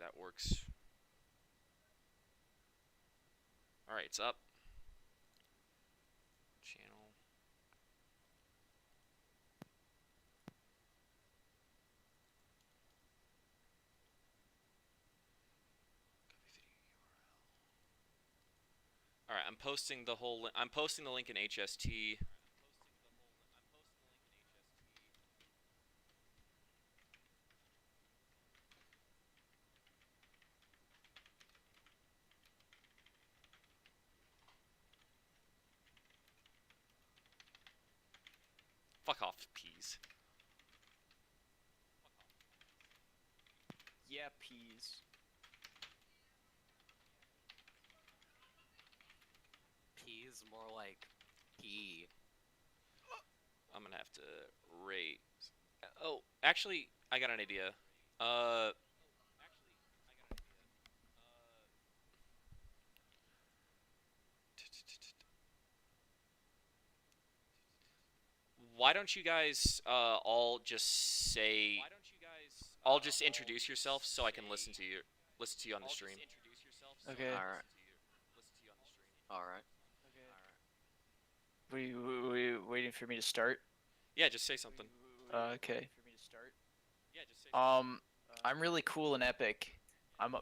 that works. Alright, it's up. Channel. Alright, I'm posting the whole I'm posting the link in HST. Fuck off, peas. Yeah, peas. Peas, more like pea. I'm gonna have to rate. Oh, actually, I got an idea. Uh, why don't you guys all just say? I'll just introduce yourself so I can listen to you on the stream. Okay. Alright. Alright. We waiting for me to start? Yeah, just say something. Okay. I'm really cool and epic. I'm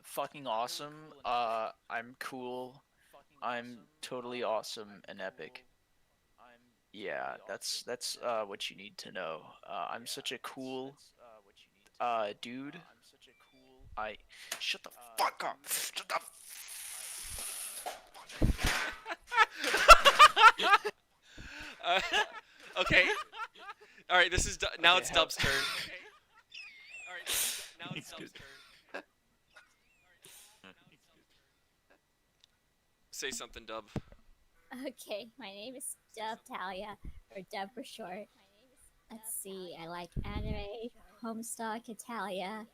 fucking awesome. I'm cool. I'm totally awesome and epic. Yeah, that's what you need to know. I'm such a cool dude. I shut the fuck up. Shut the Okay. All right. Now Okay, it's how- Dub's turn. All right. Now it's Dub's turn. Say something, Dub. Okay, my name is Dub Talia, or Dub for short. Let's see, I like anime, Homestuck, Italia,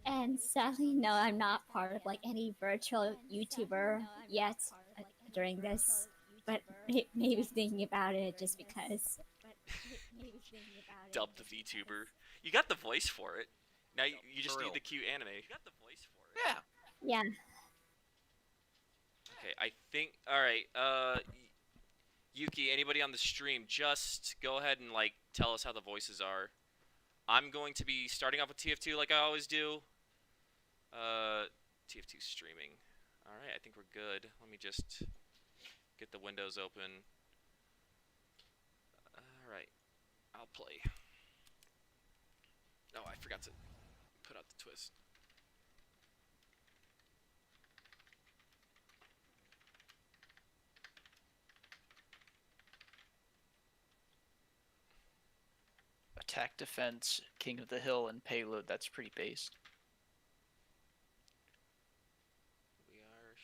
and sadly, no, I'm not part of like any virtual YouTuber yet during this, but maybe thinking about it just because. Dub the VTuber. You got the voice for it. Now you just need the cute anime. Yeah. Yeah, Okay, I think. All right. Yuki, anybody on the stream, just go ahead and like tell us how the voices are. I'm going to be starting off with TF2 like I always do. TF2 streaming. All right, I think we're good. Let me just get the windows open. All right, I'll play. Oh, I forgot to put out the twist. Attack, defense, king of the hill, and payload. That's pretty based. We are.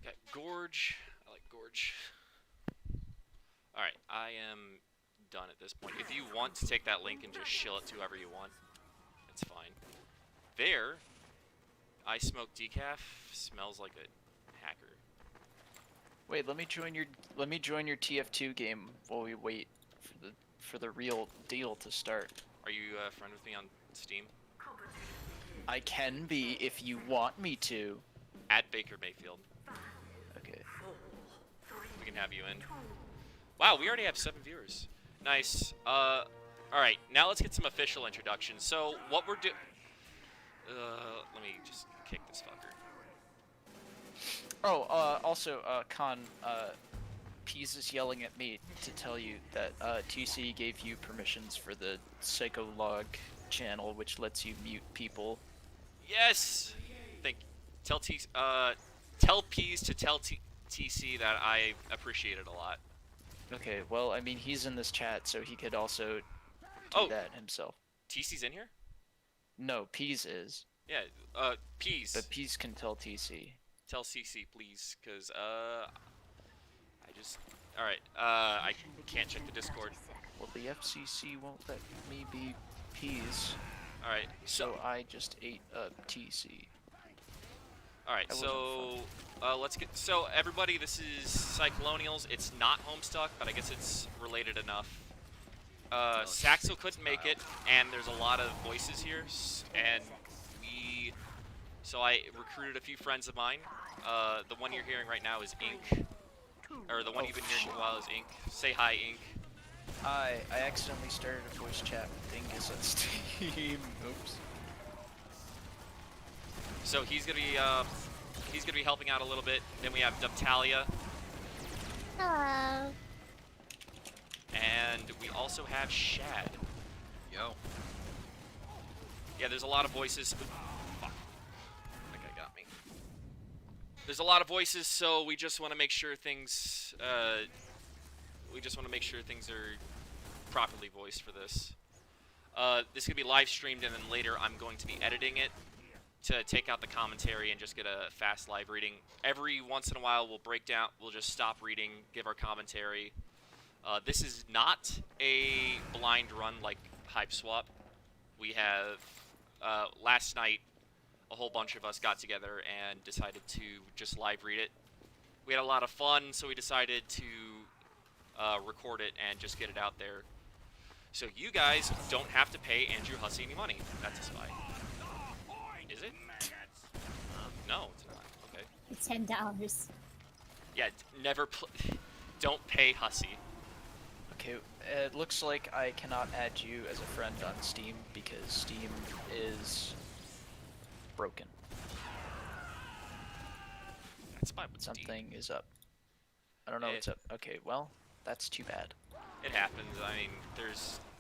Got Gorge. I like Gorge. Alright, I am done at this point. If you want to take that link and just shill it to whoever you want, it's fine. There, I smoke decaf. Smells like a hacker. Wait, let me join your TF2 game while we wait for the real deal to start. Are you a friend with me on Steam? I can be if you want me to. At Baker Mayfield. Okay. We can have you in. Wow, we already have 7 viewers. Nice. Alright, now let's get some official introductions. So, what we're doing... let me just kick this fucker. Oh, also, Khan, Pease is yelling at me to tell you that TC gave you permissions for the Psycholog channel, which lets you mute people. Yes! Tell Pease to tell TC that I appreciate it a lot. Okay, well, I mean, he's in this chat, so he could also do that himself. TC's in here? No, Pease is. Yeah, Pease. But Pease can tell TC. Tell CC, please, because, Alright, I can't check the Discord. Well, the FCC won't let me be Pease. Alright, So I just ate a TC. All right, That wasn't so let's get. So everybody, this is Psycholonials. It's not Homestuck, but I guess it's related enough. Saxo couldn't make it, and there's a lot of voices here, and so I recruited a few friends of mine. The one you're hearing right now is Ink, or the one you've been hearing for a while is Ink. Say hi, Ink. I accidentally started a voice chat with Dingus on Steam. Oops. So he's gonna be helping out a little bit. Then we have Dubtalia, Hello. and we also have Shad. Yo. Yeah, there's a lot of voices. Fuck. That guy got me. There's a lot of voices, so we just want to make sure things. We just want to make sure things are properly voiced for this. This is gonna be live streamed, and then later I'm going to be editing it to take out the commentary and just get a fast live reading. Every once in a while, we'll break down. We'll just stop reading, give our commentary. This is not a blind run like Hype Swap. We have last night a whole bunch of us got together and decided to just live read it. We had a lot of fun, so we decided to record it and just get it out there. So you guys don't have to pay Andrew Hussie any money. That's a spy. Is it? No, it's not. Okay. It's $10. Yeah, never don't pay Hussie. Okay, it looks like I cannot add you as a friend on Steam because Steam is broken. That's my what's Something is up. I don't know what's up. Okay, well, that's too bad. It happens. I mean,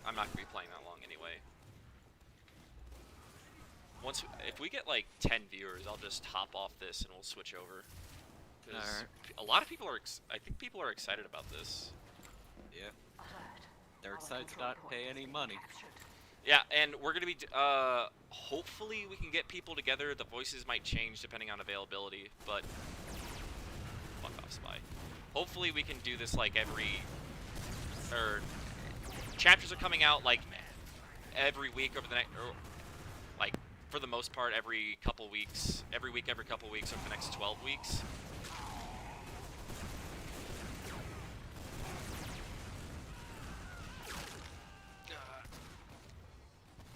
I'm not gonna be playing that long anyway. If we get like 10 viewers, I'll just hop off this and we'll switch over. Alright. A lot of people I think people are excited about this. Yeah. They're excited to not pay any money. Yeah, and we're gonna be. Hopefully, we can get people together. The voices might change depending on availability, but fuck off, Spy. Hopefully, we can do this like chapters are coming out like every week over the next, like for the most part every couple weeks, every couple weeks over the next 12 weeks.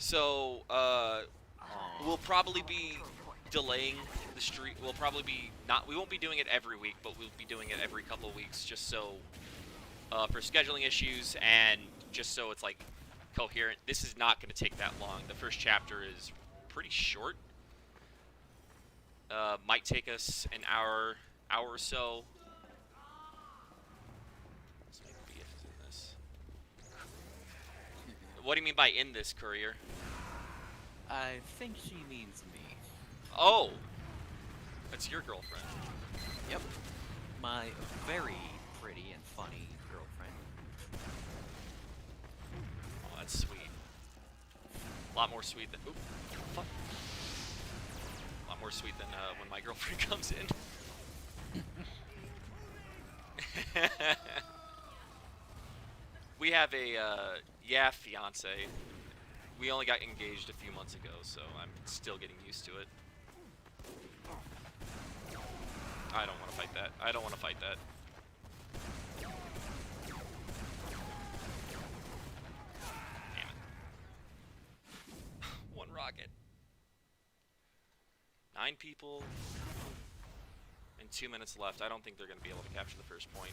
So, we'll probably be delaying the stream. We won't be doing it every week, but we'll be doing it every couple weeks, just so, for scheduling issues and just so it's like coherent. This is not going to take that long. The first chapter is pretty short. Might take us an hour or so. Let's make BF is in this. What do you mean by in this, Courier? I think she means me. Oh! That's your girlfriend. Yep. My very pretty and funny girlfriend. Oh, that's sweet. A lot more sweet than... Oop. Fuck. A lot more sweet than when my girlfriend comes in. We have a, fiance. We only got engaged a few months ago, so I'm still getting used to it. I don't want to fight that. I don't want to fight that. Damn it. One rocket. 9 people. And 2 minutes left. I don't think they're going to be able to capture the first point.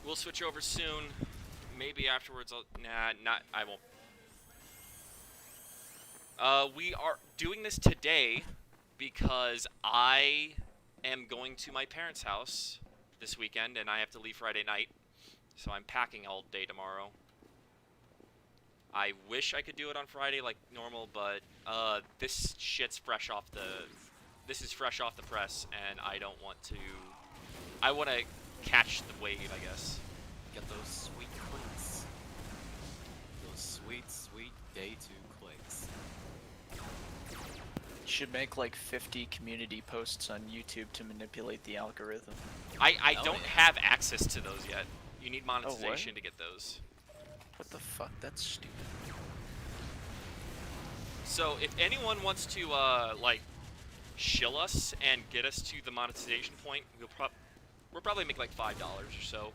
We'll switch over soon. Maybe afterwards I won't. We are doing this today because I am going to my parents' house this weekend and I have to leave Friday night. So I'm packing all day tomorrow. I wish I could do it on Friday like normal, but this shit's fresh off the press and I don't want to. I want to catch the wave, I guess. Get those sweet clicks. Those sweet, sweet day 2 clicks. Should make like 50 community posts on YouTube to manipulate the algorithm. I Oh, don't yeah. have access to those yet. You need monetization to get those. What the fuck? That's stupid. So if anyone wants to like shill us and get us to the monetization point, we'll probably make like $5 or so.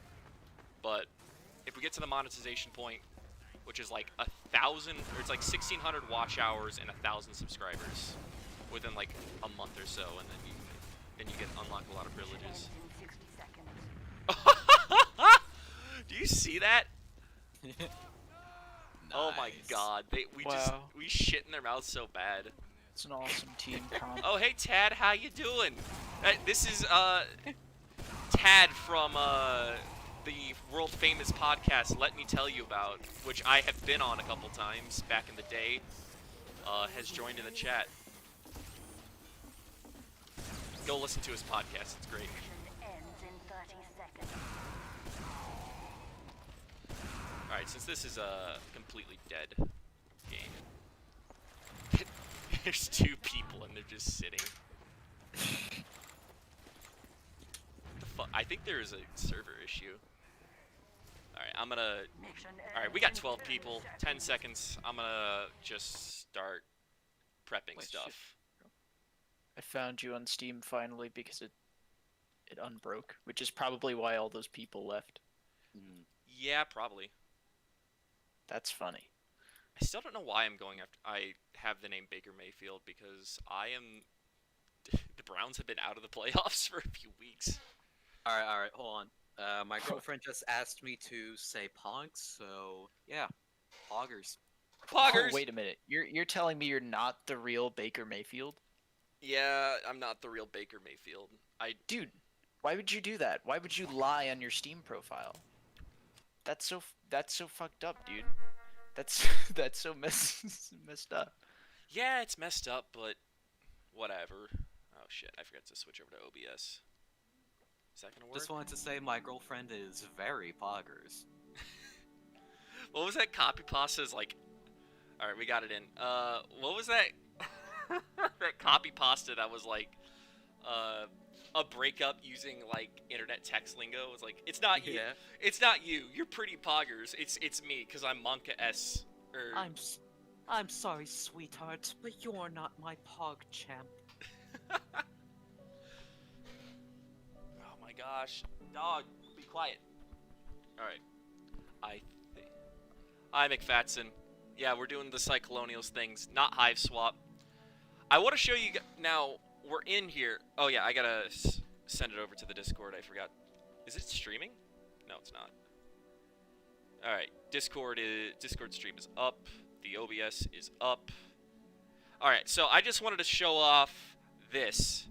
But if we get to the monetization point, which is like 1,000, or it's like 1,600 watch hours and 1,000 subscribers within like a month or so, and then you get unlock a lot of privileges. Do you see that? Oh my Nice. god, we Wow. shit in their mouths so bad. It's an awesome team comp. Oh hey Tad, how you doing? This is Tad from the world famous podcast Let Me Tell You About, which I have been on a couple times back in the day. Has joined in the chat. Go listen to his podcast, it's great. Alright, since this is a completely dead game, there's 2 people and they're just sitting. What the fuck? I think there is a server issue. Alright, Alright, we got 12 people, 10 seconds. I'm gonna just start prepping Wait, stuff. I found you on Steam finally because it unbroke, which is probably why all those people left. Mm. Yeah, probably. That's funny. I still don't know why I'm going after. I have the name Baker Mayfield because I am. The Browns have been out of the playoffs for a few weeks. Alright, hold on. My girlfriend just asked me to say Pogs, so yeah, Poggers. Poggers. Oh, wait a minute. You're telling me you're not the real Baker Mayfield? Yeah, I'm not the real Baker Mayfield. Dude, why would you do that? Why would you lie on your Steam profile? That's so fucked up, dude. That's so messed up. Yeah, it's messed up, but whatever. Oh shit, I forgot to switch over to OBS. Is that gonna work? Just wanted to say my girlfriend is very Poggers. What was that copy pasta's like? All right, we got it in. What was that? That copy pasta that was like, a breakup using like internet text lingo. It was like, it's not you. Yeah. It's not you. You're pretty poggers. It's me, cause I'm Monka S. I'm sorry, sweetheart, but you're not my Pog champ. Oh my gosh, dog, be quiet. All right, Hi McFatson. Yeah, we're doing the Psycholonials things, not Hive Swap. I want to show you now. We're in here. Oh yeah, I gotta send it over to the Discord. I forgot. Is it streaming? No, it's not. All right, Discord stream is up. The OBS is up. All right, so I just wanted to show off this.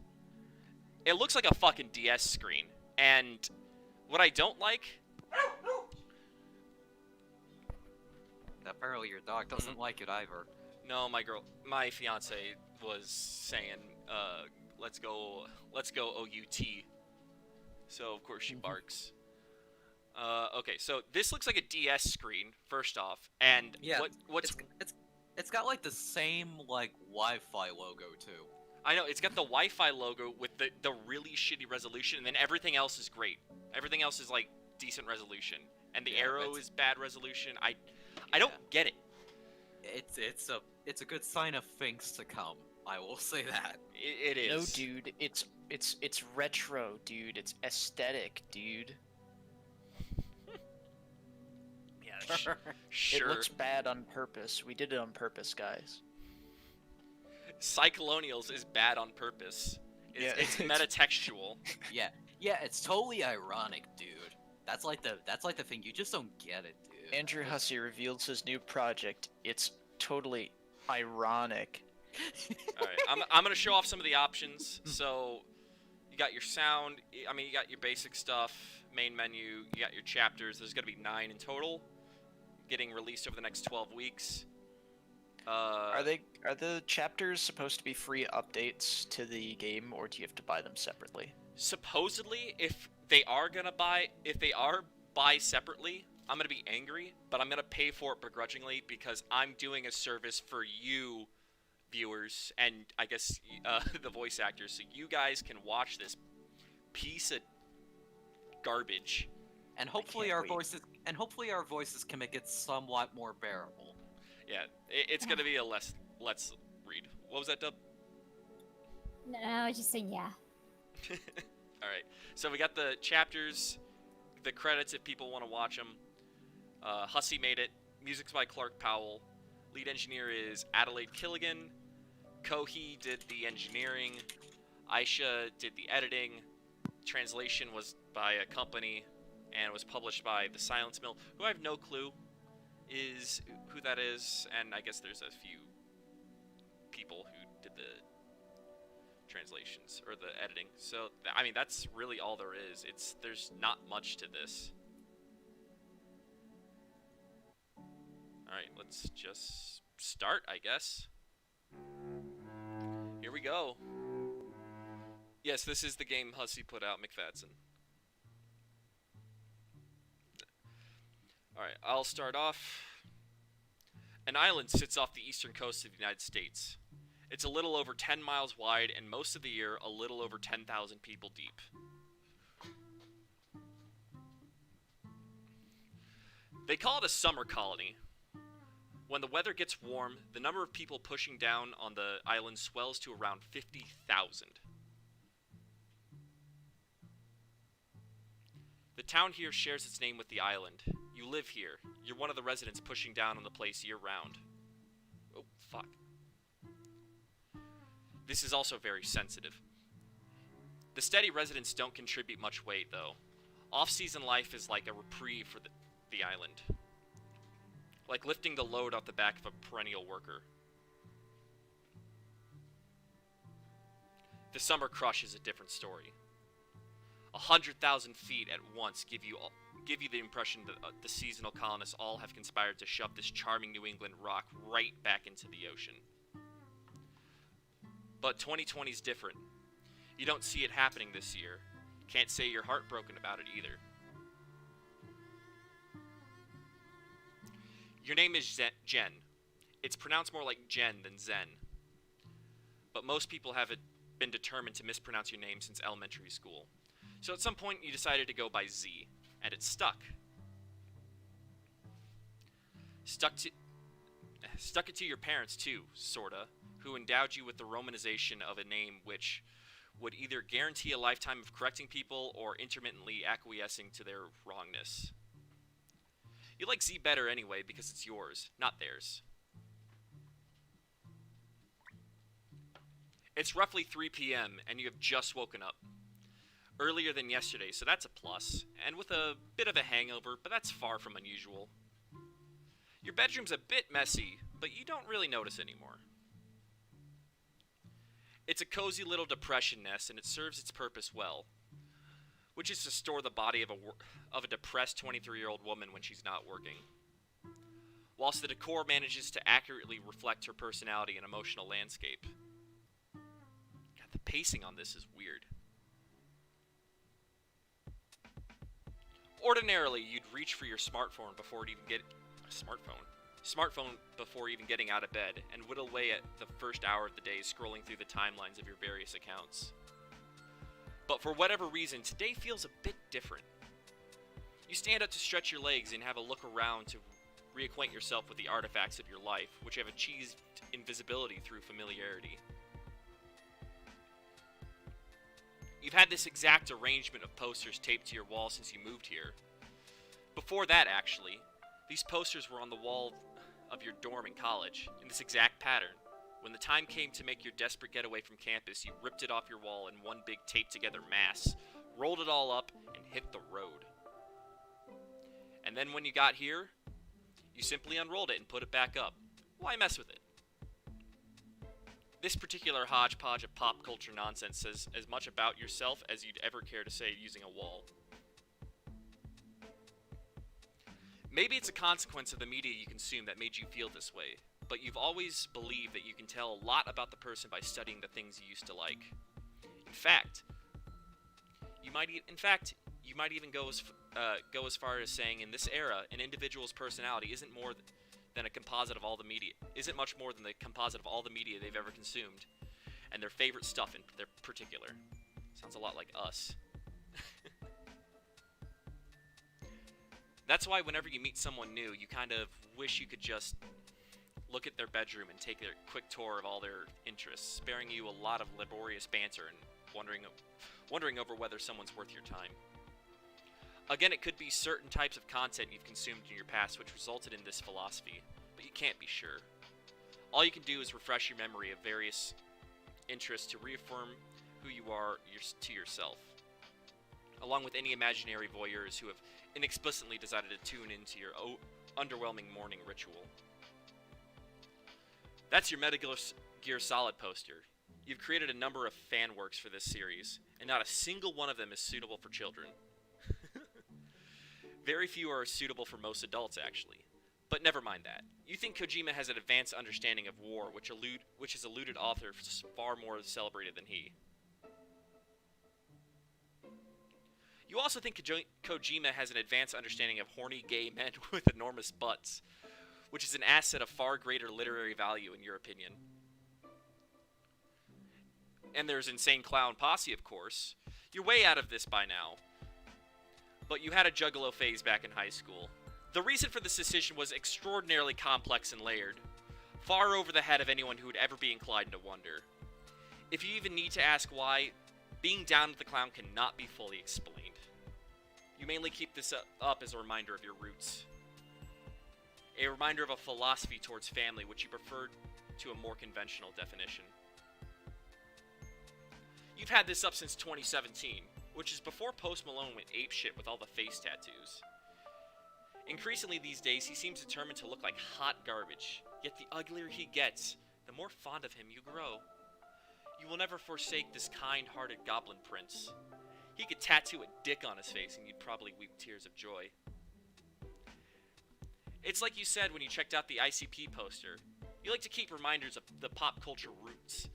It looks like a fucking DS screen, and what I don't like. Apparently your dog doesn't like it either. No, my fiance was saying, let's go OUT. So of course she barks. Okay, so this looks like a DS screen first off, and Yeah, what's it's got like the same like Wi-Fi logo too. I know it's got the Wi-Fi logo with the really shitty resolution, and then everything else is great. Everything else is like decent resolution, and the Yeah, arrow it's- is bad resolution. I don't get it. It's a good sign of things to come. I will say that. It is. No, dude, it's retro, dude. It's aesthetic, dude. Yeah, It sure. looks bad on purpose. We did it on purpose, guys. Psycholonials is bad on purpose. Yeah, It's it's- metatextual. Yeah, it's totally ironic, dude. That's like the thing. You just don't get it, dude. Andrew Hussie reveals his new project. It's totally ironic. All right, I'm gonna show off some of the options. So, you got your sound. I mean, you got your basic stuff, main menu. You got your chapters. There's gonna be 9 in total, getting released over the next 12 weeks. Are the chapters supposed to be free updates to the game, or do you have to buy them separately? Supposedly, if they are buy separately, I'm gonna be angry, but I'm gonna pay for it begrudgingly because I'm doing a service for you viewers and I guess the voice actors, so you guys can watch this piece of garbage. And hopefully can't our wait. voices can make it somewhat more bearable. Yeah, it's gonna be a less let's read. What was that, Dub? No, I was just saying yeah. All right. So we got the chapters, the credits if people want to watch them. Hussie made it. Music's by Clark Powell. Lead engineer is Adelaide Killigan. Kohi did the engineering. Aisha did the editing. Translation was by a company and was published by The Silence Mill, who I have no clue is who that is, and I guess there's a few people who did the translations or the editing. So I mean, that's really all there is. There's not much to this. Alright, let's just start, I guess. Here we go. Yes, this is the game Hussie put out, McFadden. Alright, I'll start off. An island sits off the eastern coast of the United States. It's a little over 10 miles wide and most of the year a little over 10,000 people deep. They call it a summer colony. When the weather gets warm, the number of people pushing down on the island swells to around 50,000. The town here shares its name with the island. You live here. You're one of the residents pushing down on the place year-round. Oh, fuck. This is also very sensitive. The steady residents don't contribute much weight, though. Off-season life is like a reprieve for the island. Like lifting the load off the back of a perennial worker. The summer crush is a different story. 100,000 feet at once give you the impression that the seasonal colonists all have conspired to shove this charming New England rock right back into the ocean. But 2020 is different. You don't see it happening this year. Can't say you're heartbroken about it either. Your name is Jen. It's pronounced more like Jen than Zen. But most people have been determined to mispronounce your name since elementary school. So at some point you decided to go by Z, and it stuck. Stuck it to your parents too, sorta, who endowed you with the romanization of a name which would either guarantee a lifetime of correcting people or intermittently acquiescing to their wrongness. You like Z better anyway because it's yours, not theirs. It's roughly 3 p.m. and you have just woken up. Earlier than yesterday, so that's a plus, and with a bit of a hangover, but that's far from unusual. Your bedroom's a bit messy, but you don't really notice anymore. It's a cozy little depression nest, and it serves its purpose well, which is to store the body of a depressed 23-year-old woman when she's not working. Whilst the decor manages to accurately reflect her personality and emotional landscape. God, the pacing on this is weird. Ordinarily, you'd reach for your smartphone before even getting out of bed, and whittle away at the first hour of the day scrolling through the timelines of your various accounts. But for whatever reason, today feels a bit different. You stand up to stretch your legs and have a look around to reacquaint yourself with the artifacts of your life, which have achieved invisibility through familiarity. You've had this exact arrangement of posters taped to your wall since you moved here. Before that, actually, these posters were on the wall of your dorm in college, in this exact pattern. When the time came to make your desperate getaway from campus, you ripped it off your wall in one big taped-together mass, rolled it all up, and hit the road. And then when you got here, you simply unrolled it and put it back up. Why mess with it? This particular hodgepodge of pop culture nonsense says as much about yourself as you'd ever care to say using a wall. Maybe it's a consequence of the media you consume that made you feel this way, but you've always believed that you can tell a lot about the person by studying the things you used to like. In fact, you might even go as far as saying in this era, an individual's personality isn't more than a composite of all the media. Isn't much more than the composite of all the media they've ever consumed, and their favorite stuff in their particular. Sounds a lot like us. That's why whenever you meet someone new, you kind of wish you could just look at their bedroom and take a quick tour of all their interests, sparing you a lot of laborious banter and wondering over whether someone's worth your time. Again, it could be certain types of content you've consumed in your past which resulted in this philosophy, but you can't be sure. All you can do is refresh your memory of various interests to reaffirm who you are to yourself, along with any imaginary voyeurs who have inexplicitly decided to tune into your underwhelming morning ritual. That's your Metal Gear Solid poster. You've created a number of fan works for this series, and not a single one of them is suitable for children. Very few are suitable for most adults, actually. But never mind that. You think Kojima has an advanced understanding of war, which has eluded authors far more celebrated than he. You also think Kojima has an advanced understanding of horny gay men with enormous butts, which is an asset of far greater literary value in your opinion. And there's Insane Clown Posse, of course. You're way out of this by now. But you had a juggalo phase back in high school. The reason for this decision was extraordinarily complex and layered, far over the head of anyone who would ever be inclined to wonder. If you even need to ask why, being down with the clown cannot be fully explained. You mainly keep this up as a reminder of your roots. A reminder of a philosophy towards family which you preferred to a more conventional definition. You've had this up since 2017, which is before Post Malone went apeshit with all the face tattoos. Increasingly these days, he seems determined to look like hot garbage, yet the uglier he gets, the more fond of him you grow. You will never forsake this kind-hearted goblin prince. He could tattoo a dick on his face and you'd probably weep tears of joy. It's like you said when you checked out the ICP poster. You like to keep reminders of the pop culture roots.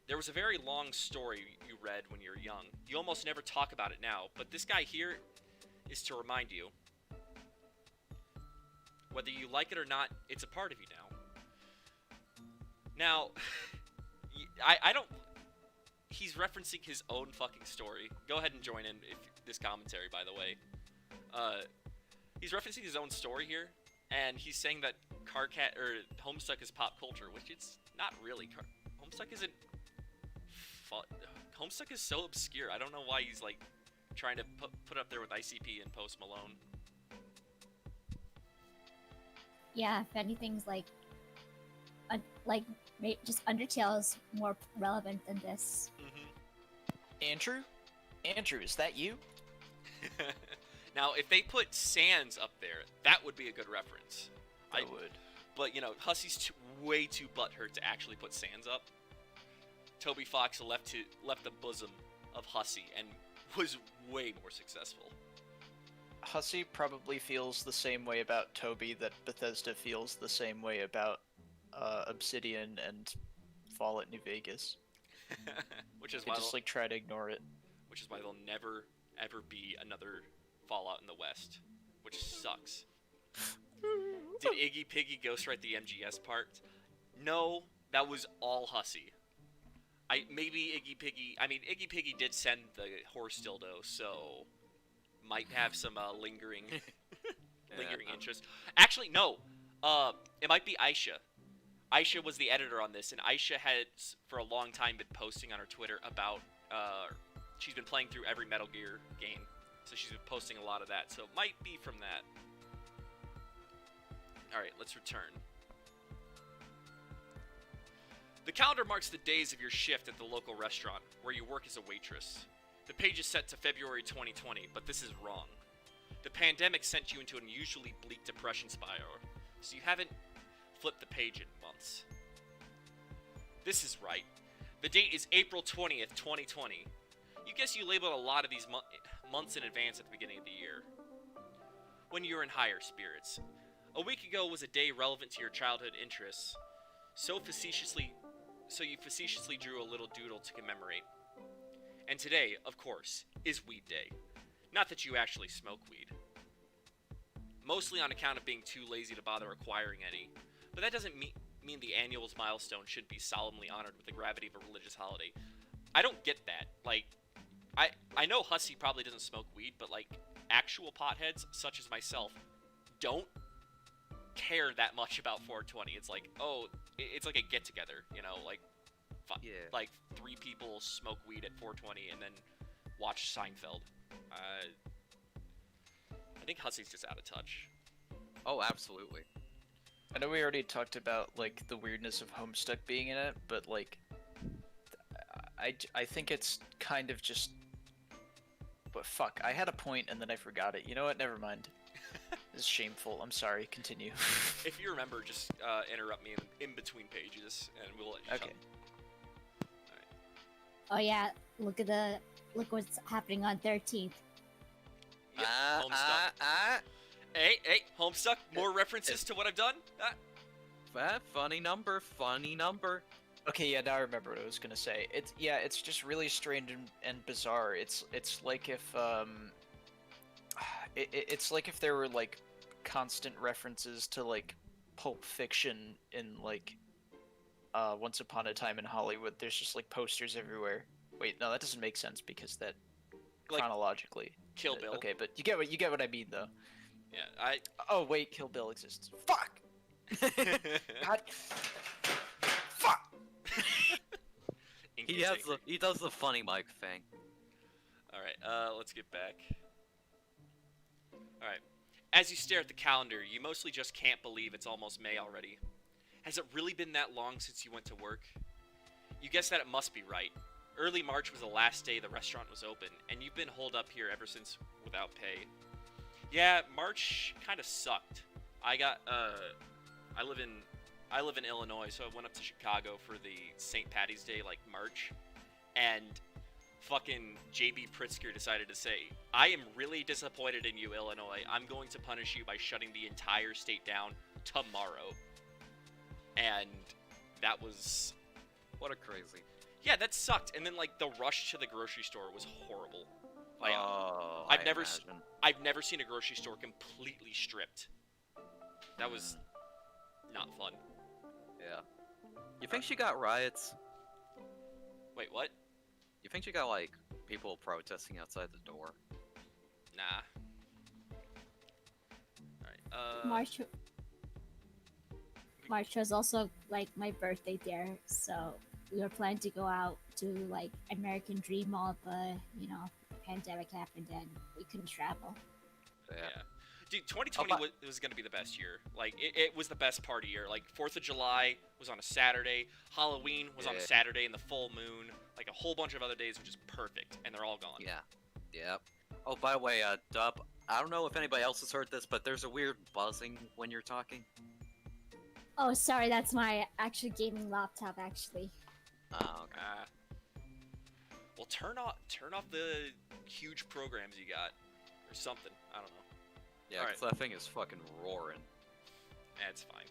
There was a very long story you read when you were young. You almost never talk about it now, but this guy here is to remind you. Whether you like it or not, it's a part of you now. Now, I don't... He's referencing his own fucking story. Go ahead and join in if this commentary, by the way. He's referencing his own story here, and he's saying that Homestuck is pop culture, which it's not really. Homestuck isn't... Homestuck is so obscure. I don't know why he's, like, trying to put up there with ICP and Post Malone. Yeah, if anything's just Undertale's more relevant than this. Andrew? Andrew, is that you? Now, if they put Sans up there, that would be a good reference. I would. But, you know, Hussie's way too butthurt to actually put Sans up. Toby Fox left the bosom of Hussie and was way more successful. Hussie probably feels the same way about Toby that Bethesda feels the same way about Obsidian and Fallout New Vegas. Which is they why just like try to ignore it. Which is why there'll never ever be another Fallout in the West, which sucks. Did Iggy Piggy ghostwrite the MGS part? No, that was all Hussie. Iggy Piggy did send the horse dildo, so might have some lingering interest. Actually, no. It might be Aisha. Aisha was the editor on this, and Aisha had for a long time been posting on her Twitter about she's been playing through every Metal Gear game, so she's been posting a lot of that. So it might be from that. All right, let's return. The calendar marks the days of your shift at the local restaurant, where you work as a waitress. The page is set to February 2020, but this is wrong. The pandemic sent you into an unusually bleak depression spiral, so you haven't flipped the page in months. This is right. The date is April 20th, 2020. You guess you labeled a lot of these months in advance at the beginning of the year, when you were in higher spirits. A week ago was a day relevant to your childhood interests, so you facetiously drew a little doodle to commemorate. And today, of course, is Weed Day. Not that you actually smoke weed. Mostly on account of being too lazy to bother acquiring any. But that doesn't mean the annual milestone should be solemnly honored with the gravity of a religious holiday. I don't get that. Like, I know Hussie probably doesn't smoke weed, but like, actual potheads, such as myself, don't. care that much about 420. It's like, oh, it's like a get together, you know, like, Yeah. like 3 people smoke weed at 420 and then watch Seinfeld. I think Hussie's just out of touch. Oh, absolutely. I know we already talked about like the weirdness of Homestuck being in it, but like, I think it's kind of just. But fuck, I had a point and then I forgot it. You know what? Never mind. This is shameful. I'm sorry. Continue. If you remember, just interrupt me in between pages, and we'll let you Okay. Oh yeah, look what's happening on 13th. Yep, Homestuck. Hey, Homestuck. More references to what I've done. Funny number, funny number. Okay, yeah, now I remember what I was gonna say. It's just really strange and bizarre. It's like if it's like if there were like constant references to like Pulp Fiction in like Once Upon a Time in Hollywood. There's just like posters everywhere. Wait, no, that doesn't make sense because that Like chronologically. Kill Bill. Okay, but you get what I mean though. Yeah, Oh wait, Kill Bill exists. Fuck. God. Fuck. He does the funny mic thing. All right, let's get back. All right. As you stare at the calendar, you mostly just can't believe it's almost May already. Has it really been that long since you went to work? You guess that it must be right. Early March was the last day the restaurant was open, and you've been holed up here ever since without pay. Yeah, March kind of sucked. I live in Illinois, so I went up to Chicago for the St. Patty's Day, like, March, and fucking JB Pritzker decided to say, I am really disappointed in you, Illinois. I'm going to punish you by shutting the entire state down tomorrow. And that was... What a crazy. Yeah, that sucked. And then, like, the rush to the grocery store was horrible. Like, Oh, I've I never imagine. I've never seen a grocery store completely stripped. That was not fun. Yeah. You think she got riots? Wait, what? You think she got, like, people protesting outside the door? Nah. Alright, March was also like my birthday there, so we were planning to go out to like American Dream Mall, but you know, the pandemic happened and we couldn't travel. yeah. Dude, 2020 was going to be the best year. Like, it was the best party year. Like, 4th of July was on a Saturday. Halloween was on a Saturday in the full moon. Like, a whole bunch of other days were just perfect, and they're all gone. Yeah. Yep. Oh, by the way, Dub, I don't know if anybody else has heard this, but there's a weird buzzing when you're talking. Oh, sorry, that's my actual gaming laptop, actually. Oh, okay. Well, turn off the huge programs you got, or something. I don't know. Yeah, All 'cause that thing is fucking roaring. That's fine.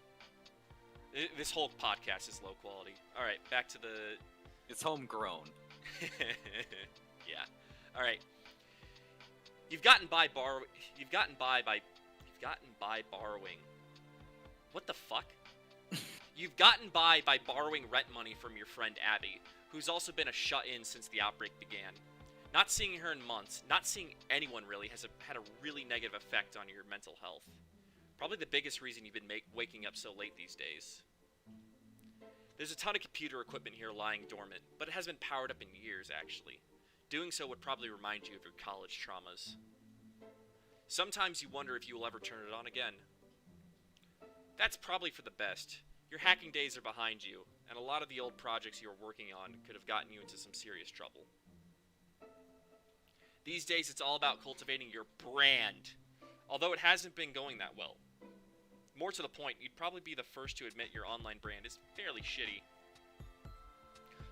This whole podcast is low quality. All right, back to the. It's homegrown. Yeah. All right. You've gotten by borrowing. What the fuck? You've gotten by borrowing rent money from your friend Abby, who's also been a shut-in since the outbreak began. Not seeing her in months, not seeing anyone really, has had a really negative effect on your mental health. Probably the biggest reason you've been waking up so late these days. There's a ton of computer equipment here lying dormant, but it hasn't been powered up in years, actually. Doing so would probably remind you of your college traumas. Sometimes you wonder if you will ever turn it on again. That's probably for the best. Your hacking days are behind you, and a lot of the old projects you were working on could have gotten you into some serious trouble. These days, it's all about cultivating your brand, although it hasn't been going that well. More to the point, you'd probably be the first to admit your online brand is fairly shitty.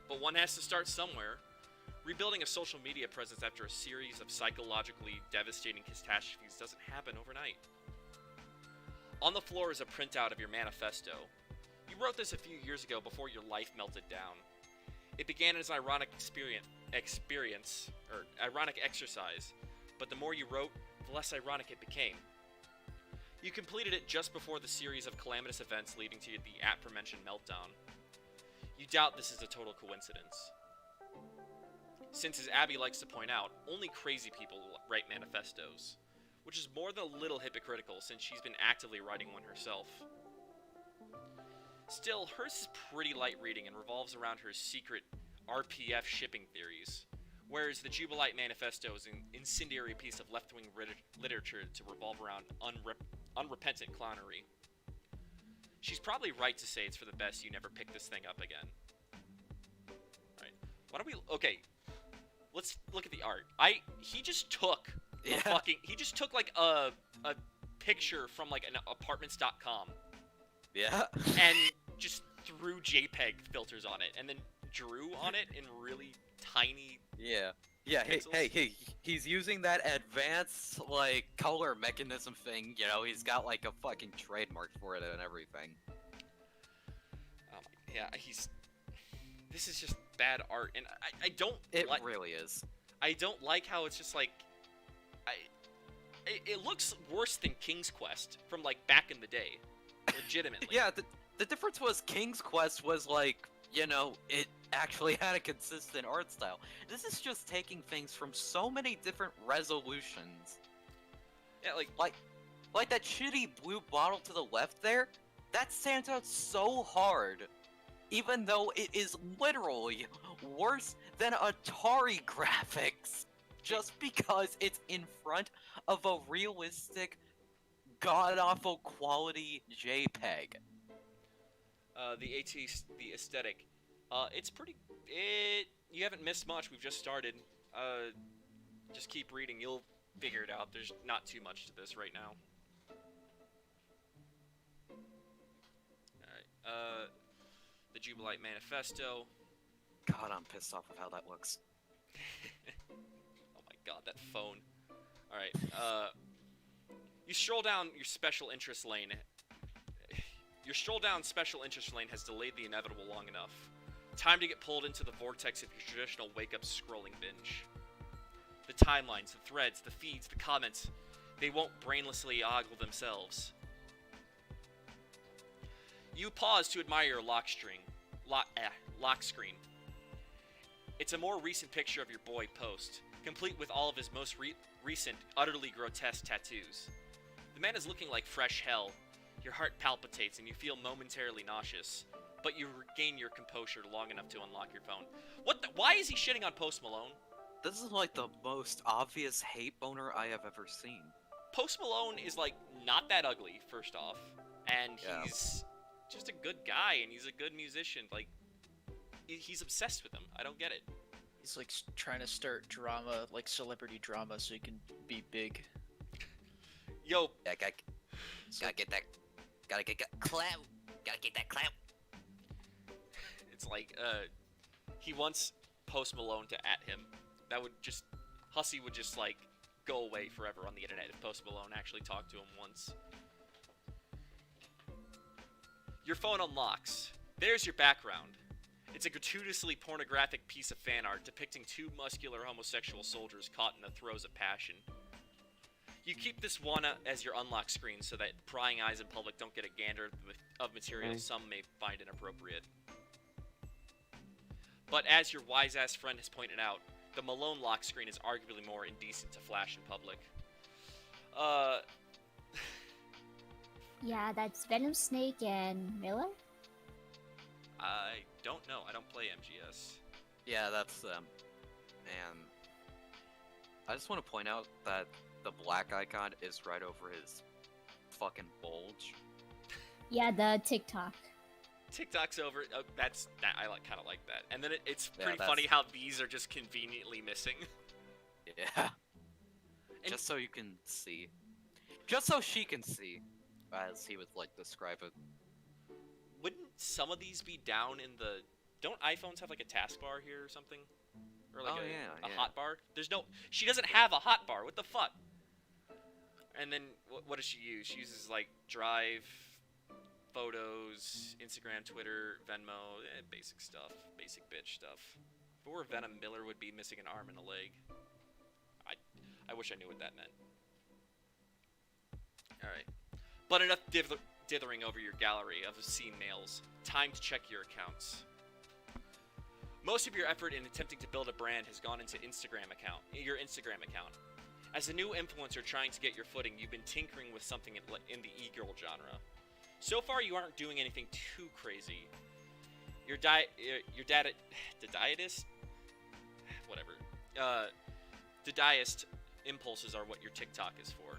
But one has to start somewhere. Rebuilding a social media presence after a series of psychologically devastating catastrophes doesn't happen overnight. On the floor is a printout of your manifesto. You wrote this a few years ago before your life melted down. It began as an ironic ironic exercise, but the more you wrote, the less ironic it became. You completed it just before the series of calamitous events leading to the aforementioned meltdown. You doubt this is a total coincidence. Since, as Abby likes to point out, only crazy people write manifestos. which is more than a little hypocritical since she's been actively writing one herself. Still, hers is pretty light reading and revolves around her secret RPF shipping theories, whereas the Jubilite Manifesto is an incendiary piece of left-wing literature to revolve around unrepentant clownery. She's probably right to say it's for the best you never pick this thing up again. Alright, why don't we... Okay, let's look at the art. He just took he just took, like, a picture from, like, an apartments.com. Yeah. And just threw JPEG filters on it, and then drew on it in really tiny... Yeah. Yeah, he's using that advanced, like, color mechanism thing, you know, he's got, like, a fucking trademark for it and everything. Yeah, this is just bad art, and I don't... It really is. I don't like how it's just, like... It looks worse than King's Quest from, like, back in the day. Legitimately. Yeah, the difference was King's Quest was, like, you know, it actually had a consistent art style. This is just taking things from so many different resolutions. Yeah, like that shitty blue bottle to the left there, that stands out so hard. Even though it is literally worse than Atari graphics. Just because it's in front of a realistic, god-awful quality JPEG. The aesthetic. It's pretty... You haven't missed much, we've just started. Just keep reading, you'll figure it out. There's not too much to this right now. Alright, the Jubilite Manifesto. God, I'm pissed off of how that looks. Oh my god, that phone. Alright, you stroll down your special interest lane. Your stroll down special interest lane has delayed the inevitable long enough. Time to get pulled into the vortex of your traditional wake-up scrolling binge. The timelines, the threads, the feeds, the comments, they won't brainlessly ogle themselves. You pause to admire your lock screen. It's a more recent picture of your boy Post, complete with all of his most recent, utterly grotesque tattoos. The man is looking like fresh hell. Your heart palpitates and you feel momentarily nauseous, but you regain your composure long enough to unlock your phone. Why is he shitting on Post Malone? This is like the most obvious hate boner I have ever seen. Post Malone is, like, not that ugly, first off, and Yeah. he's just a good guy, and he's a good musician. Like, he's obsessed with him. I don't get it. He's like trying to start drama, like celebrity drama, so he can be big. Yo, Yeah, gotta get that clout. Gotta get that clout. it's like, he wants Post Malone to at him. That would just... Hussie would just, like, go away forever on the internet if Post Malone actually talked to him once. Your phone unlocks. There's your background. It's a gratuitously pornographic piece of fan art depicting two muscular homosexual soldiers caught in the throes of passion. You keep this one as your unlock screen so that prying eyes in public don't get a gander of material some may find inappropriate. But as your wise-ass friend has pointed out, the Malone lock screen is arguably more indecent to flash in public. Yeah, that's Venom Snake and Miller? I don't know. I don't play MGS. Yeah, that's them. And I just want to point out that the black icon is right over his fucking bulge. Yeah, the TikTok. TikTok's over. Oh, I kind of like that. And then it's Yeah, pretty that's- funny how these are just conveniently missing. Yeah. And- Just so you can see. Just so she can see, as he would like describe it. Wouldn't some of these be down in the... Don't iPhones have like a taskbar here or something? Or like Oh, a yeah. hotbar? There's no... She doesn't have a hotbar. What the fuck? And then what does she use? She uses like Drive, Photos, Instagram, Twitter, Venmo, basic stuff. Basic bitch stuff. If it were Venom, Miller would be missing an arm and a leg. I wish I knew what that meant. Alright. But enough dithering over your gallery of obscene mails. Time to check your accounts. Most of your effort in attempting to build a brand has gone into your Instagram account. As a new influencer trying to get your footing, you've been tinkering with something in the e-girl genre. So far, you aren't doing anything too crazy. Your dietist, whatever. Dadaist impulses are what your TikTok is for.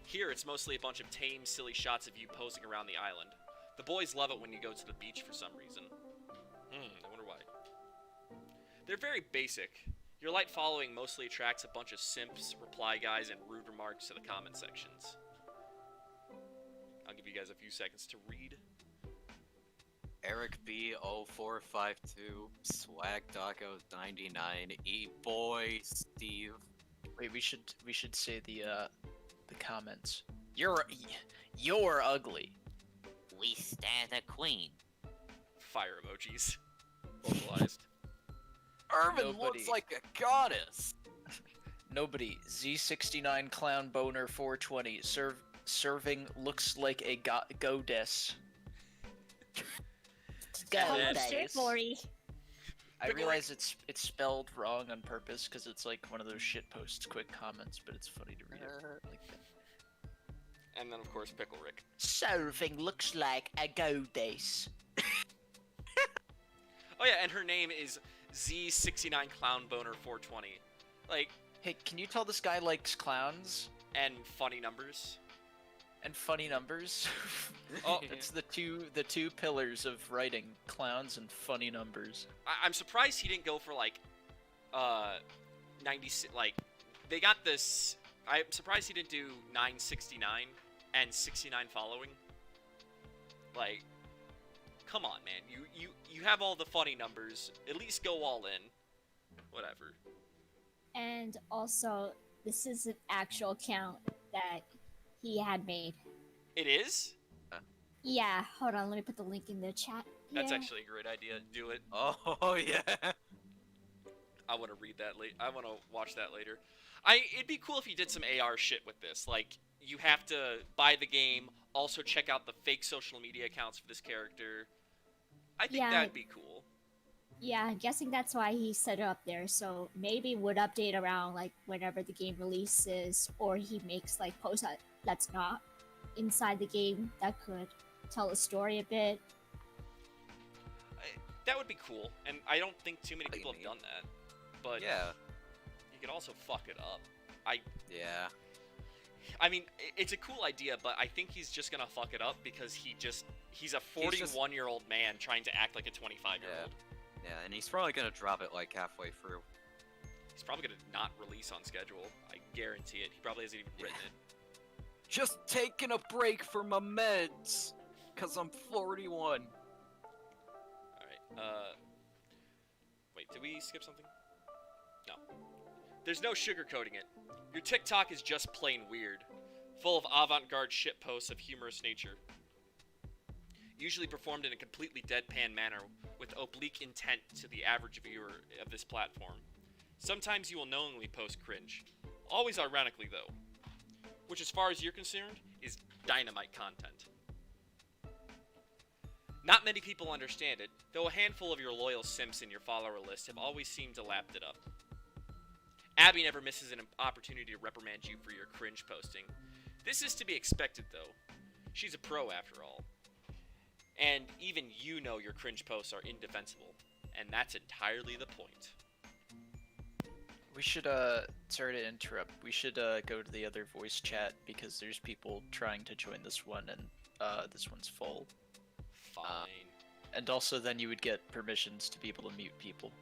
Here, it's mostly a bunch of tame, silly shots of you posing around the island. The boys love it when you go to the beach for some reason. I wonder why. They're very basic. Your light following mostly attracts a bunch of simps, reply guys, and rude remarks to the comment sections. I'll give you guys a few seconds to read. Eric B0452, Swag Taco 99, E-Boy, Steve. Wait, we should say the comments. You're ugly. We stand a queen. Fire emojis. Localized. Irvin Nobody. looks like a goddess. Nobody. Z69 clown boner 420. Serving looks like a goddess. Goddess. Glory. I realize it's spelled wrong on purpose because it's like one of those shit posts, quick comments, but it's funny to read it like that. And then, of course, Pickle Rick. Serving looks like a goddess. Oh yeah, and her name is Z69 Clown Boner 420. Like, Hey, can you tell this guy likes clowns and funny numbers. and funny numbers? Oh, It's the two pillars of writing: clowns and funny numbers. I'm surprised he didn't go for like, 96. Like, they got this. I'm surprised he didn't do 969 and 69 following. Like, come on, man. You have all the funny numbers. At least go all in. Whatever. And also, this is an actual account that he had made. It is? Yeah, hold on, let me put the link in the chat. That's Yeah. actually a great idea. Do it. Oh, yeah. I want to read that later. I want to watch that later. It'd be cool if you did some AR shit with this. Like, you have to buy the game, also check out the fake social media accounts for this character. I think Yeah. that'd be cool. Yeah, I'm guessing that's why he set it up there. So maybe would update around like whenever the game releases, or he makes like posts that's not inside the game that could tell a story a bit. That would be cool, and I don't think too many people have Maybe. done that. But Yeah. you could also fuck it up. Yeah. I mean, it's a cool idea, but I think he's just gonna fuck it up because he's a 41-year-old man trying to act like a 25-year-old. Yeah, and he's probably gonna drop it like halfway through. He's probably gonna not release on schedule. I guarantee it. He probably hasn't even written it. Just taking a break for my meds, cause I'm 41. Alright, wait, did we skip something? No. There's no sugarcoating it. Your TikTok is just plain weird. Full of avant-garde shitposts of humorous nature. Usually performed in a completely deadpan manner, with oblique intent to the average viewer of this platform. Sometimes you will knowingly post cringe. Always ironically, though. Which, as far as you're concerned, is dynamite content. Not many people understand it, though a handful of your loyal simps in your follower list have always seemed to lap it up. Abby never misses an opportunity to reprimand you for your cringe posting. This is to be expected, though. She's a pro, after all. And even you know your cringe posts are indefensible, and that's entirely the point. We should, sorry to interrupt, we should, go to the other voice chat, because there's people trying to join this one, and, this one's full. Fine. And also then you would get permissions to be able to mute people.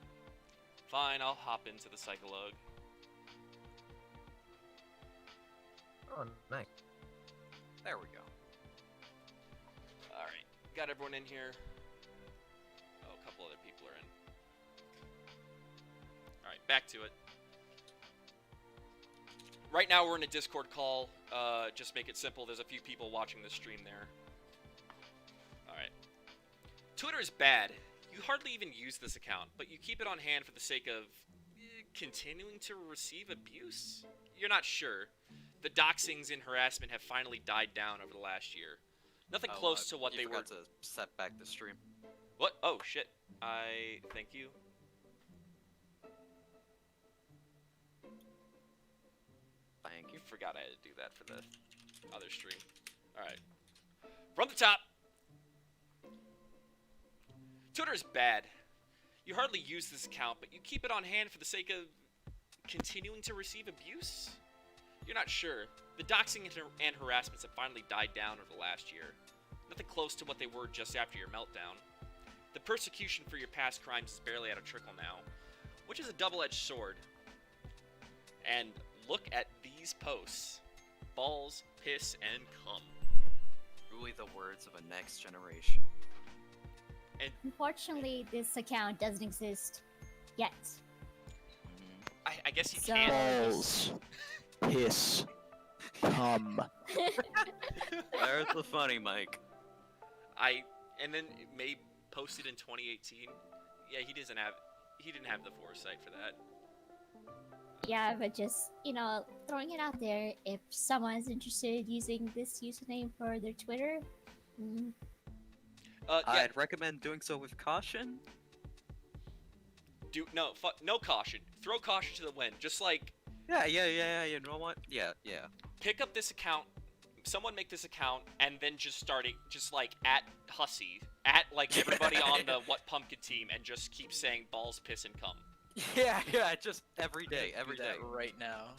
Fine, I'll hop into the Psychologue. Oh, nice. There we go. Alright, got everyone in here. Oh, a couple other people are in. Alright, back to it. Right now we're in a Discord call. Just make it simple. There's a few people watching the stream there. Alright. Twitter is bad. You hardly even use this account, but you keep it on hand for the sake of continuing to receive abuse? You're not sure. The doxings and harassment have finally died down over the last year. Nothing close to what you they were. forgot to set back the stream. What? Oh, shit. Thank you. forgot I had to do that for the other stream. Alright. From the top. Twitter is bad. You hardly use this account, but you keep it on hand for the sake of continuing to receive abuse? You're not sure. The doxing and harassments have finally died down over the last year. Nothing close to what they were just after your meltdown. The persecution for your past crimes is barely at a trickle now, which is a double-edged sword. And look at these posts. Balls, piss, and cum. Truly the words of a next generation. Unfortunately, this account doesn't exist yet. I guess you So- can't. Balls. Piss. Cum. There's the funny, Mike. And then it may posted in 2018. Yeah, he didn't have the foresight for that. Yeah, but just, throwing it out there, if someone's interested in using this username for their Twitter, Yeah, I'd recommend doing so with caution. no caution. Throw caution to the wind. Just like Yeah, you know what? Yeah. pick up this account, someone make this account, and then just like at Hussie, at like everybody on the What Pumpkin team, and just keep saying balls, piss, and cum. Yeah, just every day, every Do day. that right now.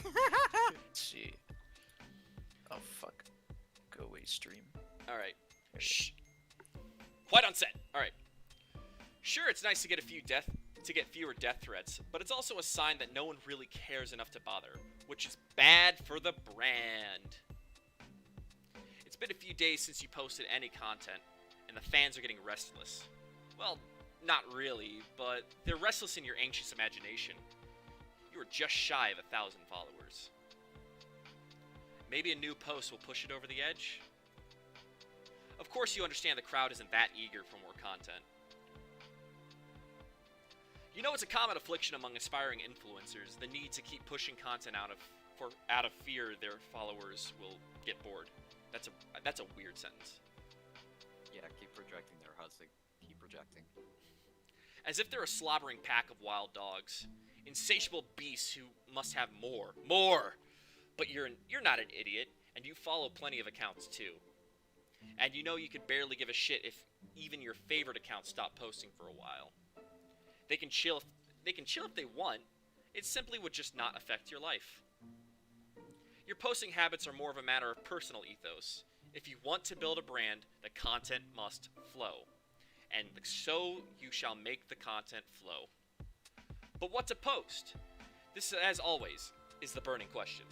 Let's see. Oh fuck. Go away, stream. Alright. Shh. Quiet on set. Alright. Sure, it's nice to get fewer death threats, but it's also a sign that no one really cares enough to bother, which is bad for the brand. It's been a few days since you posted any content, and the fans are getting restless. Well, not really, but they're restless in your anxious imagination. You are just shy of 1,000 followers. Maybe a new post will push it over the edge? Of course you understand the crowd isn't that eager for more content. You know it's a common affliction among aspiring influencers, the need to keep pushing content out of fear their followers will get bored. That's a weird sentence. Yeah, keep projecting there, Hussie. Keep projecting. As if they're a slobbering pack of wild dogs, insatiable beasts who must have more. But you're not an idiot, and you follow plenty of accounts too. And you know you could barely give a shit if even your favorite account stopped posting for a while. They can chill if they want. It simply would just not affect your life. Your posting habits are more of a matter of personal ethos. If you want to build a brand, the content must flow. And so you shall make the content flow. But what to post? This, as always, is the burning question.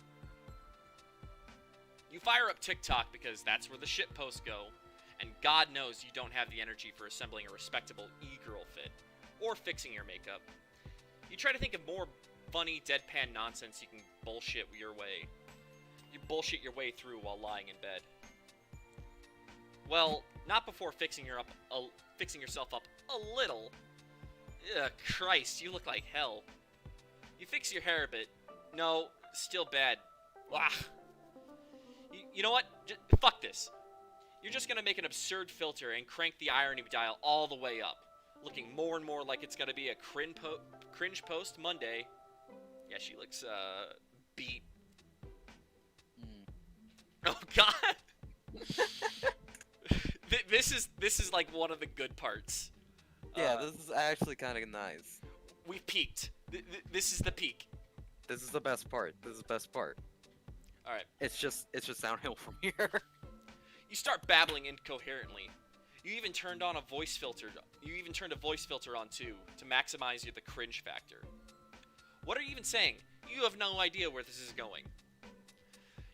You fire up TikTok because that's where the shit posts go, and God knows you don't have the energy for assembling a respectable e-girl fit, or fixing your makeup. You try to think of more funny, deadpan nonsense you can bullshit your way. You bullshit your way through while lying in bed. Well, not before fixing yourself up a little. Ugh, Christ, you look like hell. You fix your hair a bit. No, still bad. Wah. You know what? Fuck this. You're just gonna make an absurd filter and crank the irony dial all the way up, looking more and more like it's gonna be a cringe post Monday. Yeah, she looks, beat. Oh, God! This is like one of the good parts. Yeah, this is actually kind of nice. We've peaked. This is the peak. This is the best part. This is the best part. Alright. It's just downhill from here. You start babbling incoherently. You even turned a voice filter on too, to maximize the cringe factor. What are you even saying? You have no idea where this is going.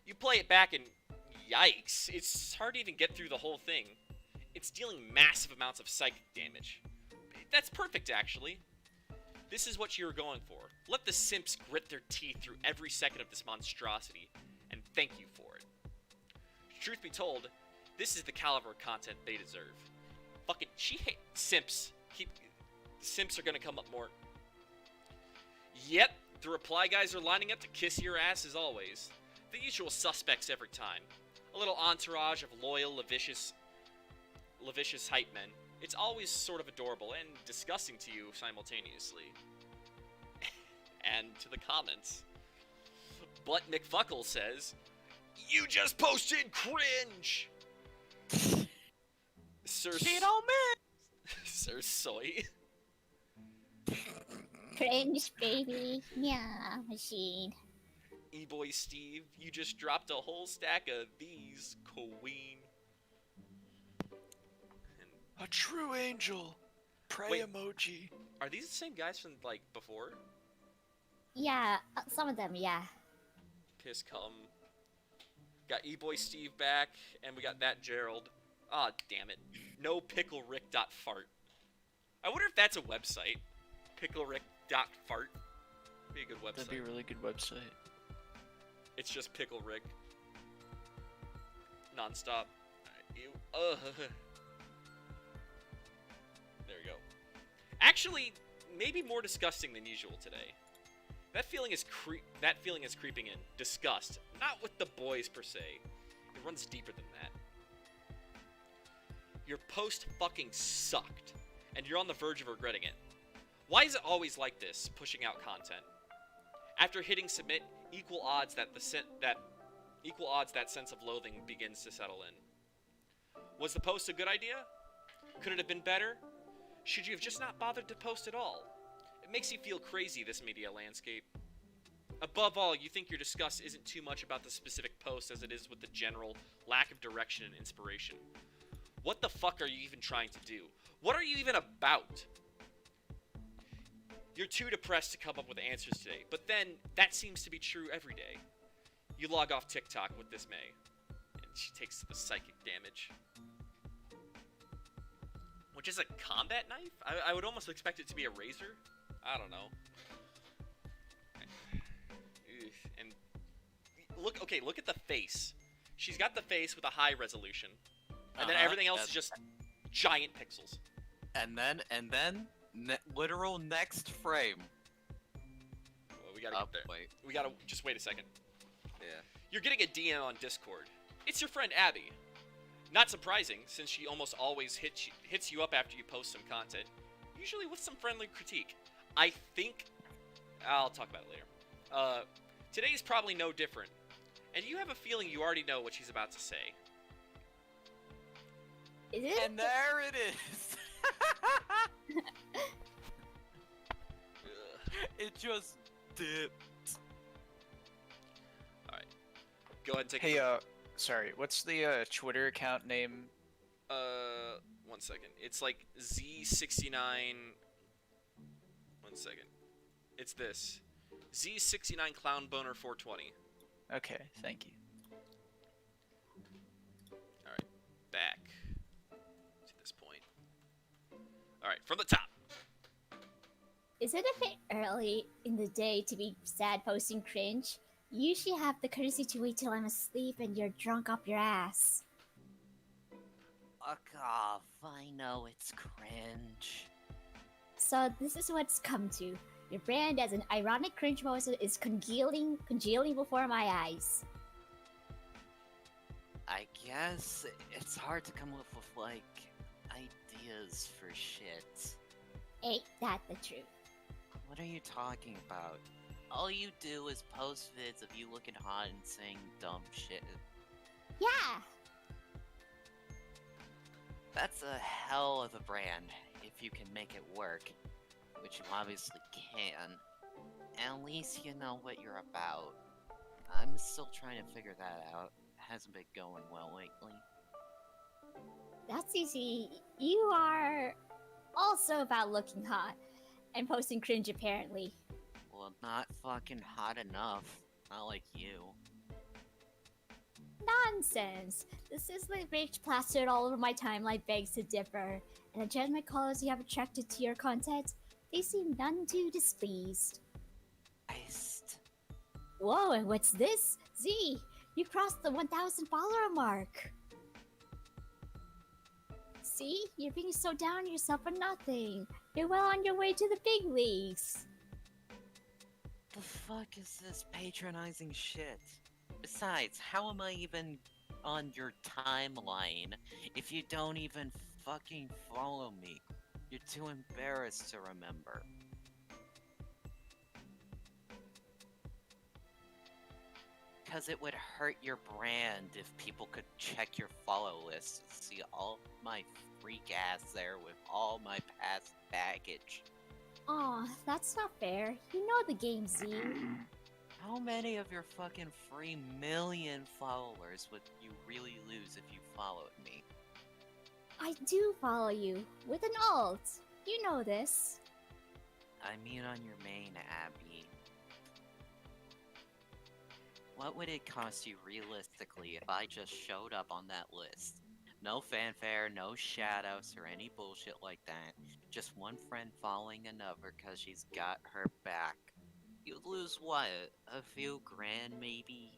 You play it back and yikes, it's hard to even get through the whole thing. It's dealing massive amounts of psychic damage. That's perfect, actually. This is what you were going for. Let the simps grit their teeth through every second of this monstrosity, and thank you for it. Truth be told, this is the caliber of content they deserve. Fucking, simps. Simps are gonna come up more. Yep, the reply guys are lining up to kiss your ass as always. The usual suspects every time. A little entourage of loyal, lascivious hype men. It's always sort of adorable and disgusting to you simultaneously. And to the comments. But McFuckle says, "You just posted cringe." Sir Cheat on me! Sir Soy. Cringe, baby. Yeah, machine. E-boy Steve, you just dropped a whole stack of these, queen. And A true angel. Pray Wait. emoji. are these the same guys from, like, before? Yeah, some of them, yeah. Piss cum. Got E-boy Steve back, and we got that Gerald. Ah, damn it. No picklerick.fart. I wonder if that's a website. Picklerick.fart. Be a good website. That'd be a really good website. It's just Pickle Rick. Non-stop. Ew. Ugh. There we go. Actually, maybe more disgusting than usual today. That feeling is creeping in. Disgust. Not with the boys per se. It runs deeper than that. Your post fucking sucked, and you're on the verge of regretting it. Why is it always like this, pushing out content? After hitting submit, equal odds that sense of loathing begins to settle in. Was the post a good idea? Could it have been better? Should you have just not bothered to post at all? It makes you feel crazy, this media landscape. Above all, you think your disgust isn't too much about the specific post as it is with the general lack of direction and inspiration. What the fuck are you even trying to do? What are you even about? You're too depressed to come up with answers today, but then that seems to be true every day. You log off TikTok with this May, and she takes the psychic damage. Which is a combat knife? I would almost expect it to be a razor. I don't know. And look at the face. She's got the face with a high resolution. And then everything else is just giant pixels. And then, literal next frame. Well, we gotta get there. Wait. We gotta, just wait a second. Yeah. You're getting a DM on Discord. It's your friend Abby. Not surprising, since she almost always hits you up after you post some content. Usually with some friendly critique. I think... I'll talk about it later. Today's probably no different. And you have a feeling you already know what she's about to say. Is it? And there it is. It just dipped. Alright. Go ahead and take Hey, a... sorry, what's the Twitter account name? 1 second. It's like Z69... 1 second. It's this. Z69 Clown Boner 420. Okay, thank you. Alright. Back to this point. Alright, from the top. Is it a bit early in the day to be sad posting cringe? You usually have the courtesy to wait till I'm asleep and you're drunk up your ass. Fuck off. I know it's cringe. So this is what's come to. Your brand as an ironic cringe poster is congealing before my eyes. I guess it's hard to come up with, like, ideas for shit. Ain't that the truth? What are you talking about? All you do is post vids of you looking hot and saying dumb shit. Yeah! That's a hell of a brand, if you can make it work. Which you obviously can. At least you know what you're about. I'm still trying to figure that out. Hasn't been going well lately. That's easy. You are also about looking hot and posting cringe apparently. Well, not fucking hot enough. Not like you. Nonsense! The sizzling rage plastered all over my timeline begs to differ, and the gentleman callers you have attracted to your content, they seem none too displeased. Iced. Whoa, and what's this? Z, you crossed the 1,000 follower mark! See? You're being so down on yourself for nothing. You're well on your way to the big leagues. The fuck is this patronizing shit? Besides, how am I even on your timeline if you don't even fucking follow me? You're too embarrassed to remember. because it would hurt your brand if people could check your follow list and see all my freak ass there with all my past baggage. Aw, that's not fair. You know the game, Z. How many of your fucking 3 million followers would you really lose if you followed me? I do follow you, with an alt. You know this. I mean on your main, Abby. What would it cost you realistically if I just showed up on that list? No fanfare, no shoutouts or any bullshit like that. Just one friend following another cause she's got her back. You'd lose what? A few grand maybe?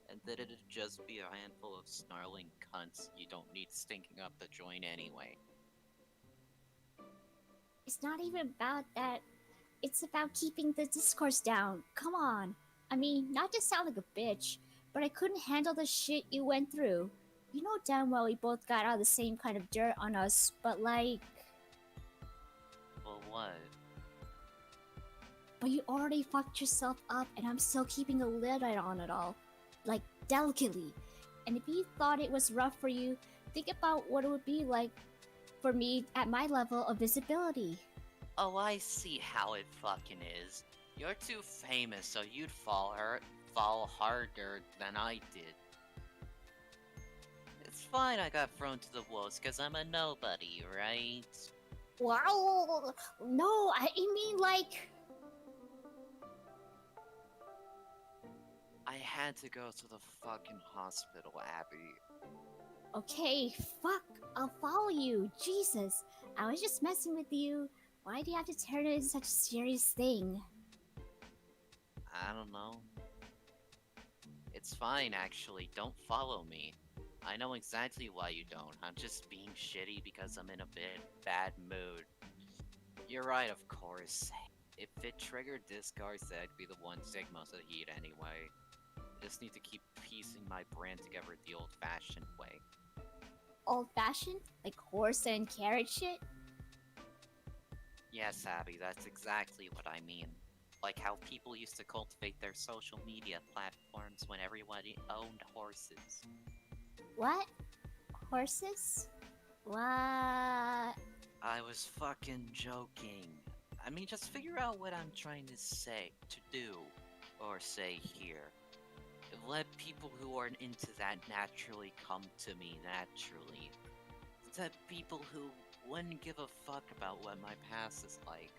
And then it'd just be a handful of snarling cunts you don't need stinking up the joint anyway. It's not even about that. It's about keeping the discourse down. Come on. I mean, not to sound like a bitch, but I couldn't handle the shit you went through. You know damn well we both got all the same kind of dirt on us, but like... Well, what? But you already fucked yourself up and I'm still keeping a lid on it all. Like, delicately. And if you thought it was rough for you, think about what it would be like for me at my level of visibility. Oh, I see how it fucking is. You're too famous, so you'd fall harder than I did. It's fine I got thrown to the wolves, cause I'm a nobody, right? Wow! No, I mean like... I had to go to the fucking hospital, Abby. Okay, fuck, I'll follow you. Jesus, I was just messing with you. Why do you have to turn it into such a serious thing? I don't know. It's fine, actually. Don't follow me. I know exactly why you don't. I'm just being shitty because I'm in a bad mood. You're right, of course. If it triggered discards, I'd be the one to take most of the heat anyway. I just need to keep piecing my brand together the old-fashioned way. Old-fashioned? Like horse and carrot shit? Yes, Abby, that's exactly what I mean. Like how people used to cultivate their social media platforms when everybody owned horses. What? Horses? What? I was fucking joking. I mean, just figure out what I'm trying to say, to do, or say here. Let people who aren't into that naturally come to me naturally. Let people who wouldn't give a fuck about what my past is like.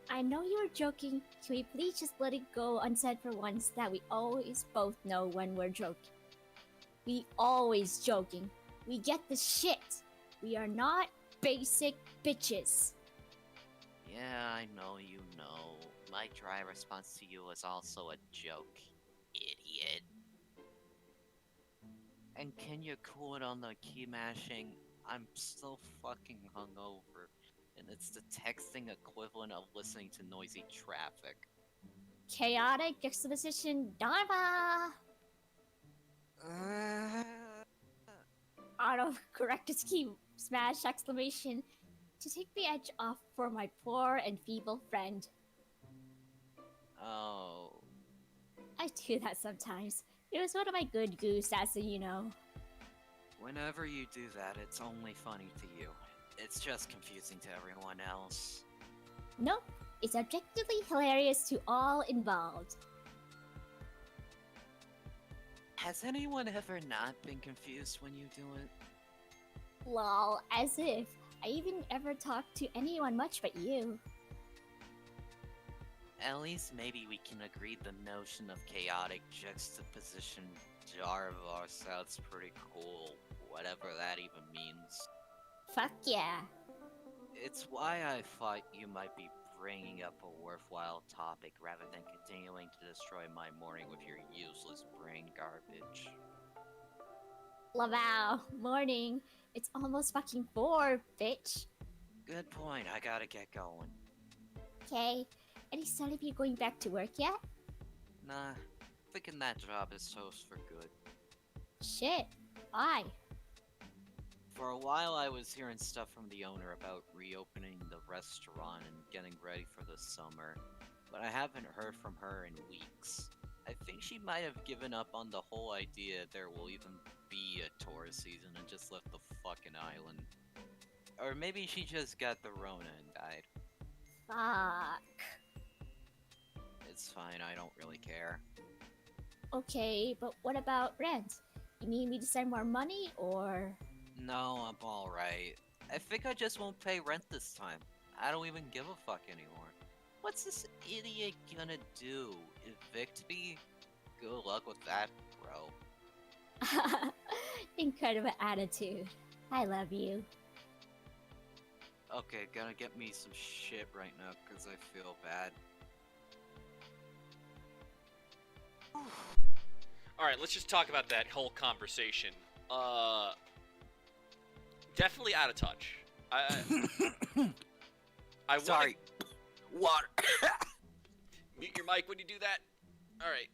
I know you were joking. Can we please just let it go unsaid for once that we always both know when we're joking? We always joking. We get the shit. We are not basic bitches. Yeah, I know you know. My dry response to you was also a joke, idiot. And can you cool it on the key mashing? I'm still fucking hungover, and it's the texting equivalent of listening to noisy traffic. Chaotic juxtaposition Dharma! Auto-correct key smash exclamation to take the edge off for my poor and feeble friend. Oh. I do that sometimes. It was one of my good goose, as so you know. Whenever you do that, it's only funny to you. It's just confusing to everyone else. Nope, it's objectively hilarious to all involved. Has anyone ever not been confused when you do it? Lol, as if. I even ever talked to anyone much but you. At least maybe we can agree the notion of chaotic juxtaposition Jarvar sounds pretty cool, whatever that even means. Fuck yeah. It's why I thought you might be bringing up a worthwhile topic rather than continuing to destroy my morning with your useless brain garbage. Lavau, morning. It's almost fucking 4, bitch. Good point, I gotta get going. Okay, any sign of you going back to work yet? Nah, thinking that job is toast for good. Shit, why? For a while I was hearing stuff from the owner about reopening the restaurant and getting ready for the summer. but I haven't heard from her in weeks. I think she might have given up on the whole idea there will even be a tourist season and just left the fucking island. Or maybe she just got the Rona and died. Fuck. It's fine, I don't really care. Okay, but what about rent? You need me to send more money, or... No, I'm alright. I think I just won't pay rent this time. I don't even give a fuck anymore. What's this idiot gonna do? Evict me? Good luck with that, bro. Incredible attitude. I love you. Okay, gonna get me some shit right now because I feel bad. Alright, let's just talk about that whole conversation. Definitely out of touch. I Sorry. Water. Mute your mic when you do that. Alright.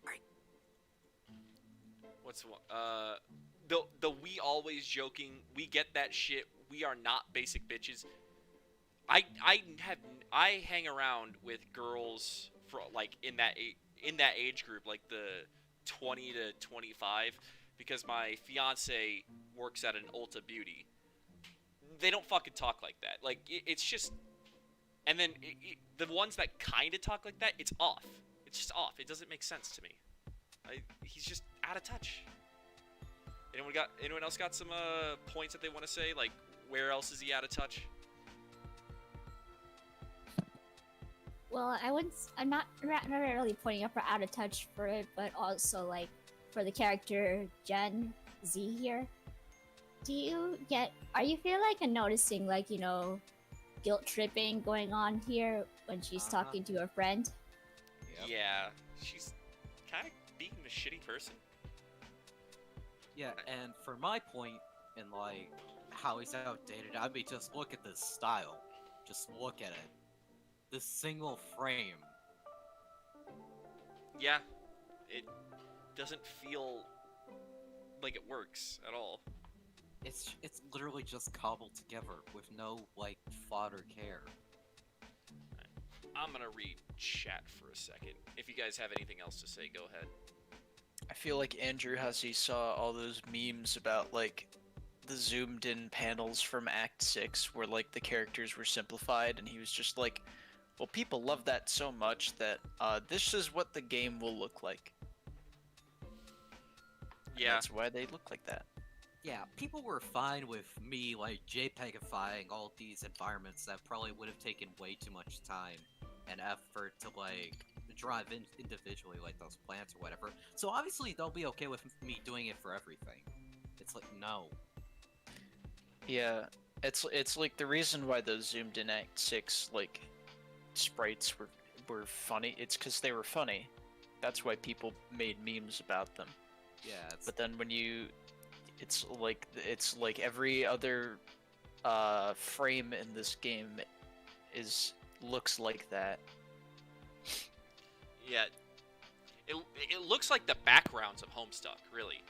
What's the one? The we always joking, we get that shit, we are not basic bitches. I hang around with girls for like in that age group, like the 20 to 25, because my fiance works at an Ulta Beauty. They don't fucking talk like that. Like it's just, and then the ones that kind of talk like that, it's off. It's just off. It doesn't make sense to me. He's just out of touch. Anyone else got some points that they want to say? Like, where else is he out of touch? Well, I'm not really pointing up or out of touch for it, but also, like, for the character Gen Z here. Are you feel like noticing, like, you know, guilt tripping going on here when she's talking to her friend? Yep. Yeah, she's kind of being a shitty person. Yeah, and for my point in like how he's outdated, I mean just look at this style. Just look at it. This single frame. Yeah, it doesn't feel like it works at all. It's literally just cobbled together with no like thought or care. I'm gonna read chat for a second. If you guys have anything else to say, go ahead. I feel like Andrew Hussie saw all those memes about like the zoomed in panels from Act 6 where like the characters were simplified, and he was just like, well, people love that so much that this is what the game will look like. And Yeah. that's why they look like that. Yeah, people were fine with me like JPEGifying all these environments that probably would have taken way too much time and effort to like drive in individually, like those plants or whatever. So obviously they'll be okay with me doing it for everything. It's like no. Yeah, it's like the reason why those zoomed in Act 6 like sprites were funny. It's because they were funny. That's why people made memes about them. Yeah, it's But then when it's like every other frame in this game looks like that. Yeah. It looks like the backgrounds of Homestuck, really.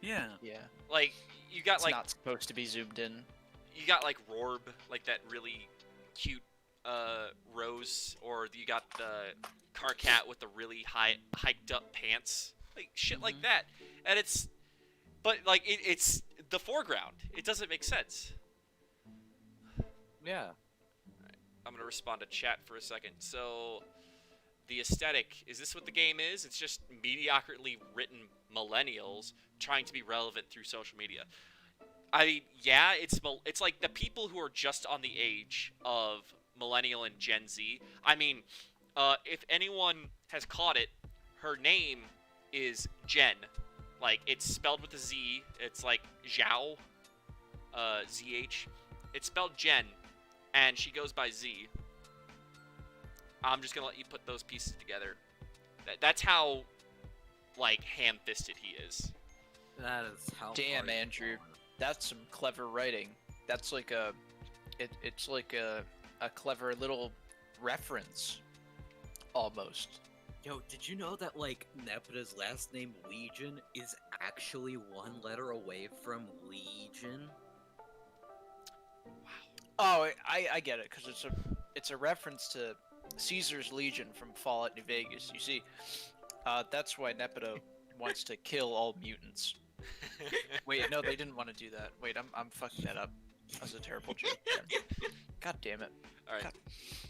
yeah. Yeah, Like you got it's like not supposed to be zoomed in. you got like Rorb, like that really cute rose, or you got the car cat with the really hiked up pants, like shit like that. And but like it's the foreground. It doesn't make sense. Yeah. I'm gonna respond to chat for a second. So, the aesthetic, is this what the game is? It's just mediocrely written millennials trying to be relevant through social media. I mean, yeah, it's like the people who are just on the age of millennial and Gen Z. I mean, if anyone has caught it, her name is Jen. Like, it's spelled with a Z. It's like Zhao, ZH. It's spelled Jen, and she goes by Z. I'm just gonna let you put those pieces together. That's how, like, ham-fisted he is. That is how Damn, far you've Andrew. gone. That's some clever writing. That's like it's like a clever little reference, almost. Yo, did you know that, like, Nepeta's last name, Legion, is actually one letter away from Legion? Oh, I get it, because it's a reference to Caesar's Legion from Fallout New Vegas. You see, that's why Nepido wants to kill all mutants. Wait, no, they didn't want to do that. Wait, I'm fucking that up. That was a terrible joke. God damn it. All right. God.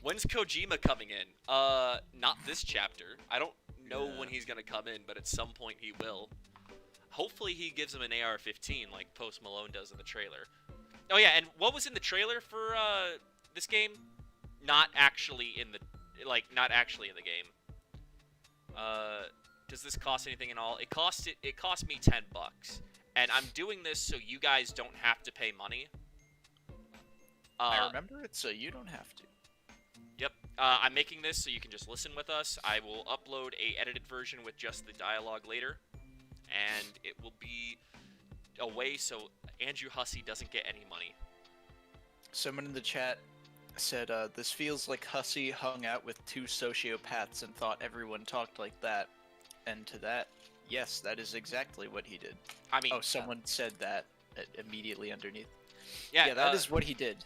When's Kojima coming in? Not this chapter. I don't know Yeah. when he's gonna come in, but at some point he will. Hopefully he gives him an AR-15 like Post Malone does in the trailer. Oh yeah, and what was in the trailer for this game? Not actually in the game. Does this cost anything at all? It cost me $10, and I'm doing this so you guys don't have to pay money. I remember it, so you don't have to. Yep. I'm making this so you can just listen with us. I will upload a edited version with just the dialogue later, and it will be a way so Andrew Hussie doesn't get any money. Someone in the chat said, this feels like Hussie hung out with two sociopaths and thought everyone talked like that. And to that, yes, that is exactly what he did. I mean, Oh, someone said that immediately underneath. yeah, Yeah, that is what he did.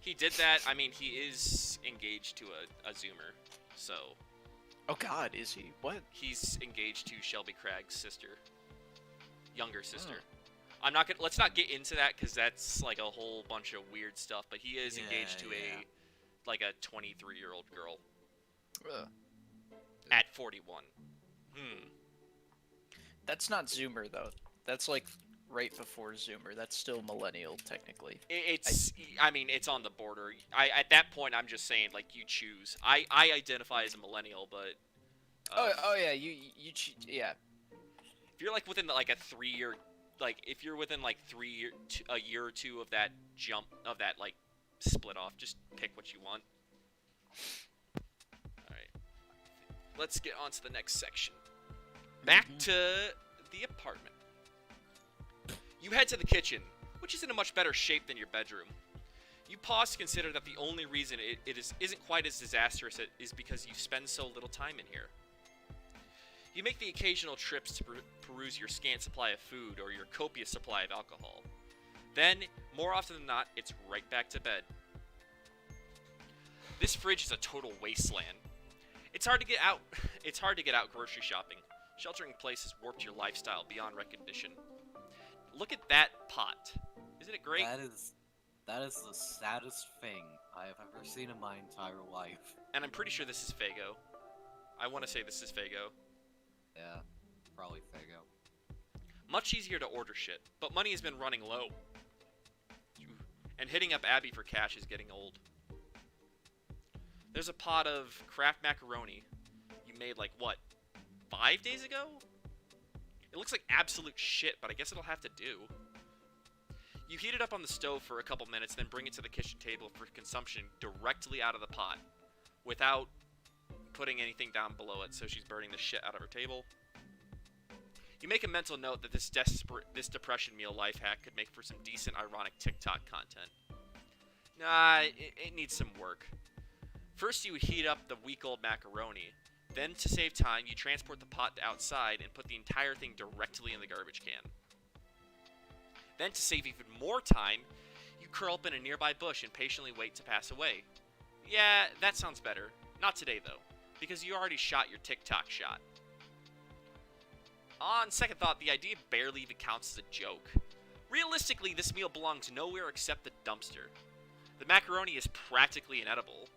he did that. I mean, he is engaged to a Zoomer, so Oh god, is he? What? he's engaged to Shelby Craig's sister, younger sister. I'm not gonna. Let's not get into that because that's like a whole bunch of weird stuff. But he is engaged to a 23-year-old girl at 41. That's not Zoomer, though. That's like right before Zoomer. That's still millennial, technically. I mean, it's on the border. At that point, I'm just saying, like, you choose. I identify as a millennial, but. Oh yeah, yeah. If you're like within like a 3-year, like if you're within like a year or two of that jump of that like split off, just pick what you want. All right, let's get on to the next section. Back to the apartment. You head to the kitchen, which is in a much better shape than your bedroom. You pause to consider that the only reason it isn't quite as disastrous is because you spend so little time in here. You make the occasional trips to peruse your scant supply of food or your copious supply of alcohol. Then, more often than not, it's right back to bed. This fridge is a total wasteland. It's hard to get out grocery shopping. Sheltering in place has warped your lifestyle beyond recognition. Look at that pot. Isn't it great? That is the saddest thing I have ever seen in my entire life. And I'm pretty sure this is Fago. I want to say this is Fago. Yeah, probably Fago. Much easier to order shit, but money has been running low. And hitting up Abby for cash is getting old. There's a pot of Kraft macaroni you made like, what, 5 days ago? It looks like absolute shit, but I guess it'll have to do. You heat it up on the stove for a couple minutes, then bring it to the kitchen table for consumption directly out of the pot, without putting anything down below it, so she's burning the shit out of her table. You make a mental note that this depression meal life hack could make for some decent ironic TikTok content. Nah, it needs some work. First you heat up the week-old macaroni, then to save time, you transport the pot outside and put the entire thing directly in the garbage can. Then to save even more time, you curl up in a nearby bush and patiently wait to pass away. Yeah, that sounds better. Not today though, because you already shot your TikTok shot. On second thought, the idea barely even counts as a joke. Realistically, this meal belongs nowhere except the dumpster. The macaroni is practically inedible.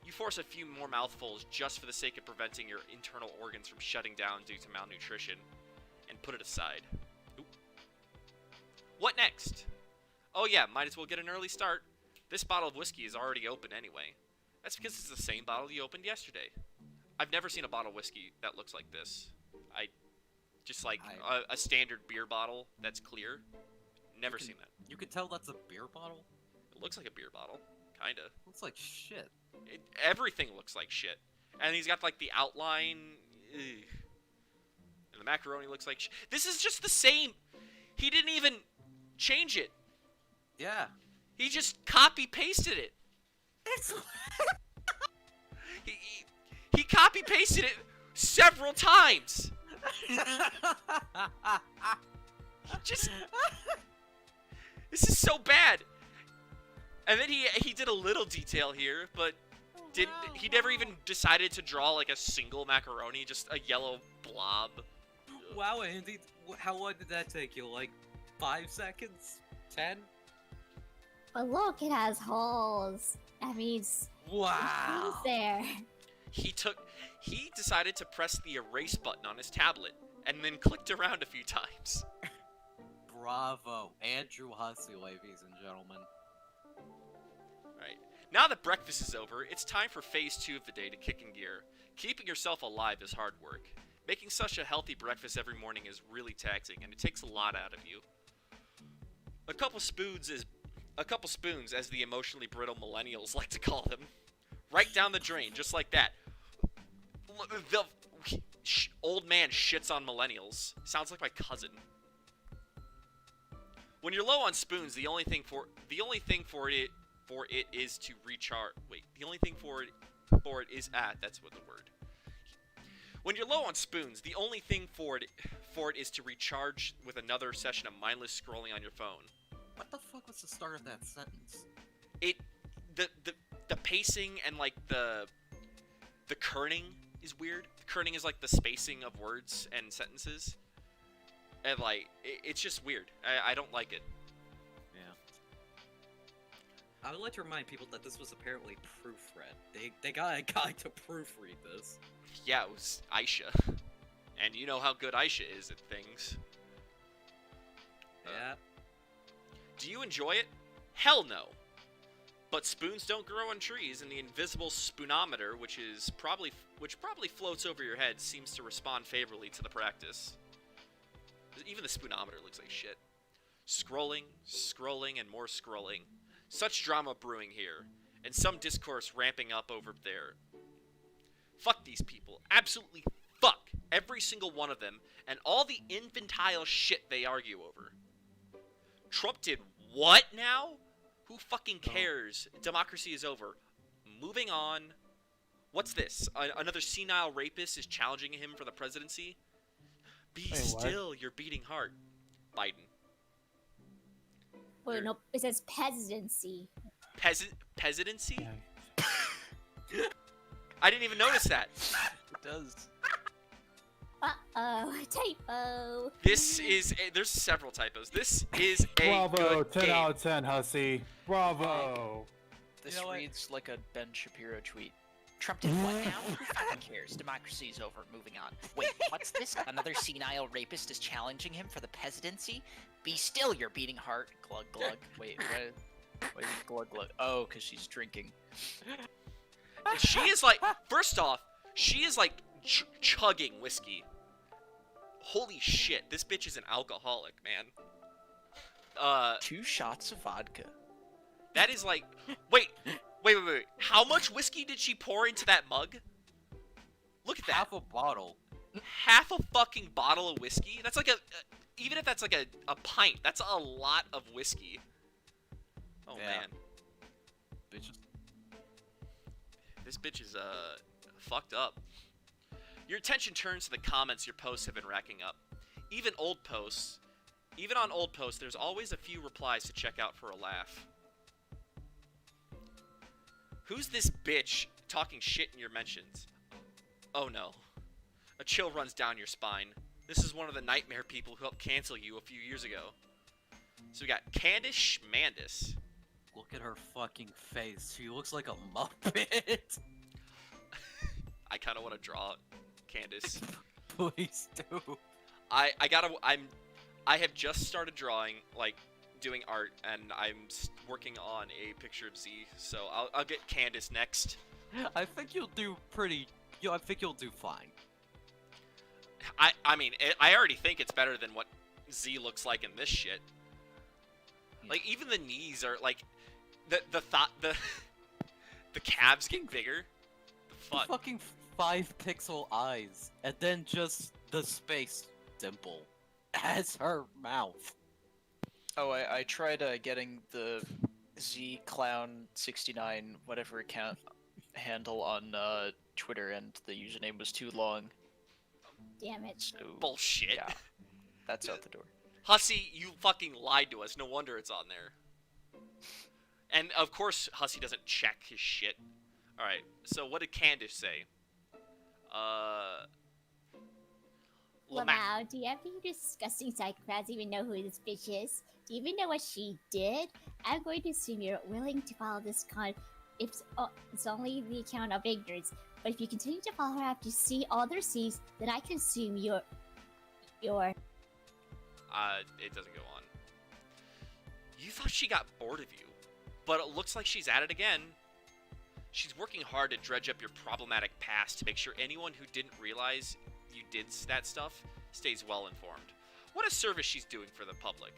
You force a few more mouthfuls just for the sake of preventing your internal organs from shutting down due to malnutrition, and put it aside. Oop. What next? Oh yeah, might as well get an early start. This bottle of whiskey is already open anyway. That's because it's the same bottle you opened yesterday. I've never seen a bottle of whiskey that looks like this. Just like a standard beer bottle that's clear. Never seen that. You can tell that's a beer bottle? It looks like a beer bottle. Kinda. Looks like shit. Everything looks like shit. And he's got like the outline. Ugh. And the macaroni looks like This is just the same. He didn't even change it. Yeah. He just copy-pasted it. It's... he copy-pasted it several times. Just... This is so bad. And then he did a little detail here, but He never even decided to draw like a single macaroni, just a yellow blob. Wow, Andy, how long did that take you? Like 5 seconds? 10? But look, it has holes. That means Wow. it's there. He decided to press the erase button on his tablet and then clicked around a few times. Bravo. Andrew Hussie, ladies and gentlemen. Right. Now that breakfast is over, it's time for phase 2 of the day to kick in gear. Keeping yourself alive is hard work. Making such a healthy breakfast every morning is really taxing, and it takes a lot out of you. A couple spoons, as the emotionally brittle millennials like to call them. Right down the drain, just like that. The old man shits on millennials. Sounds like my cousin. When you're low on spoons, the only thing for it is to recharge. Wait, the only thing for it is that's what the word. When you're low on spoons, the only thing for it is to recharge with another session of mindless scrolling on your phone. What the fuck was the start of that sentence? The pacing and like the kerning is weird. The kerning is like the spacing of words and sentences, and like it's just weird. I don't like it. Yeah. I would like to remind people that this was apparently proofread. They got a guy to proofread this. Yeah, it was Aisha, and you know how good Aisha is at things. Yeah. Do you enjoy it? Hell no. But spoons don't grow on trees, and the invisible spoonometer, which probably floats over your head, seems to respond favorably to the practice. Even the spoonometer looks like shit. Scrolling, and more scrolling. Such drama brewing here, and some discourse ramping up over there. Fuck these people. Absolutely fuck every single one of them, and all the infantile shit they argue over. Trump did what now? Who fucking cares? Democracy is over. Moving on. What's this? Another senile rapist is challenging him for the presidency? Be still, your beating heart. Biden. Wait, no, it says presidency. Presidency? I didn't even notice that. It does. Uh-oh, typo. There's several typos. This is a Bravo, good 10 game. out of 10, Hussie. Bravo. This You know what? reads like a Ben Shapiro tweet. Trump did what now? Who fucking cares? Democracy's over. Moving on. Wait, what's this? Another senile rapist is challenging him for the presidency? Be still, your beating heart. Glug glug. Wait, glug glug. Oh, because she's drinking. She is like, first off, she is like chugging whiskey. Holy shit, this bitch is an alcoholic, man. 2 shots of vodka. That is like, wait. How much whiskey did she pour into that mug? Look at that. Half a bottle. Half a fucking bottle of whiskey? That's like even if that's like a pint, that's a lot of whiskey. Oh Yeah. man. Bitches. This bitch is, fucked up. Your attention turns to the comments your posts have been racking up. Even on old posts, there's always a few replies to check out for a laugh. Who's this bitch talking shit in your mentions? Oh no. A chill runs down your spine. This is one of the nightmare people who helped cancel you a few years ago. So we got Candice Schmandis. Look at her fucking face. She looks like a Muppet. I kind of want to draw Candice. Please do. I have just started drawing, like, doing art, and I'm working on a picture of Z, so I'll get Candice next. I think you'll do I think you'll do fine. I mean, I already think it's better than what Z looks like in this shit. Like, even the knees are, like, the calves get bigger. The The fuck? fucking 5-pixel eyes, and then just the space dimple as her mouth. Oh, I tried getting the Z Clown 69 whatever account handle on Twitter, and the username was too long. Damn it. So Bullshit. yeah, that's out the door. Hussie, you fucking lied to us. No wonder it's on there. And of course, Hussie doesn't check his shit. Alright, so what did Candice say? Lamau, do you have any disgusting psychopaths even know who this bitch is? Do you even know what she did? I'm going to assume you're willing to follow this it's only the account of ignorance. But if you continue to follow her after you see all their seeds, then I can assume you're... It doesn't go on. You thought she got bored of you, but it looks like she's at it again. She's working hard to dredge up your problematic past to make sure anyone who didn't realize you did that stuff stays well informed. What a service she's doing for the public.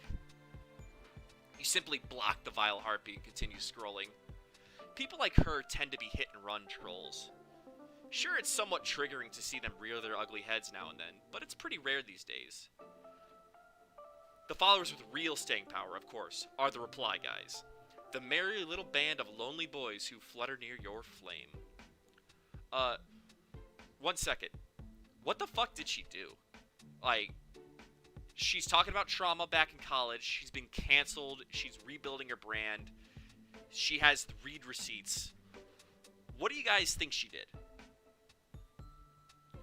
You simply block the vile heartbeat and continue scrolling. People like her tend to be hit-and-run trolls. Sure, it's somewhat triggering to see them rear their ugly heads now and then, but it's pretty rare these days. The followers with real staying power, of course, are the reply guys. The merry little band of lonely boys who flutter near your flame. 1 second. What the fuck did she do? Like, she's talking about trauma back in college. She's been canceled. She's rebuilding her brand. She has read receipts. What do you guys think she did?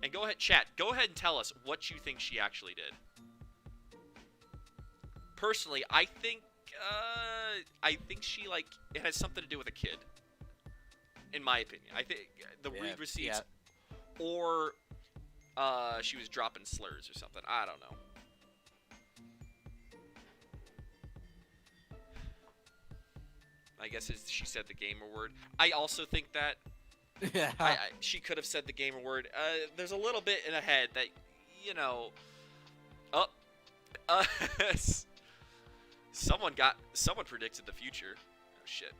And go ahead, chat. Go ahead and tell us what you think she actually did. Personally, I think she, like, it has something to do with a kid. In my opinion. I think the read receipts, or she was dropping slurs or something. I don't know. I guess she said the gamer word. I also think that Yeah. she could have said the gamer word. There's a little bit in her head that, you know... Someone predicted the future. Oh, shit.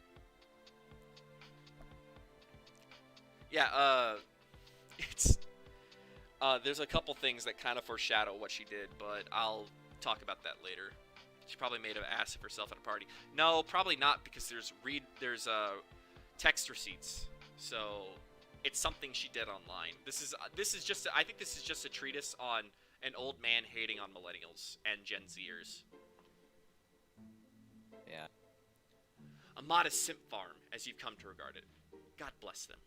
Yeah, there's a couple things that kind of foreshadow what she did, but I'll talk about that later. She probably made an ass of herself at a party. No, probably not, because there's text receipts. So it's something she did online. This is just I think this is just a treatise on an old man hating on millennials and Gen Zers. Yeah. A modest simp farm, as you've come to regard it. God bless them.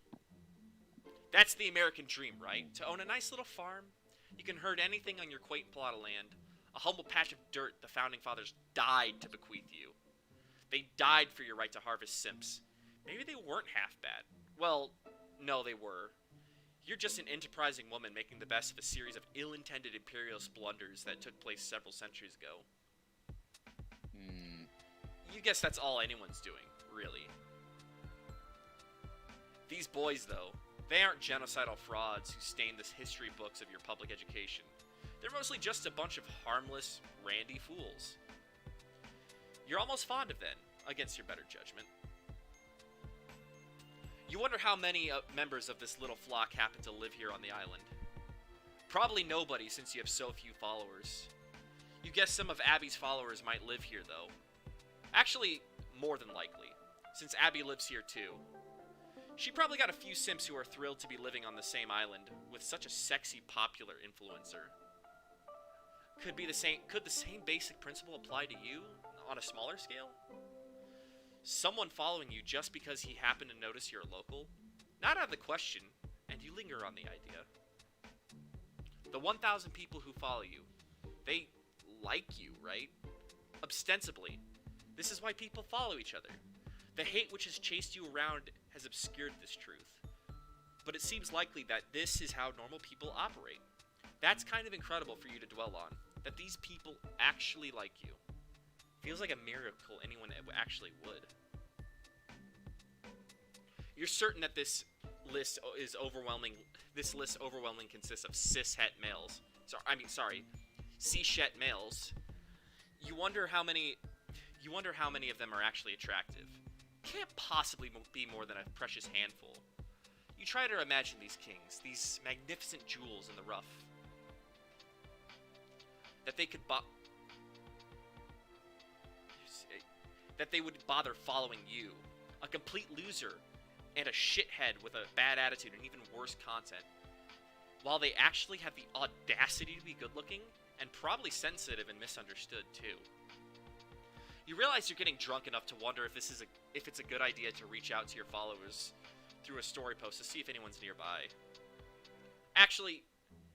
That's the American dream, right? To own a nice little farm. You can herd anything on your quaint plot of land. A humble patch of dirt the founding fathers died to bequeath you. They died for your right to harvest simps. Maybe they weren't half bad. Well, no, they were. You're just an enterprising woman making the best of a series of ill-intended imperialist blunders that took place several centuries ago. You guess that's all anyone's doing, really. These boys, though, they aren't genocidal frauds who stain the history books of your public education. They're mostly just a bunch of harmless, randy fools. You're almost fond of them, against your better judgment. You wonder how many members of this little flock happen to live here on the island. Probably nobody, since you have so few followers. You guess some of Abby's followers might live here, though. Actually, more than likely, since Abby lives here too. She probably got a few simps who are thrilled to be living on the same island with such a sexy, popular influencer. Could the same basic principle apply to you on a smaller scale? Someone following you just because he happened to notice you're local? Not out of the question, and you linger on the idea. The 1,000 people who follow you, they like you, right? Ostensibly. This is why people follow each other. The hate which has chased you around has obscured this truth. But it seems likely that this is how normal people operate. That's kind of incredible for you to dwell on, that these people actually like you. Feels like a miracle anyone actually would. You're certain that this list overwhelmingly consists of cis-het males. Cis-het males. You wonder how many of them are actually attractive. Can't possibly be more than a precious handful. You try to imagine these kings, these magnificent jewels in the rough. That they would bother following you. A complete loser and a shithead with a bad attitude and even worse content. While they actually have the audacity to be good looking and probably sensitive and misunderstood too. You realize you're getting drunk enough to wonder if it's a good idea to reach out to your followers through a story post to see if anyone's nearby. Actually,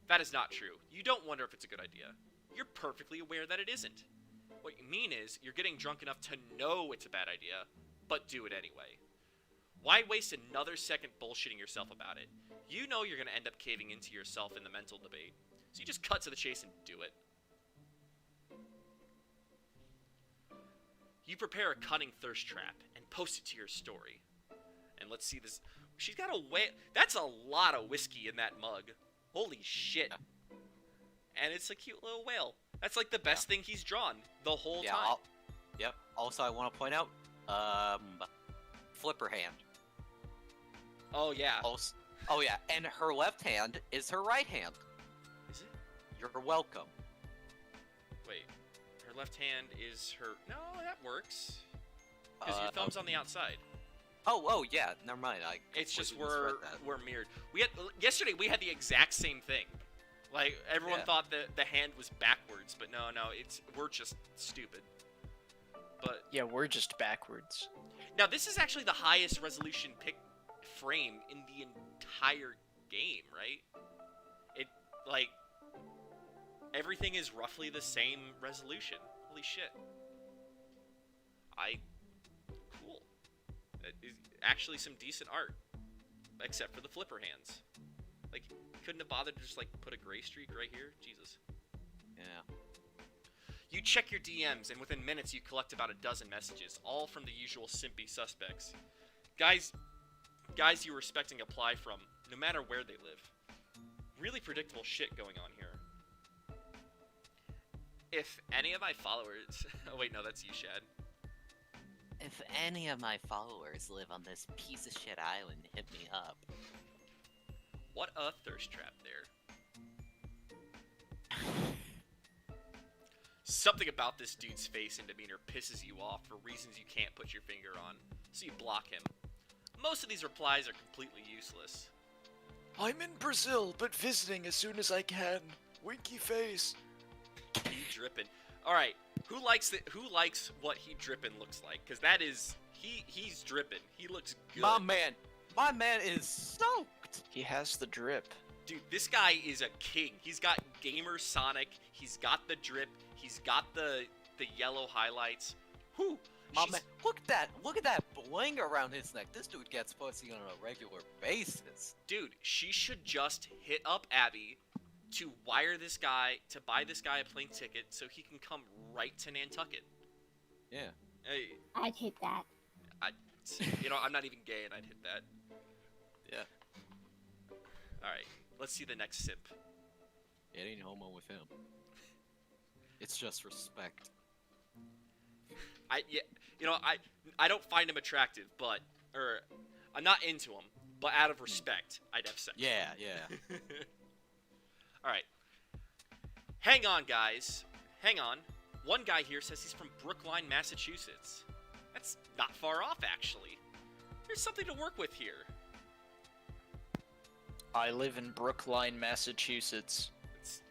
that is not true. You don't wonder if it's a good idea. You're perfectly aware that it isn't. What you mean is, you're getting drunk enough to know it's a bad idea, but do it anyway. Why waste another second bullshitting yourself about it? You know you're going to end up caving into yourself in the mental debate, so you just cut to the chase and do it. You prepare a cunning thirst trap and post it to your story. And let's see this. She's got a whale. That's a lot of whiskey in that mug. Holy shit. And it's a cute little whale. That's like the best thing he's drawn the whole time. Yep. Also, I want to point out, flipper hand. Oh, yeah. Also, oh, yeah. And her left hand is her right hand. Is it? You're welcome. Wait. Her left hand is her... No, that works. Because your thumb's on the outside. Oh, yeah. Never mind. It's just completely misread that. we're mirrored. Yesterday, we had the exact same thing. Like, everyone thought that the hand was backwards, but no, we're just stupid. But Yeah, we're just backwards. now this is actually the highest resolution frame in the entire game, right? It, like, everything is roughly the same resolution. Holy shit. Cool. That is actually some decent art. Except for the flipper hands. Like, couldn't have bothered to just, like, put a gray streak right here? Jesus. Yeah. You check your DMs, and within minutes you collect about a dozen messages, all from the usual simpy suspects. Guys you respect and apply from, no matter where they live. Really predictable shit going on here. If any of my followers... Oh, wait, no, that's you, Shad. If any of my followers live on this piece of shit island, hit me up. What a thirst trap there. Something about this dude's face and demeanor pisses you off for reasons you can't put your finger on, so you block him. Most of these replies are completely useless. I'm in Brazil, but visiting as soon as I can. Winky face. He drippin'. Alright, who likes what he drippin' looks like? Because that is... He's drippin'. He looks good. My man is soaked. He has the drip. Dude, this guy is a king. He's got Gamer Sonic. He's got the drip. He's got the yellow highlights. Whew. My man, look at that bling around his neck. This dude gets pussy on a regular basis. Dude, she should just hit up Abby to buy this guy a plane ticket so he can come right to Nantucket. Yeah. I'd hit that. I'm not even gay and I'd hit that. Yeah. Alright, let's see the next simp. It ain't homo with him. It's just respect. I don't find him attractive, or I'm not into him, but out of respect, I'd have sex. Yeah. Alright. Hang on, guys. Hang on. One guy here says he's from Brookline, Massachusetts. That's not far off, actually. There's something to work with here. I live in Brookline, Massachusetts.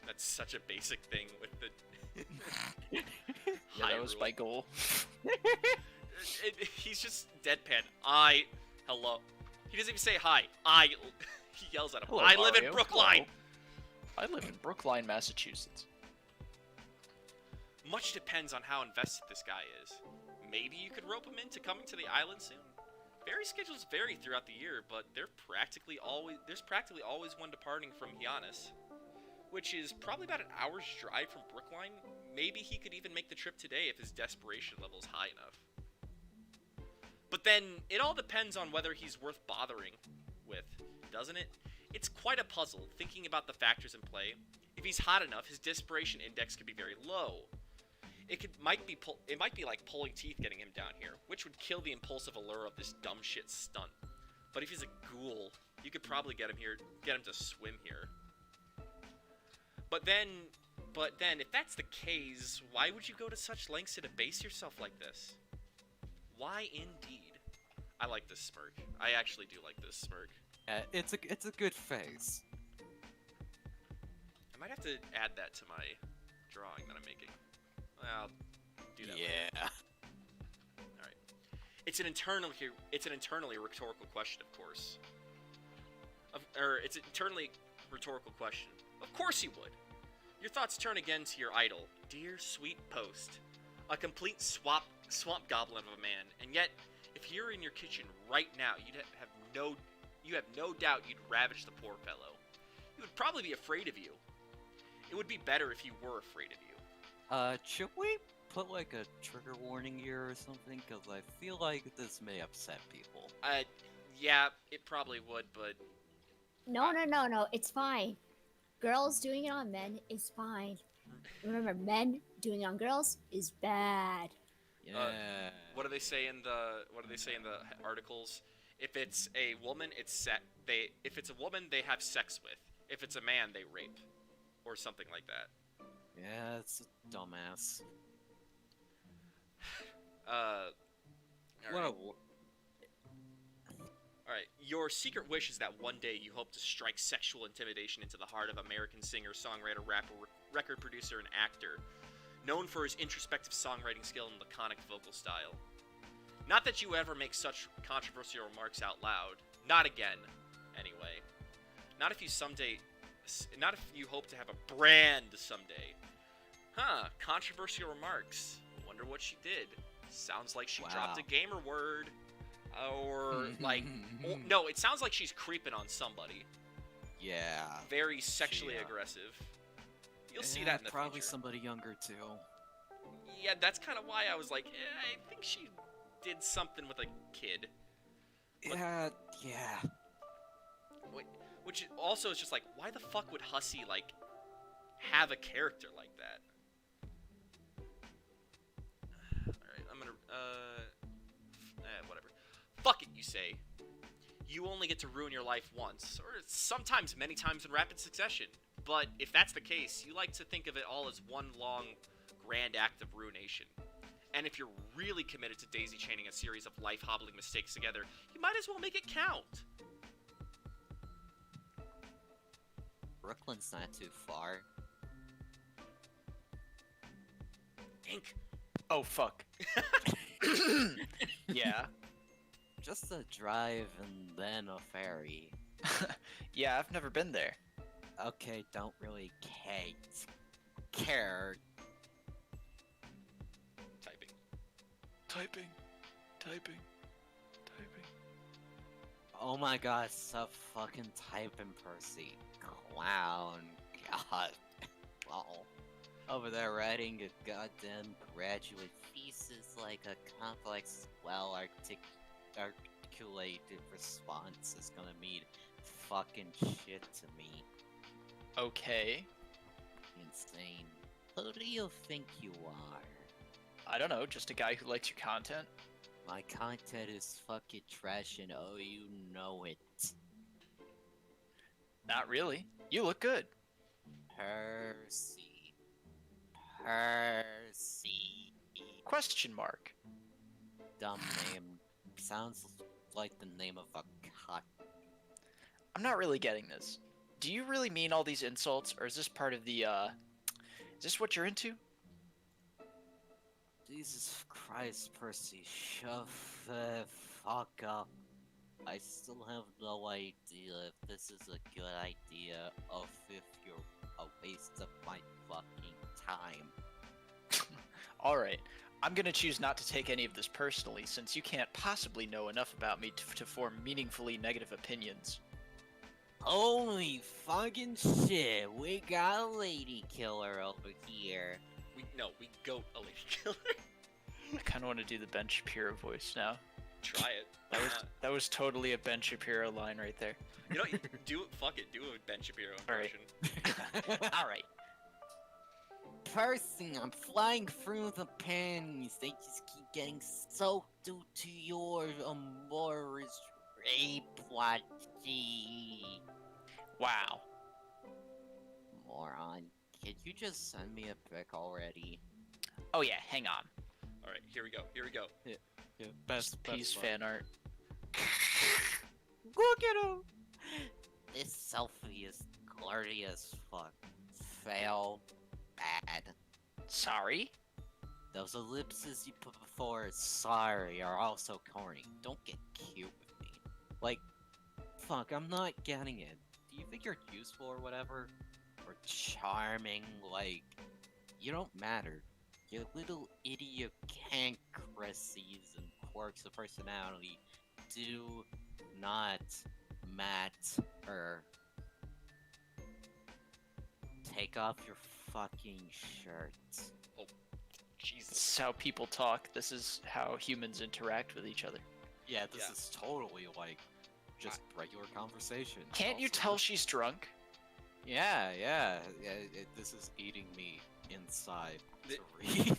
That's such a basic thing with the... Yeah, that was my goal. He's just deadpan. Hello. He doesn't even say hi. He yells at him. Hello, I live in Mario. Brookline. Hello. I live in Brookline, Massachusetts. Much depends on how invested this guy is. Maybe you could rope him into coming to the island soon. Ferry schedules vary throughout the year, but there's practically always one departing from Giannis, which is probably about an hour's drive from Brookline. Maybe he could even make the trip today if his desperation level is high enough. But then, it all depends on whether he's worth bothering with, doesn't it? It's quite a puzzle, thinking about the factors in play. If he's hot enough, his desperation index could be very low. It might be like pulling teeth getting him down here, which would kill the impulsive allure of this dumb shit stunt. But if he's a ghoul, you could probably get him to swim here. But then, if that's the case, why would you go to such lengths to debase yourself like this? Why indeed? I like this smirk. I actually do like this smirk. It's a good face. I might have to add that to my drawing that I'm making. I'll do that later. Yeah. Alright. It's an internally rhetorical question, of course. It's an internally rhetorical question. Of course you would. Your thoughts turn again to your idol, dear sweet Post, a complete swamp goblin of a man, and yet, if you're in your kitchen right now, you have no doubt you'd ravage the poor fellow. He would probably be afraid of you. It would be better if he were afraid of you. Should we put like a trigger warning here or something? Because I feel like this may upset people. Yeah, it probably would, but No, it's fine. Girls doing it on men is fine. Remember, men doing it on girls is bad. Yeah. what do they say in the articles? If it's a woman, if it's a woman, they have sex with. If it's a man, they rape, or something like that. Yeah, it's a dumbass. Alright. Alright, your secret wish is that one day you hope to strike sexual intimidation into the heart of American singer, songwriter, rapper, record producer, and actor, known for his introspective songwriting skill and laconic vocal style. Not that you ever make such controversial remarks out loud. Not again, anyway. Not if you hope to have a brand someday. Huh, controversial remarks. Wonder what she did. Sounds like she dropped a gamer word. Or, like, no, it sounds like she's creeping on somebody. Yeah. Very sexually aggressive. You'll see that in the probably future. somebody younger too. Yeah, that's kind of why I was like, I think she did something with a kid. Yeah. Which also is just like, why the fuck would Hussie, like, have a character like that? Alright, I'm gonna, whatever. Fuck it, you say. You only get to ruin your life once, or sometimes many times in rapid succession. But if that's the case, you like to think of it all as one long, grand act of ruination. And if you're really committed to daisy chaining a series of life-hobbling mistakes together, you might as well make it count. Brooklyn's not too far. Ink. Oh, fuck. Yeah. Just a drive and then a ferry. Yeah, I've never been there. Okay, don't really care. Typing. Typing. Oh my god, stop fucking typing, Percy. Clown. God. Wow. Over there writing a goddamn graduate thesis like a complex, articulated response is gonna mean fucking shit to me. Okay. Insane. Who do you think you are? I don't know, just a guy who likes your content. My content is fucking trash and oh, you know it. Not really. You look good. Percy. Question mark. Dumb name. Sounds like the name of a cock. I'm not really getting this. Do you really mean all these insults, or is this part of the, is this what you're into? Jesus Christ, Percy, shut the fuck up. I still have no idea if this is a good idea or if you're a waste of my fucking time. Alright, I'm gonna choose not to take any of this personally, since you can't possibly know enough about me to form meaningfully negative opinions. Holy fucking shit, we got a lady killer over here. We goat a lady killer. I kinda wanna do the Ben Shapiro voice now. Try it. That was totally a Ben Shapiro line right there. You know, do a Ben Shapiro Alright. impression. Alright. Percy, I'm flying through the pens. They just keep getting soaked due to your amorous rape watching. Wow. Moron. Could you just send me a pic already? Oh yeah, hang on. Alright, here we go. Yeah, Peace fan art. Look at him! This selfie is glorious fuck. Fail. Bad. Sorry? Those ellipses you put before sorry are also corny. Don't get cute with me. Like, fuck, I'm not getting it. Do you think you're useful or whatever? Or charming? Like, you don't matter. Your little idiosyncrasies and quirks of personality do not matter. Take off your fucking shirt. Jesus. This is how people talk. This is how humans interact with each other. Yeah, this Yeah. is totally like just regular conversation. Can't you also. tell she's drunk? Yeah. This is eating me inside The- to read.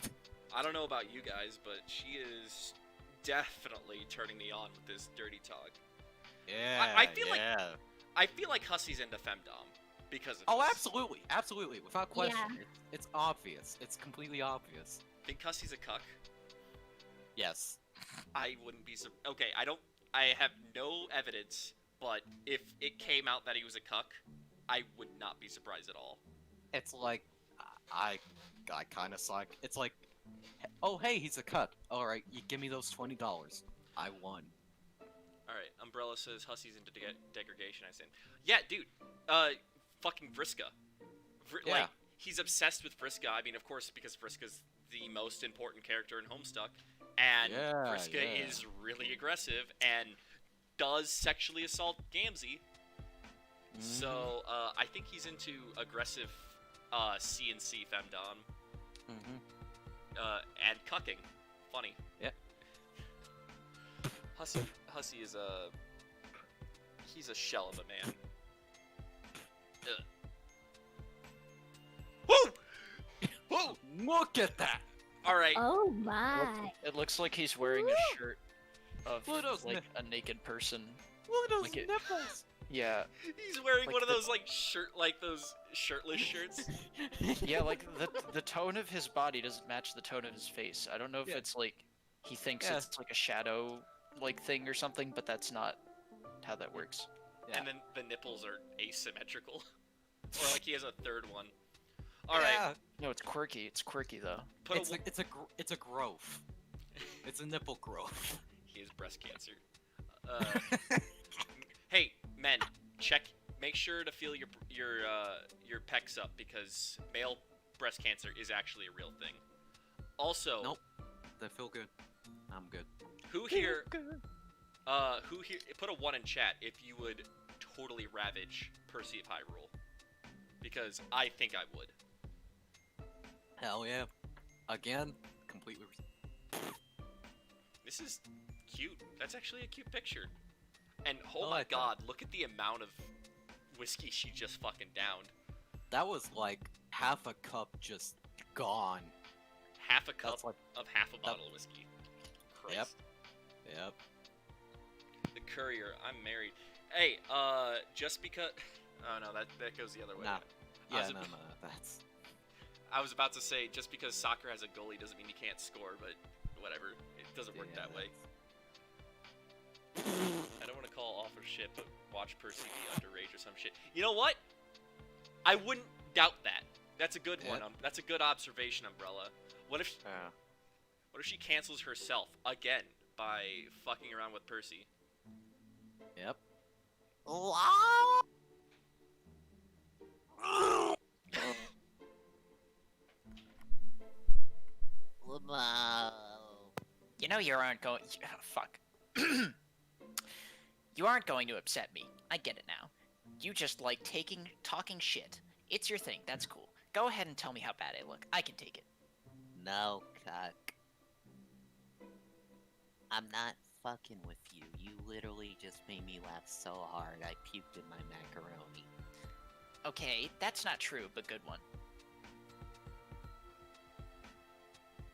I don't know about you guys, but she is definitely turning me on with this dirty talk. Yeah. I feel like- yeah. I feel like Hussie's into femdom because of Oh, this. absolutely, without question. Yeah. It's obvious. It's completely obvious. Think Hussie's a cuck? Yes. I wouldn't be okay. I have no evidence, but if it came out that he was a cuck, I would not be surprised at all. It's like I kind of suck. It's like, oh hey, he's a cut. All right, you give me those $20. I won. All right, Umbrella says Hussie's into degradation. I said, yeah, dude. Fucking Vriska. Yeah. Like, he's obsessed with Vriska. I mean, of course, because Vriska's the most important character in Homestuck, and Yeah, Vriska yeah. is really aggressive and does sexually assault Gamzee. So, I think he's into aggressive CNC femdom and cucking. Funny. Yeah. Hussie is he's a shell of a man. Woo! Woo! Look at that. All right. Oh my. It looks like he's wearing a shirt of Look at those like a naked person. Look at those Like it- nipples. Yeah, He's wearing Like one of the- those shirtless shirts. yeah. Like the tone of his body doesn't match the tone of his face. I don't know if Yeah. it's like he thinks Yeah. it's like a shadow like thing or something, but that's not how that works. Yeah. And then the nipples are asymmetrical, or like he has a third one. All right. Yeah. No, it's quirky. It's quirky though. Put It's a growth. It's a nipple growth. He has breast cancer. Hey, men, make sure to feel your pecs up because male breast cancer is actually a real thing. Also, Nope. They feel good. I'm good. who here put a 1 in chat if you would totally ravage Percy of Hyrule? Because I think I would. Hell yeah. Again, completely. This is cute. That's actually a cute picture. And oh I my like that. god, look at the amount of whiskey she just fucking downed. That was like half a cup just gone. Half a cup That's like, of half a bottle of whiskey. Christ. Yep. yep. The courier, I'm married. Hey, just because... Oh no, that goes the other way. Nah. I Yeah, was no, ab- no, that's. I was about to say, just because soccer has a goalie doesn't mean you can't score, but whatever. It doesn't work yeah, that way. I don't want to call offer shit, but watch Percy be underage or some shit. You know what? I wouldn't doubt that. That's a good one. Yeah. That's a good observation, Umbrella. What if she cancels herself again by fucking around with Percy? Yep. You know you aren't going. Fuck. You aren't going to upset me. I get it now. You just like talking shit. It's your thing. That's cool. Go ahead and tell me how bad I look. I can take it. No, cuck. I'm not fucking with you. You literally just made me laugh so hard I puked in my macaroni. Okay, that's not true, but good one.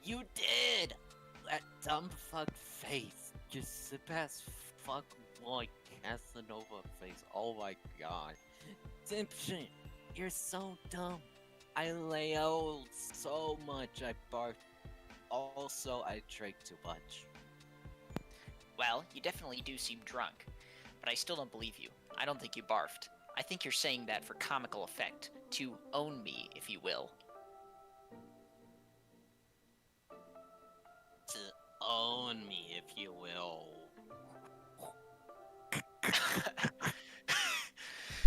You did! That dumb fuck face. Just zip ass fuck like Casanova face. Oh my god. Dipshit, you're so dumb. I lay out so much I barfed. Also, I drank too much. Well, you definitely do seem drunk, but I still don't believe you. I don't think you barfed. I think you're saying that for comical effect, to own me, if you will. Own me, if you will.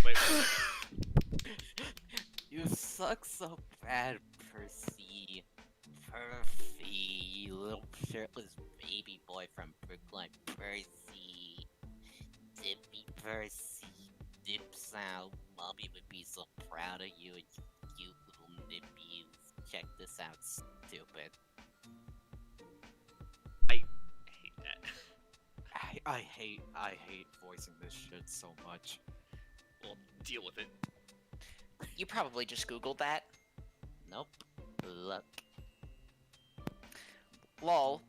Wait 1 second. You suck so bad, Percy. Percy, you little shirtless baby boy from Brooklyn. Percy. Dippy Percy. Dips out. Mommy would be so proud of you and you cute little nippies. Check this out, stupid. I hate that. I hate voicing this shit so much. Well, deal with it. You probably just Googled that. Nope. Look. Lol.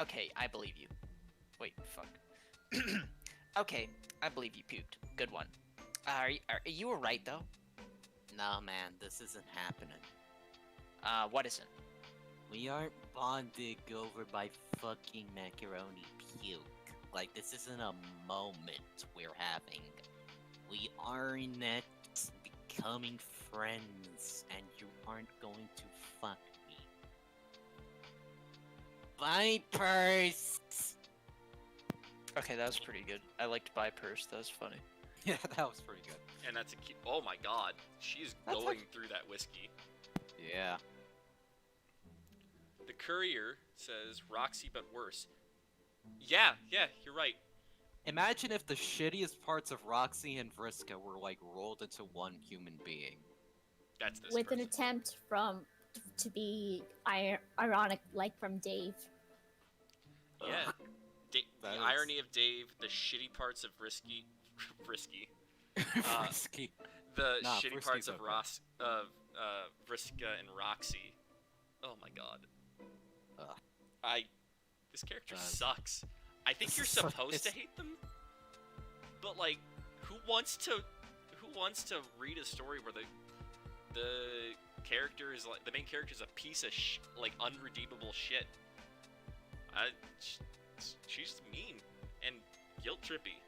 Okay, I believe you. Wait, fuck. Okay, I believe you puked. Good one. Are you alright though? Nah, man, this isn't happening. What isn't? We aren't bonded over by fucking macaroni puke. Like, this isn't a moment we're having. We are net becoming friends, and you aren't going to fuck me. Bye, Purse! Okay, that was pretty good. I liked By Purse. That was funny. Yeah, that was pretty good. And that's a cute. Oh my god. She's That's going through that whiskey. Yeah. The Courier says Roxy but worse. Yeah, you're right. Imagine if the shittiest parts of Roxy and Vriska were, like, rolled into one human being. That's this With an person. attempt to be ironic, like from Dave. Yeah. That The is- irony of Dave, the shitty parts of Risky. Frisky. The Nah, shitty Frisky's parts of okay. Vriska and Roxy. Oh my god. Ugh. This character That- sucks. I think This you're is so- supposed to it's- hate them, but like, who wants to read a story where the character is like the main character is a piece of like unredeemable shit? She's mean and guilt trippy.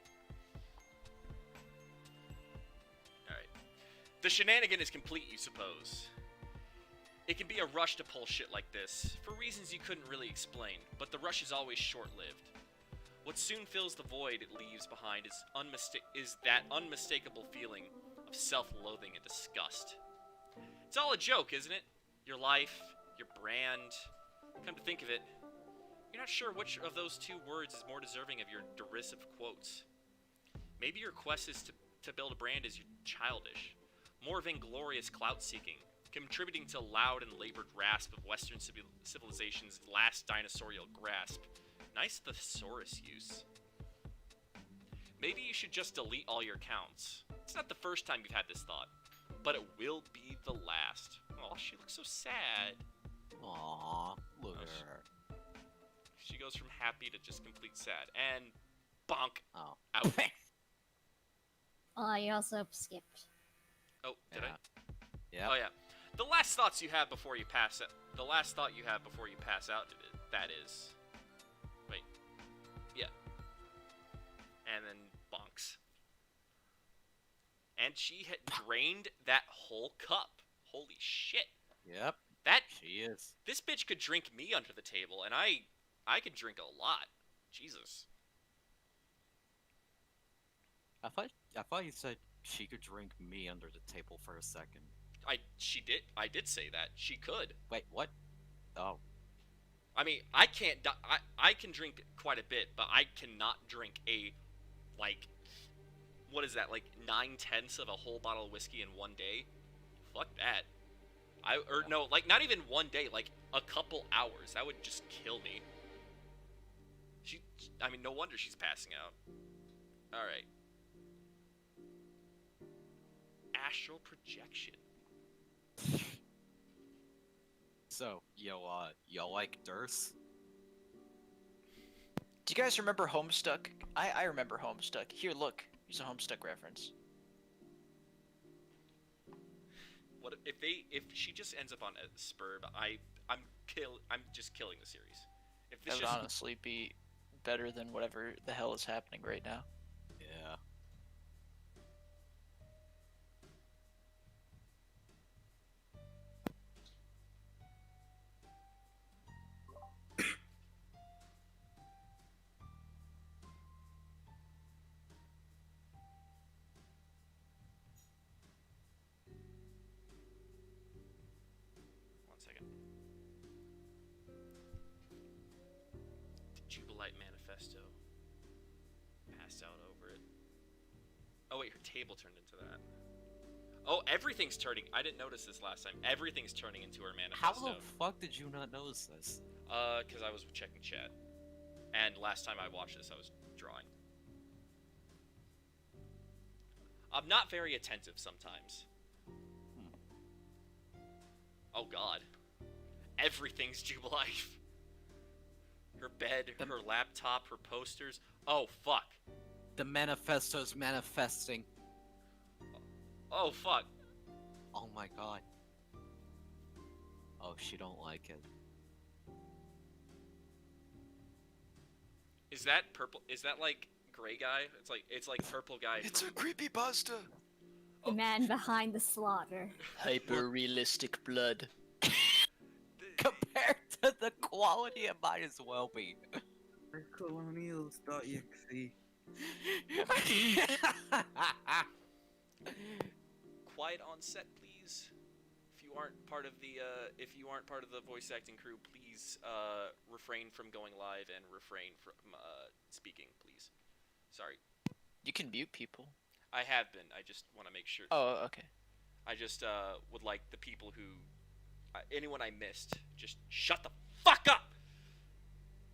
Alright. The shenanigan is complete, you suppose. It can be a rush to pull shit like this, for reasons you couldn't really explain, but the rush is always short-lived. What soon fills the void it leaves behind is that unmistakable feeling of self-loathing and disgust. It's all a joke, isn't it? Your life, your brand. Come to think of it, you're not sure which of those two words is more deserving of your derisive quotes. Maybe your quest is to build a brand is childish, more vainglorious clout-seeking, contributing to loud and labored rasp of Western civilization's last dinosaurial grasp. Nice thesaurus use. Maybe you should just delete all your accounts. It's not the first time you've had this thought, but it will be the last. Oh, she looks so sad. Aww, look Oh, at her. She goes from happy to just complete sad. And bonk. Oh. Out. Oh, you also skipped. Oh, did I? Yeah. Oh yeah. The last thoughts you have before you pass out. The last thought you have before you pass out. That is. Wait. Yeah. And then bonks. And she had drained that whole cup. Holy shit. Yep. That She is. this bitch could drink me under the table, and I could drink a lot. Jesus. I thought you said she could drink me under the table for a second. I did say that. She could. Wait, what? Oh. I mean, I can't. I can drink quite a bit, but I cannot drink like, what is that? Like 9/10 of a whole bottle of whiskey in one day. Fuck that. No, like not even one day. Like a couple hours. That would just kill me. I mean, no wonder she's passing out. All right. Astral projection. So, y'all like Durst? Do you guys remember Homestuck? I remember Homestuck. Here, look. Here's a Homestuck reference. What if she just ends up on a Spurb? I'm just killing the series. If this That would just honestly be better than whatever the hell is happening right now. Yeah. manifesto. Passed out over it. Oh wait, her table turned into that. Oh, everything's turning. I didn't notice this last time. Everything's turning into her How manifesto. the fuck did you not notice this? Because I was checking chat. And last time I watched this, I was drawing. I'm not very attentive sometimes. Oh god. Everything's Jubilife. Her bed, her laptop, her posters. Oh, fuck. The manifesto's manifesting. Oh, fuck. Oh my god. Oh, she don't like it. Is that purple? Is that like gray guy? It's like purple guy. It's a from... creepypasta. The man behind the slaughter. Hyper realistic blood. Compared to the quality, it might as well be. Psycholonials.exe. Quiet on set, please. If you aren't part of the voice acting crew, please refrain from going live and refrain from speaking, please. Sorry. You can mute people. I have been. I just want to make sure. Oh, okay. I just would like the people who anyone I missed, just shut the fuck up.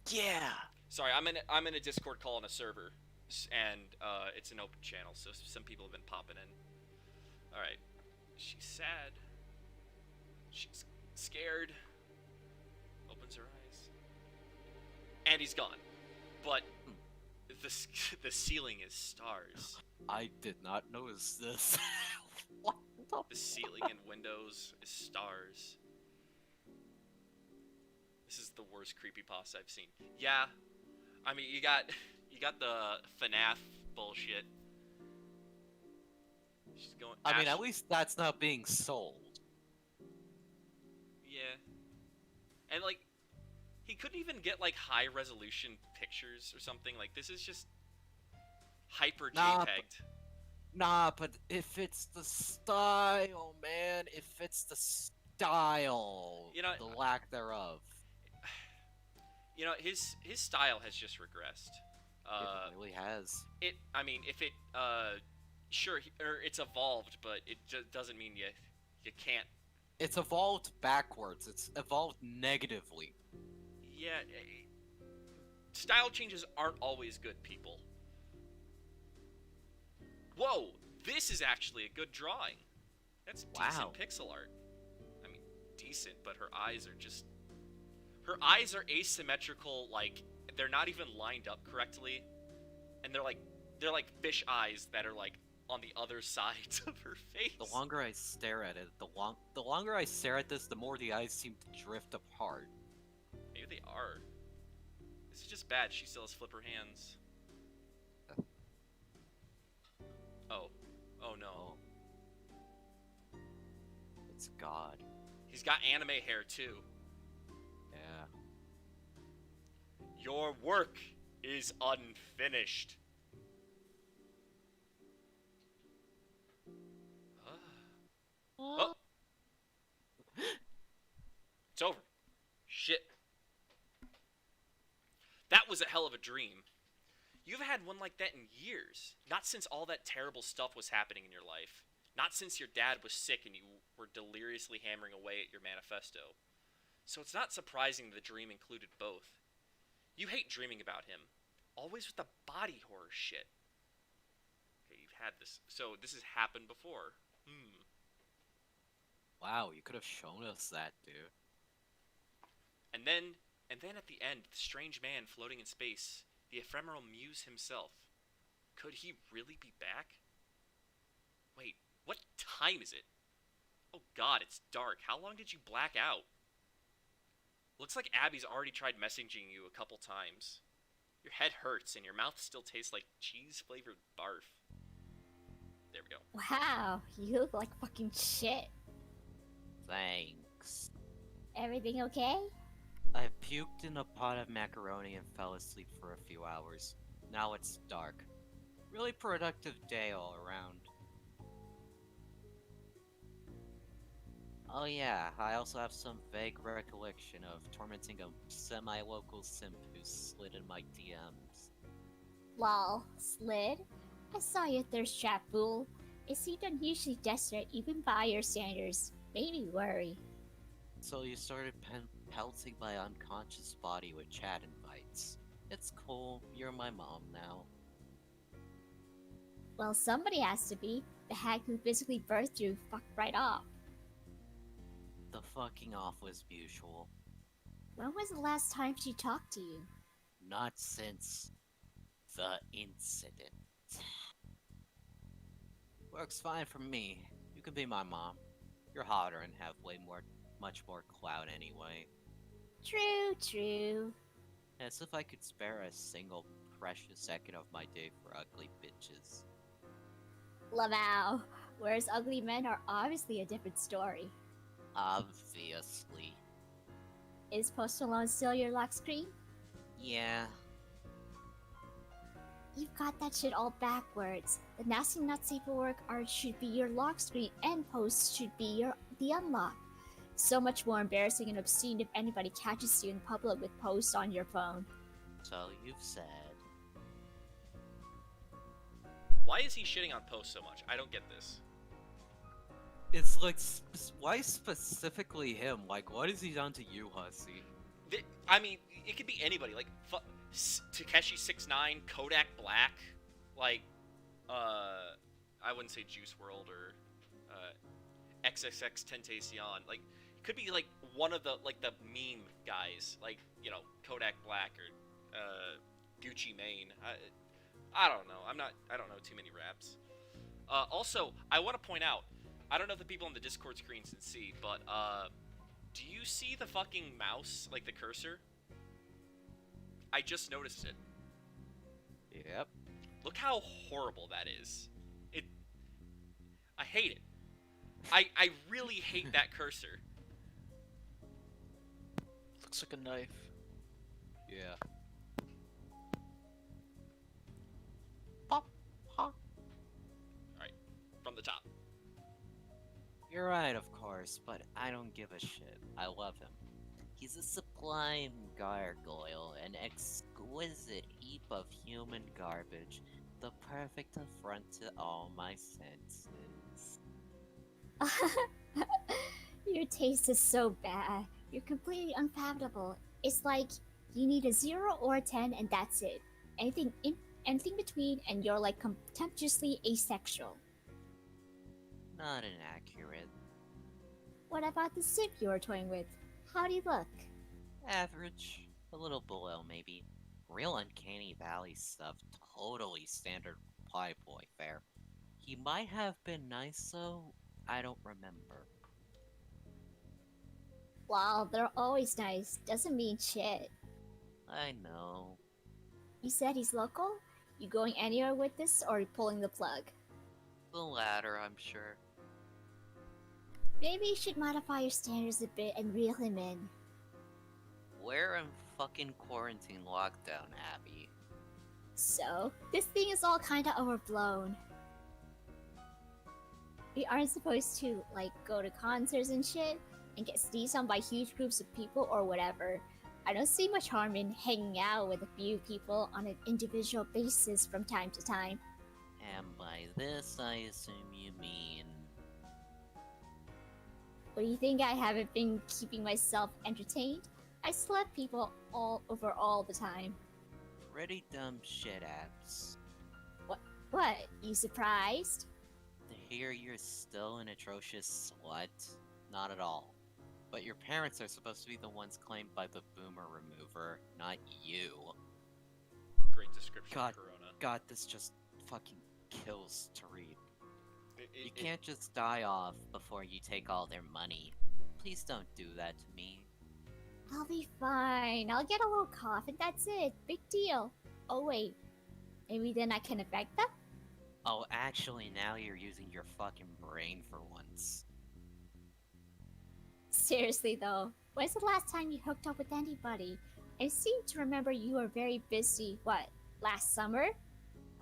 Yeah. Sorry, I'm in a Discord call on a server, and it's an open channel, so some people have been popping in. All right, she's sad. She's scared. Opens her eyes, and he's gone. But the ceiling is stars. I did not notice this. What The ceiling and windows is stars. This is the worst creepypasta I've seen. Yeah, I mean you got the FNAF bullshit. She's going. I mean, at least that's not being sold. Yeah, and like he couldn't even get like high resolution pictures or something. Like this is just hyper Nah, JPEG'd. Nah, but if it's the style, man, if it's the style, You know, the lack thereof. You know, his style has just regressed. It really has. I mean, if it, sure, or it's evolved, but it just doesn't mean you can't. It's evolved backwards. It's evolved negatively. Yeah, style changes aren't always good, people. Whoa, this is actually a good drawing. That's decent Wow. pixel art. I mean, decent, but her eyes are just... Her eyes are asymmetrical, like, they're not even lined up correctly. And they're like fish eyes that are, like, on the other sides of her face. The longer I stare at it, the longer I stare at this, the more the eyes seem to drift apart. Maybe they are. This is just bad. She still has flipper hands. Oh. Oh no. Oh. It's God. He's got anime hair too. Yeah. Your work is unfinished. Oh. It's over. Shit. That was a hell of a dream. You haven't had one like that in years. Not since all that terrible stuff was happening in your life. Not since your dad was sick and you were deliriously hammering away at your manifesto. So it's not surprising the dream included both. You hate dreaming about him. Always with the body horror shit. Okay, you've had this. So this has happened before. Wow, you could have shown us that, dude. And then at the end, the strange man floating in space, the ephemeral muse himself. Could he really be back? Wait, what time is it? Oh god, it's dark. How long did you black out? Looks like Abby's already tried messaging you a couple times. Your head hurts and your mouth still tastes like cheese-flavored barf. There we go. Wow, you look like fucking shit. Thanks. Everything okay? I puked in a pot of macaroni and fell asleep for a few hours. Now it's dark. Really productive day all around. Oh yeah, I also have some vague recollection of tormenting a semi-local simp who slid in my DMs. Lol, Slid. I saw your thirst trap, fool. It seemed unusually desperate even by your standards. Made me worry. So you started pelting my unconscious body with chat invites. It's cool, you're my mom now. Well, somebody has to be. The hag who physically birthed you fucked right off. The fucking off was mutual. When was the last time she talked to you? Not since the incident. Works fine for me. You can be my mom. You're hotter and have much more clout anyway. True, true. As if I could spare a single precious second of my day for ugly bitches. Lamau. Whereas ugly men are obviously a different story. Obviously. Is Post Malone still your lock screen? Yeah. You've got that shit all backwards. The nasty nuts paperwork art should be your lock screen and Post should be the unlock. So much more embarrassing and obscene if anybody catches you in public with Post on your phone. So you've said. Why is he shitting on Post so much? I don't get this. It's like, why specifically him? Like, what has he done to you, Hussie? I mean, it could be anybody. Like, Takeshi 6ix9ine, Kodak Black, like, I wouldn't say Juice World or XXX Tentacion. Like, it could be like one of the meme guys, like, you know, Kodak Black or Gucci Mane. I don't know. I don't know too many raps. Also, I want to point out, I don't know if the people on the Discord screens can see, but do you see the fucking mouse, like the cursor? I just noticed it. Yep. Look how horrible that is. I hate it. I really hate that cursor. Looks like a knife. Yeah. Pop, pop. Alright, from the top. You're right, of course, but I don't give a shit. I love him. He's a sublime gargoyle, an exquisite heap of human garbage, the perfect affront to all my senses. Your taste is so bad. You're completely unfathomable. It's like you need a 0 or a 10 and that's it. Anything between and you're like contemptuously asexual. Not inaccurate. What about the simp you were toying with? How do you look? Average. A little below, maybe. Real uncanny valley stuff. Totally standard playboy fare. He might have been nice, though. I don't remember. Well, they're always nice. Doesn't mean shit. I know. You said he's local? You going anywhere with this or you pulling the plug? The latter, I'm sure. Maybe you should modify your standards a bit and reel him in. We're in fucking quarantine lockdown, Abby. So, this thing is all kinda overblown. We aren't supposed to, like, go to concerts and shit and get sneezed on by huge groups of people or whatever. I don't see much harm in hanging out with a few people on an individual basis from time to time. And by this, I assume you mean... What do you think I haven't been keeping myself entertained? I slap people all over all the time. pretty dumb shit, Abs. What? You surprised? To hear you're still an atrocious slut? Not at all. But your parents are supposed to be the ones claimed by the boomer remover, not you. Great description God, of Corona. God, this just fucking kills to read. You can't just die off before you take all their money. Please don't do that to me. I'll be fine. I'll get a little cough and that's it. Big deal. Oh wait. Maybe then I can affect them? Oh, actually, now you're using your fucking brain for once. Seriously though, when's the last time you hooked up with anybody? I seem to remember you were very busy, what, last summer?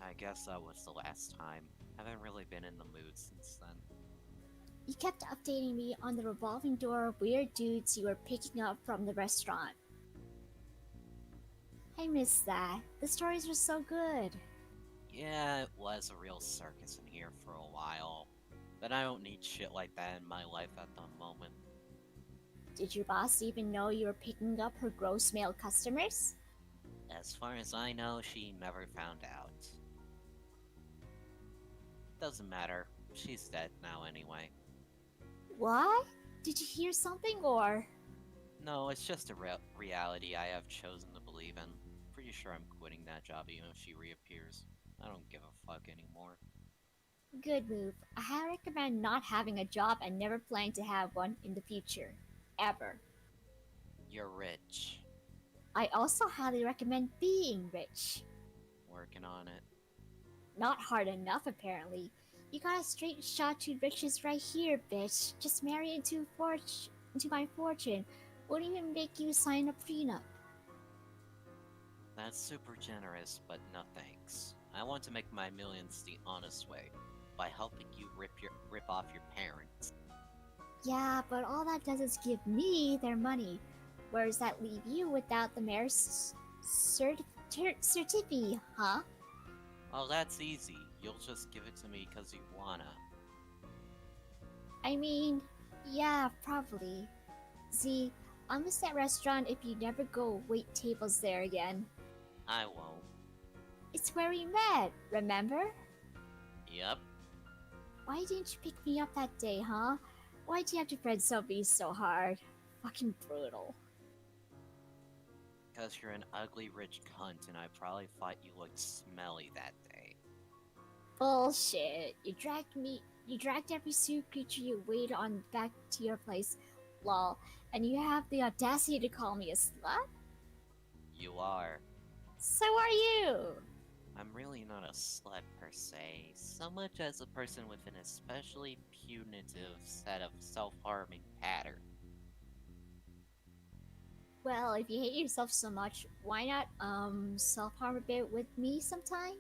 I guess that was the last time. Haven't really been in the mood since then. You kept updating me on the revolving door of weird dudes you were picking up from the restaurant. I miss that. The stories were so good. Yeah, it was a real circus in here for a while. But I don't need shit like that in my life at the moment. Did your boss even know you were picking up her gross male customers? As far as I know, she never found out. Doesn't matter. She's dead now anyway. What? Did you hear something or? No, it's just a reality I have chosen to believe in. Pretty sure I'm quitting that job even if she reappears. I don't give a fuck anymore. Good move. I highly recommend not having a job and never planning to have one in the future. Ever. You're rich. I also highly recommend being rich. Working on it. Not hard enough, apparently. You got a straight shot to riches right here, bitch. Just marry into my fortune. Wouldn't even make you sign a prenup. That's super generous, but no thanks. I want to make my millions the honest way, by helping you rip off your parents. Yeah, but all that does is give me their money. Where does that leave you without the mayor's certificate, huh? Oh, that's easy. You'll just give it to me because you wanna. I mean, yeah, probably. Z, I'll miss that restaurant if you never go wait tables there again. I won't. It's where we met, remember? Yep. Why didn't you pick me up that day, huh? Why'd you have to friend me so hard? Fucking brutal. Because you're an ugly rich cunt and I probably thought you looked smelly that day. Bullshit. You dragged every sea creature you weighed on back to your place, lol, and you have the audacity to call me a slut? You are. So are you! I'm really not a slut per se, so much as a person with an especially punitive set of self-harming patterns. Well, if you hate yourself so much, why not, self-harm a bit with me sometime?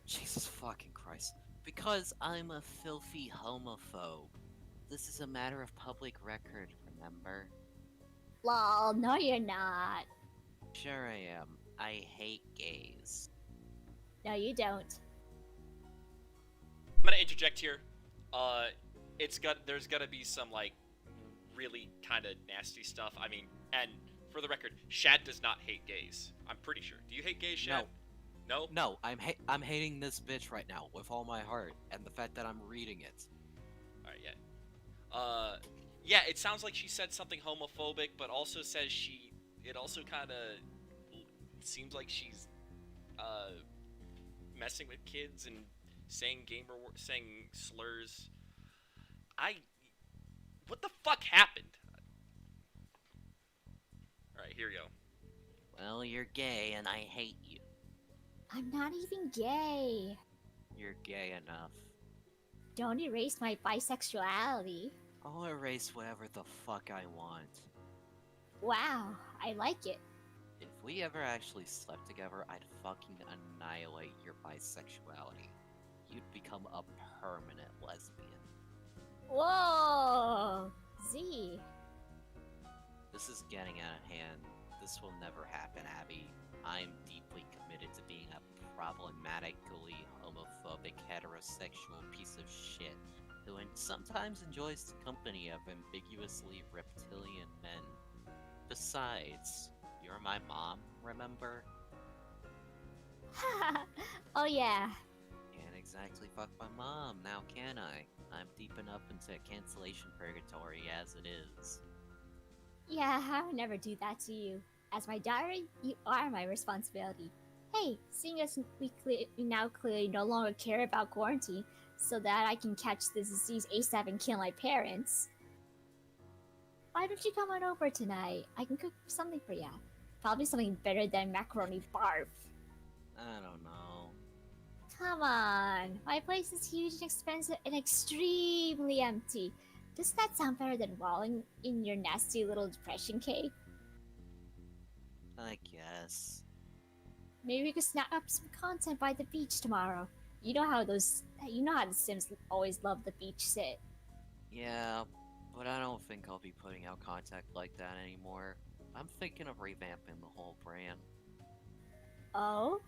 Jesus fucking Christ. Because I'm a filthy homophobe. This is a matter of public record, remember? Lol, no you're not. Sure I am. I hate gays. No you don't. I'm gonna interject here. There's gotta be some like really kind of nasty stuff. I mean, and for the record, Shad does not hate gays. I'm pretty sure. Do you hate gays, Shad? No. No, I'm hating this bitch right now with all my heart, and the fact that I'm reading it. All right, yeah. Yeah. It sounds like she said something homophobic, but also says it also kind of seems like she's messing with kids and saying saying slurs. What the fuck happened? All right, here we go. Well, you're gay and I hate you. I'm not even gay. You're gay enough. Don't erase my bisexuality. I'll erase whatever the fuck I want. Wow, I like it. If we ever actually slept together, I'd fucking annihilate your bisexuality. You'd become a permanent lesbian. Whoa! Z. This is getting out of hand. This will never happen, Abby. I'm deeply committed to being a problematically homophobic heterosexual piece of shit who sometimes enjoys the company of ambiguously reptilian men. Besides, you're my mom, remember? Oh yeah. Can't exactly fuck my mom now, can I? I'm deep enough into cancellation purgatory as it is. Yeah, I would never do that to you. As my daughter, you are my responsibility. Hey, seeing as we now clearly no longer care about quarantine, so that I can catch this disease ASAP and kill my parents, why don't you come on over tonight? I can cook something for ya. Probably something better than macaroni barf. I don't know. Come on, my place is huge and expensive and extremely empty. Does that sound better than wallowing in your nasty little depression cave? I guess. Maybe we could snap up some content by the beach tomorrow. You know how the Sims always love the beach sit. Yeah, but I don't think I'll be putting out content like that anymore. I'm thinking of revamping the whole brand. Oh?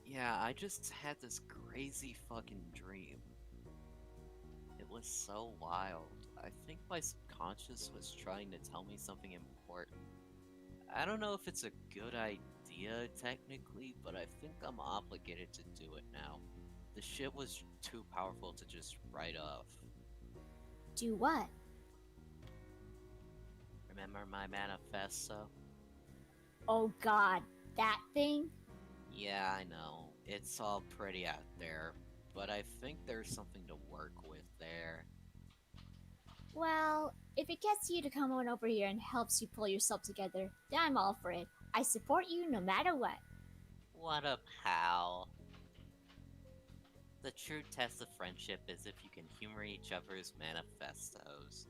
Yeah, I just had this crazy fucking dream. It was so wild. I think my subconscious was trying to tell me something important. I don't know if it's a good idea technically, but I think I'm obligated to do it now. The shit was too powerful to just write off. Do what? Remember my manifesto? Oh god, that thing? Yeah, I know. It's all pretty out there, but I think there's something to work with there. Well, if it gets you to come on over here and helps you pull yourself together, then I'm all for it. I support you no matter what. What a pal. The true test of friendship is if you can humor each other's manifestos.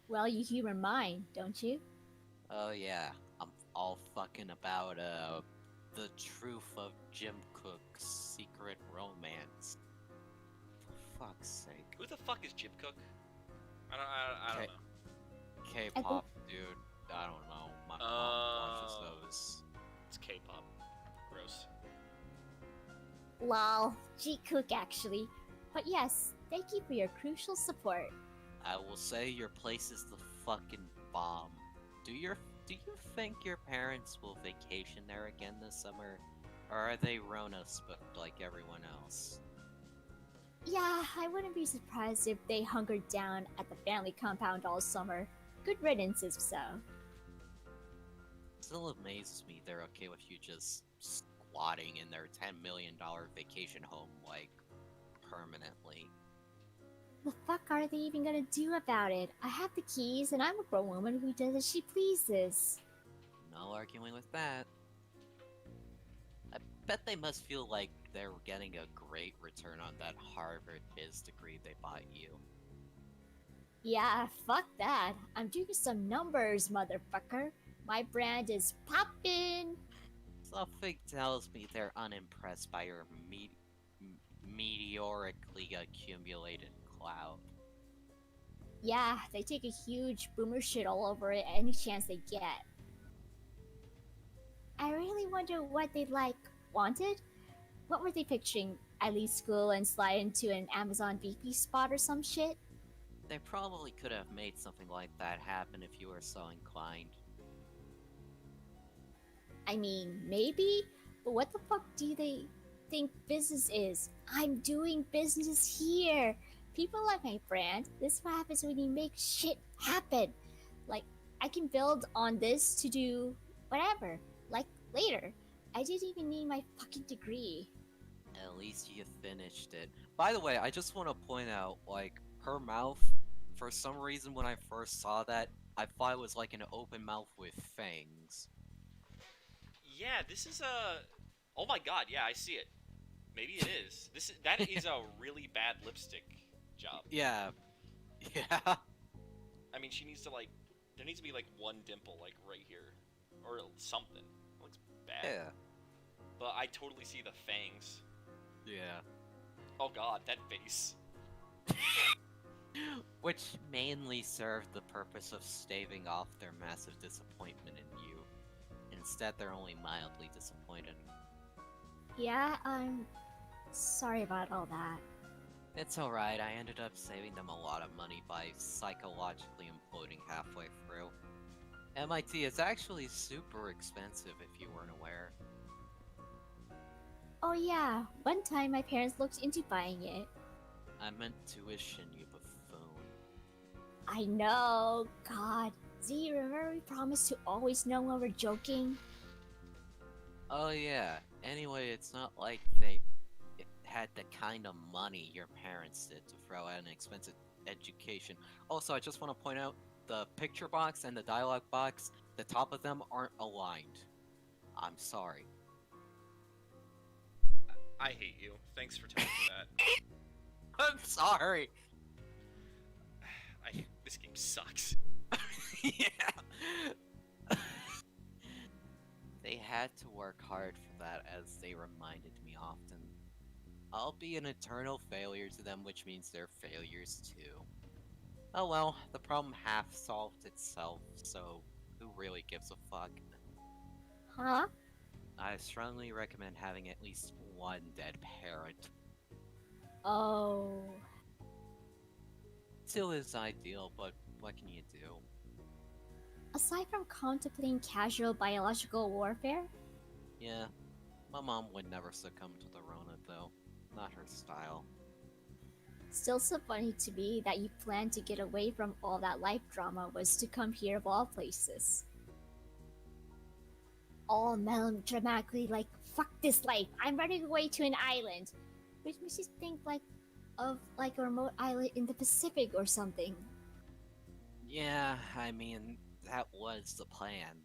Well, you humor mine, don't you? Oh yeah, I'm all fucking about the truth of Jim Cook's secret romance. For fuck's sake. Who the fuck is Jim Cook? I don't Okay. know. K-pop, dude. I don't know. My mom watches those. It's K-pop. Gross. Lol, G Cook actually. But yes, thank you for your crucial support. I will say your place is the fucking bomb. Do you think your parents will vacation there again this summer? Or are they Rona spooked like everyone else? Yeah, I wouldn't be surprised if they hungered down at the family compound all summer. Good riddance if so. Still amazes me they're okay with you just squatting in their $10 million vacation home, like, permanently. The fuck are they even gonna do about it? I have the keys and I'm a grown woman who does as she pleases. No arguing with that. I bet they must feel like they're getting a great return on that Harvard biz degree they bought you. Yeah, fuck that. I'm doing some numbers, motherfucker. My brand is poppin'. Something tells me they're unimpressed by your meteorically accumulated clout. Yeah, they take a huge boomer shit all over it any chance they get. I really wonder what they wanted? What were they picturing? I leave school and slide into an Amazon VP spot or some shit? They probably could have made something like that happen if you were so inclined. I mean, maybe? But what the fuck do they think business is? I'm doing business here! People like my brand. This is what happens when you make shit happen. Like, I can build on this to do whatever. Like, later. I didn't even need my fucking degree. At least you finished it. By the way, I just want to point out, like, her mouth, for some reason when I first saw that, I thought it was like an open mouth with fangs. Yeah, this is a... Oh my god, yeah, I see it. Maybe it is. That is a really bad lipstick job. Yeah. Yeah. I mean, she needs to, like... There needs to be, like, one dimple, like, right here. Or something. It looks bad. Yeah. But I totally see the fangs. Yeah. Oh god, that face. Which mainly served the purpose of staving off their massive disappointment in you. Instead, they're only mildly disappointed. Yeah, I'm sorry about all that. It's alright, I ended up saving them a lot of money by psychologically imploding halfway through. MIT is actually super expensive if you weren't aware. Oh yeah, one time my parents looked into buying it. I meant tuition, you buffoon. I know, God. Z, remember we promised to always know when we're joking? Oh yeah, anyway, it's not like they had the kind of money your parents did to throw at an expensive education. Also, I just want to point out, the picture box and the dialogue box, the top of them aren't aligned. I'm sorry. I hate you. Thanks for telling me that. I'm sorry! This game sucks. Yeah. They had to work hard for that, as they reminded me often. I'll be an eternal failure to them, which means they're failures too. Oh well, the problem half solved itself, so who really gives a fuck? Huh? I strongly recommend having at least one dead parent. Oh. Two is ideal, but what can you do? Aside from contemplating casual biological warfare, Yeah, my mom would never succumb to the Rona, though. Not her style. still so funny to me that you planned to get away from all that life drama was to come here of all places. All melodramatically like, fuck this life, I'm running away to an island. Which makes you think of like a remote island in the Pacific or something. Yeah, I mean, that was the plan.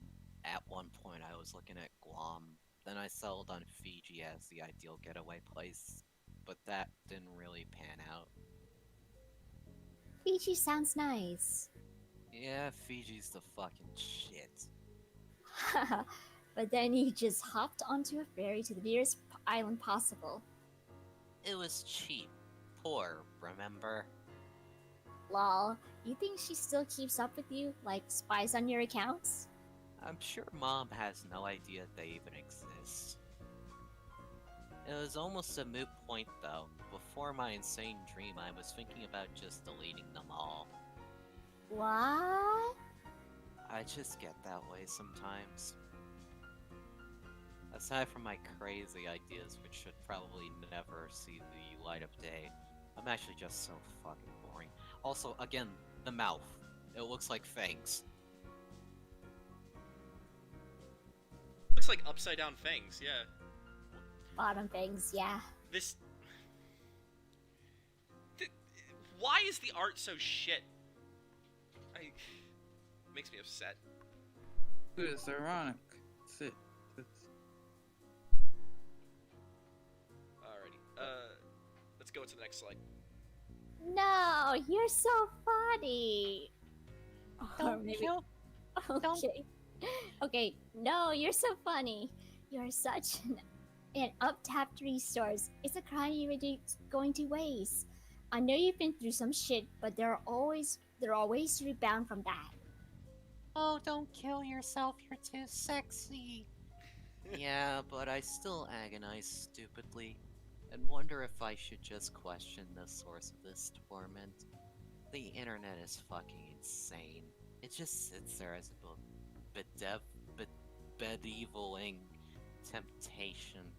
At one point, I was looking at Guam. Then I settled on Fiji as the ideal getaway place. But that didn't really pan out. Fiji sounds nice. Yeah, Fiji's the fucking shit. But then you just hopped onto a ferry to the nearest island possible. It was cheap. Poor, remember? Lol, you think she still keeps up with you, like spies on your accounts? I'm sure Mom has no idea they even exist. It was almost a moot point though. Before my insane dream, I was thinking about just deleting them all. What? I just get that way sometimes. Aside from my crazy ideas, which should probably never see the light of day, I'm actually just so fucking boring. Also, again, the mouth. It looks like fangs. Looks like upside down fangs, yeah. Bottom things, yeah. This... Why is the art so shit? Makes me upset. It's ironic. That's it. Alrighty, let's go to the next slide. No, you're so funny. Or maybe... Okay. Okay, no, you're so funny. You're such an up-tapped resource. It's a crime you're going to waste. I know you've been through some shit, but there are ways to rebound from that. Oh, don't kill yourself, you're too sexy. Yeah, but I still agonize stupidly, and wonder if I should just question the source of this torment. The internet is fucking insane. It just sits there as a bedeviling temptation.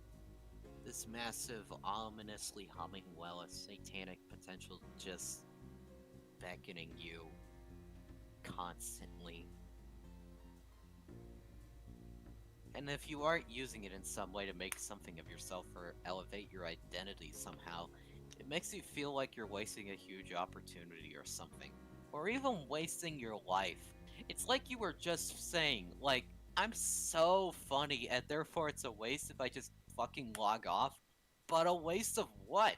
This massive, ominously humming well of satanic potential just beckoning you constantly. And if you aren't using it in some way to make something of yourself or elevate your identity somehow, it makes you feel like you're wasting a huge opportunity or something. Or even wasting your life. It's like you were just saying, like, I'm so funny and therefore it's a waste if I just fucking log off. But a waste of what?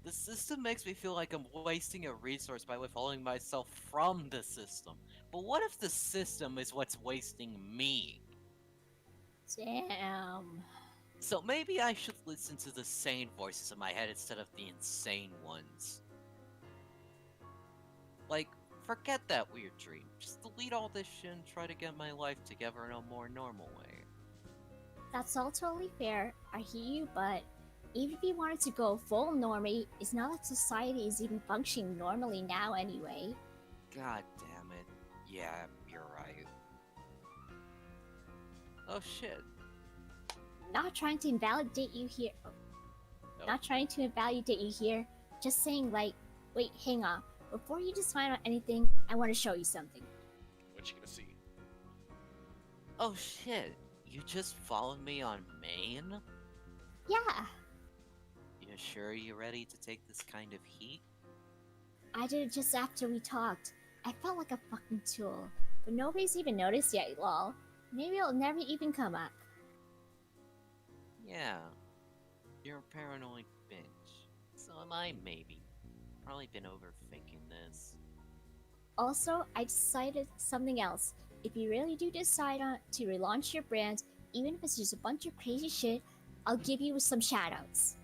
The system makes me feel like I'm wasting a resource by withholding myself from the system. But what if the system is what's wasting me? Damn. So maybe I should listen to the sane voices in my head instead of the insane ones. Like, forget that weird dream. Just delete all this shit and try to get my life together in a more normal way. That's all totally fair. I hear you, but even if you wanted to go full normie, it's not like society is even functioning normally now anyway. God damn it. Yeah, you're right. Oh shit. Not trying to invalidate you here. Nope. Not trying to invalidate you here. Just saying, like, wait, hang on. Before you decide on anything, I want to show you something. What you gonna see? Oh shit. You just followed me on Maine? Yeah, You sure you're ready to take this kind of heat? I did it just after we talked. I felt like a fucking tool. But nobody's even noticed yet, lol. Maybe it'll never even come up. Yeah. You're a paranoid bitch. So am I, maybe. Probably been overthinking this. Also, I decided something else. If you really do decide to relaunch your brand, even if it's just a bunch of crazy shit, I'll give you some shoutouts.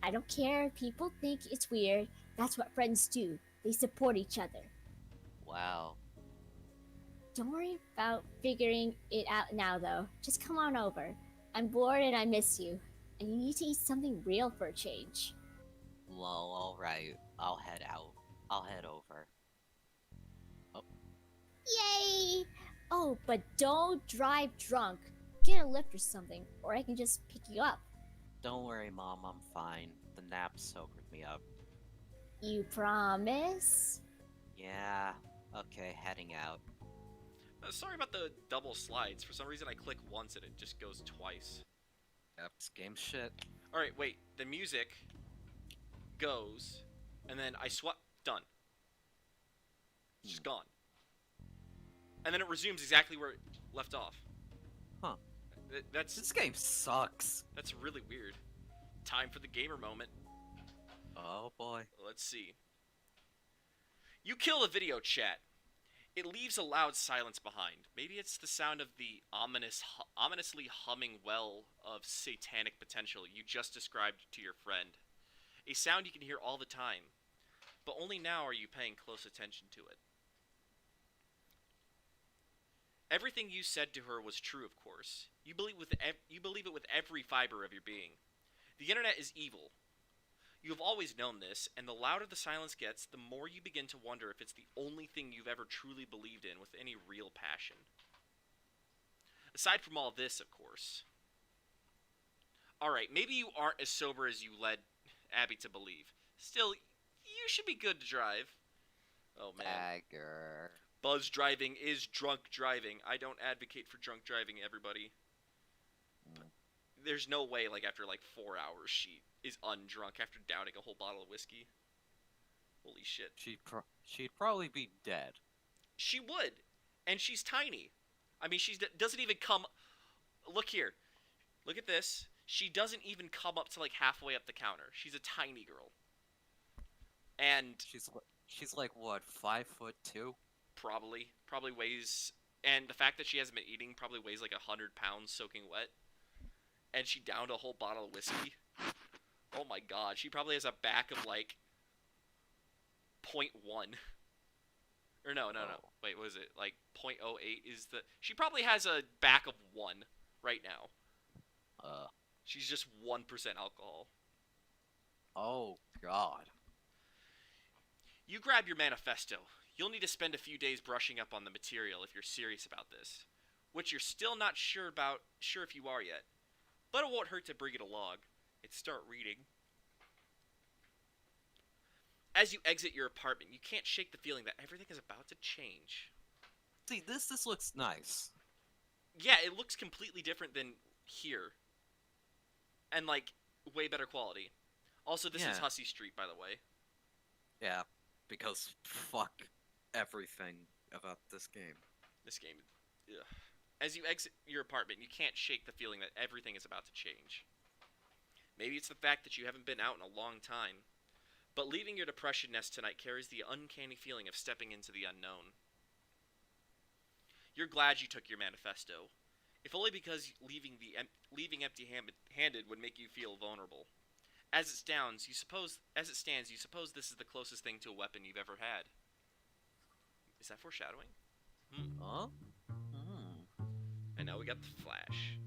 I don't care if people think it's weird, that's what friends do. They support each other. Wow. Don't worry about figuring it out now, though. Just come on over. I'm bored and I miss you. And you need to eat something real for a change. Well, alright. I'll head out. I'll head over. Yay! Oh, but don't drive drunk. Get a lift or something, or I can just pick you up. Don't worry, Mom, I'm fine. The nap sobered me up. You promise? Yeah. Okay, heading out. Sorry about the double slides. For some reason, I click once and it just goes twice. Yep, this game shit. Alright, wait. The music goes, and then I swap. Done. It's just gone. And then it resumes exactly where it left off. Huh. That's This game sucks. That's really weird. Time for the gamer moment. Oh boy. Let's see. You kill a video chat. It leaves a loud silence behind. Maybe it's the sound of the ominously humming well of satanic potential you just described to your friend. A sound you can hear all the time, but only now are you paying close attention to it. Everything you said to her was true, of course. You believe it with every fiber of your being. The internet is evil. You have always known this, and the louder the silence gets, the more you begin to wonder if it's the only thing you've ever truly believed in with any real passion. Aside from all this, of course. Alright, maybe you aren't as sober as you led Abby to believe. Still, you should be good to drive. Oh man. Dagger. Buzz driving is drunk driving. I don't advocate for drunk driving, everybody. There's no way, like, after, like, 4 hours, she is undrunk after downing a whole bottle of whiskey. Holy shit. She'd probably be dead. She would. And she's tiny. I mean, she doesn't even come... Look here. Look at this. She doesn't even come up to, like, halfway up the counter. She's a tiny girl. And... She's like, what, 5'2"? Probably weighs... And the fact that she hasn't been eating probably weighs, like, 100 pounds soaking wet. And she downed a whole bottle of whiskey. Oh my god, she probably has a back of, like, 0.1. Or no. Wait, what is it? Like, 0.08 is the... She probably has a back of 1 right now. She's just 1% alcohol. Oh, God. You grab your manifesto. You'll need to spend a few days brushing up on the material if you're serious about this. Which you're still not sure if you are yet. But it won't hurt to bring it along and start reading. As you exit your apartment, you can't shake the feeling that everything is about to change. See, this looks nice. Yeah, it looks completely different than here. And, like, way better quality. Also, this is Hussie Street, by the way. Yeah, because fuck everything about this game. This game, ugh. As you exit your apartment, you can't shake the feeling that everything is about to change. Maybe it's the fact that you haven't been out in a long time. But leaving your depression nest tonight carries the uncanny feeling of stepping into the unknown. You're glad you took your manifesto, if only because leaving empty-handed would make you feel vulnerable. As it stands, you suppose this is the closest thing to a weapon you've ever had. Is that foreshadowing? Huh? And now we got the Flash.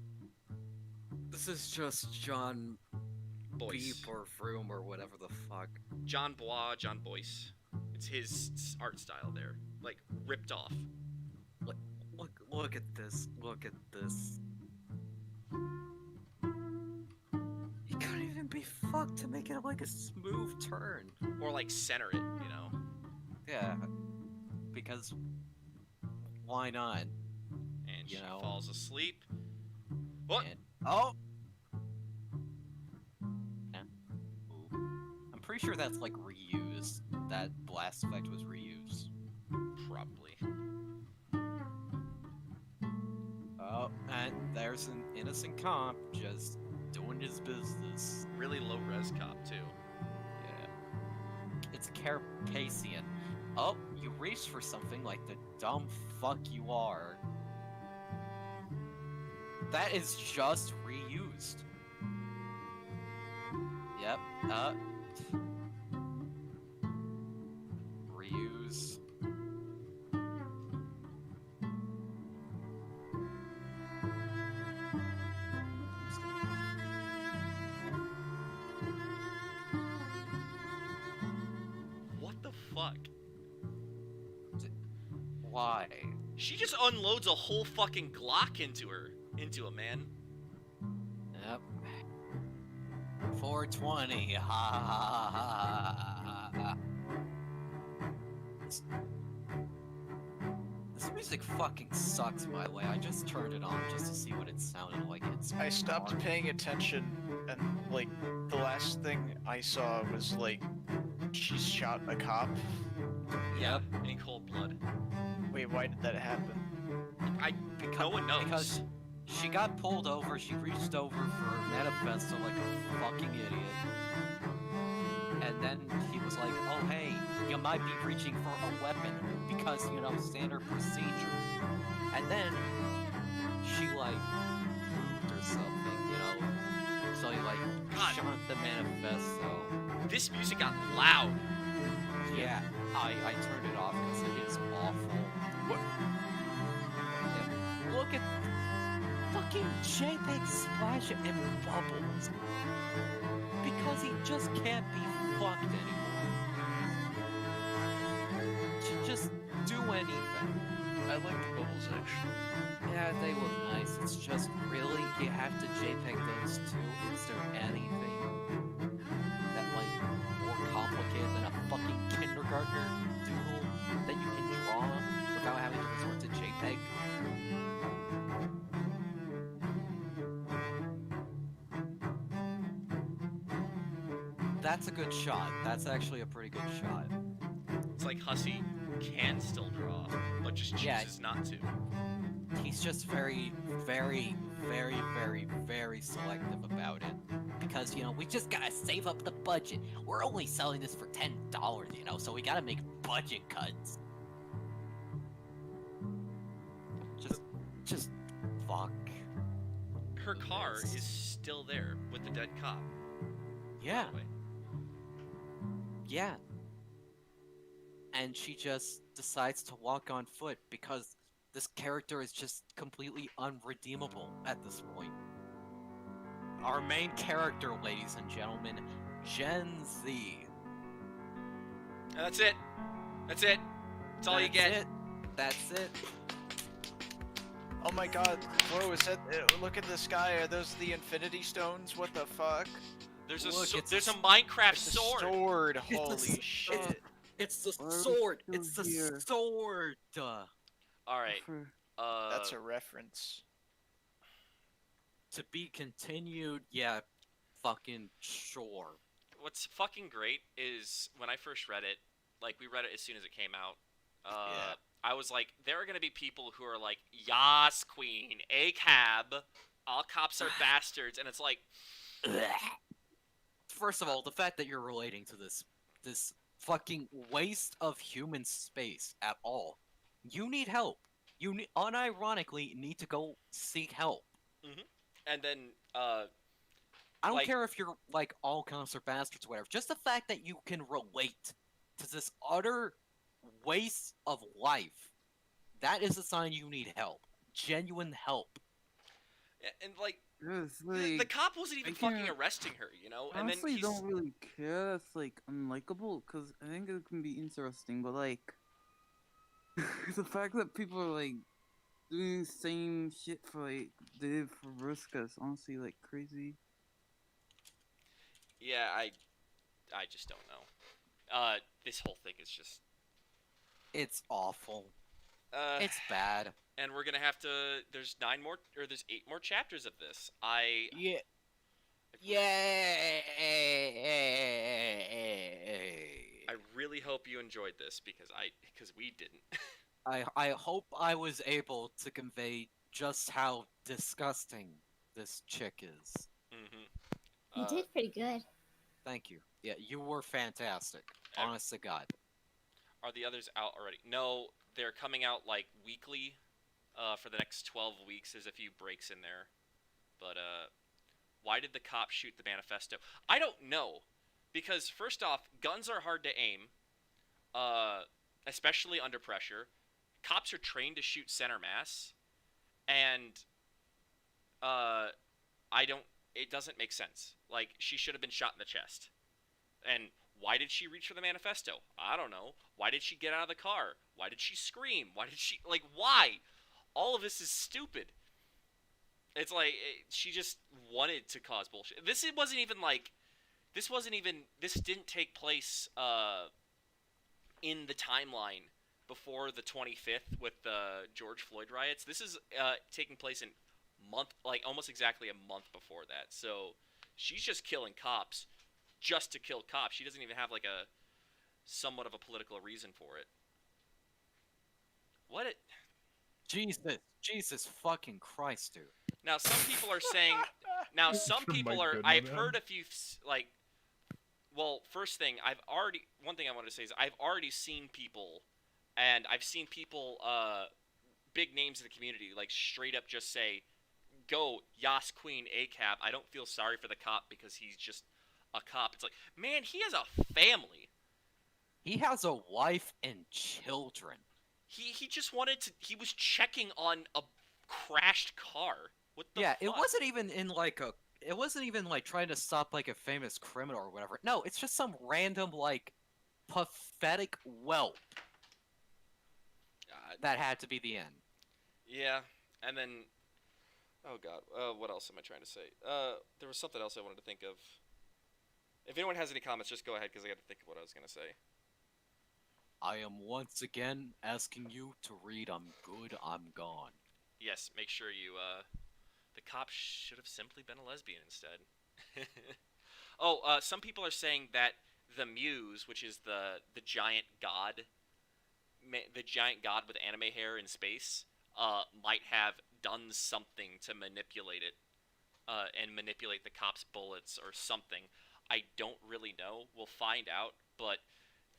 This is just John Boyce. Beep or Vroom or whatever the fuck. John Boyce. It's his art style there. Like, ripped off. Look at this. Look at this. You couldn't even be fucked to make it like a smooth turn. Or, like, center it, you know? Yeah. Because why not? And she falls asleep. What? Oh! Yeah. Ooh. I'm pretty sure that's like reused. That blast effect was reused. Probably. Oh, and there's an innocent cop just doing his business. Really low res cop, too. Yeah. It's Carpassian. Oh, you reached for something like the dumb fuck you are. That is just reused. Yep, reuse. fuck? Why? She just unloads a whole fucking Glock into a man. Yep. 420. Ha ha ha ha. This music fucking sucks, by the way. I just turned it on just to see what it sounded like. I stopped paying attention, and like the last thing I saw was like she shot a cop. Yeah, in cold blood. Wait, why did that happen? No one knows. Because she got pulled over, she reached over for her manifesto like a fucking idiot. And then he was like, oh hey, you might be reaching for a weapon because, you know, standard procedure. And then she like moved or something, you know? So he like God. shot the manifesto. This music got loud. Yeah, I turned it off because it is awful. What? Yeah. Look at fucking JPEG splash and bubbles. Because he just can't be fucked anymore. Just do anything. I like the bubbles actually. Yeah, they look nice. It's just really, you have to JPEG those two. Is there anything that, like, more complicated than a fucking kindergartner doodle that you can draw without having to resort to JPEG? That's a good shot. That's actually a pretty good shot. It's like Hussie can still draw, but just chooses Yeah. not to. He's just very, very, very, very, very selective about it. Because, you know, we just gotta save up the budget. We're only selling this for $10, you know, so we gotta make budget cuts. Just fuck. Her car is still there with the dead cop. Yeah, by the way. yeah. And she just decides to walk on foot because this character is just completely unredeemable at this point. Our main character, ladies and gentlemen, Gen Z. And that's it. That's it. That's all you get. It. That's it. Oh my god, whoa, is that, look at the sky, are those the Infinity Stones? What the fuck? There's a Look, it's there's a a Minecraft It's a sword. sword, It's a holy shit. It's the Why are we sword. still It's the here? sword. All right. For- That's a reference. To be continued. Yeah, fucking sure. What's fucking great is when I first read it, like we read it as soon as it came out. Yeah. I was like, there are gonna be people who are like, Yas, queen, a cab, all cops are bastards, and it's like, First of all, the fact that you're relating to this fucking waste of human space at all, you need help. You unironically need to go seek help. and then I don't Like- care if you're like all cops are bastards or whatever. Just the fact that you can relate to this utter waste of life, that is a sign you need help. Genuine help. and like It's the like, cop wasn't even I fucking can't- arresting her, you know, I and then honestly he's don't really care. That's like unlikable because I think it can be interesting, but like the fact that people are like doing the same shit for like they did for Vriska is honestly like crazy. yeah, I just don't know. This whole thing is just It's awful. uh, It's bad. and we're gonna have to. There's 8 more chapters of this. Yeah. Yay! I really hope you enjoyed this because we didn't. I hope I was able to convey just how disgusting this chick is. Mm-hmm. You did pretty good. Thank you. Yeah, you were fantastic. Ev- Honest to God. Are the others out already? No, they're coming out like weekly. For the next 12 weeks, there's a few breaks in there. But why did the cop shoot the manifesto? I don't know, because first off, guns are hard to aim, especially under pressure. Cops are trained to shoot center mass, and it doesn't make sense. Like, she should have been shot in the chest. And Why did she reach for the manifesto? I don't know. Why did she get out of the car? Why did she scream? Why did she, like, why? All of this is stupid. It's like, she just wanted to cause bullshit. This didn't take place, in the timeline before the 25th with the George Floyd riots. This is, taking place in almost exactly a month before that. So, she's just killing cops just to kill cops. She doesn't even have, like, a somewhat of a political reason for it. What it... Jesus fucking Christ, dude. Now, some people are saying... Now, some people are... I've heard a few, like... Well, first thing, one thing I wanted to say is I've already seen people, and I've seen people, big names in the community, like, straight up just say, go, Yas Queen ACAB, I don't feel sorry for the cop because he's just a cop. It's like, man, he has a family. He has a wife and children. He just wanted to... He was checking on a crashed car. What the fuck? It wasn't even in, like, it wasn't even, like, trying to stop, like, a famous criminal or whatever. No, it's just some random, like, pathetic whelp. That had to be the end. Yeah, and then... Oh, God. What else am I trying to say? There was something else I wanted to think of. If anyone has any comments, just go ahead, because I got to think of what I was going to say. I am once again asking you to read I'm Good, I'm Gone. Yes, make sure you, the cop should have simply been a lesbian instead. Some people are saying that the Muse, which is the giant god, with anime hair in space, might have done something to manipulate it, and manipulate the cop's bullets or something. I don't really know. We'll find out, but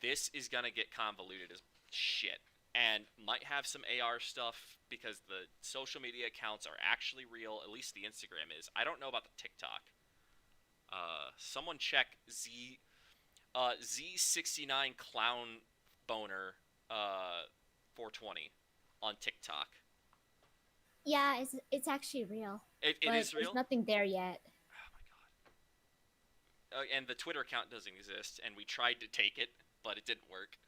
this is gonna get convoluted as shit, and might have some AR stuff because the social media accounts are actually real. At least the Instagram is. I don't know about the TikTok. Someone check Z69 clown boner 420 on TikTok. Yeah, it's actually real. It but is real? There's nothing there yet. Oh my god. And the Twitter account doesn't exist, and we tried to take it, but it didn't work.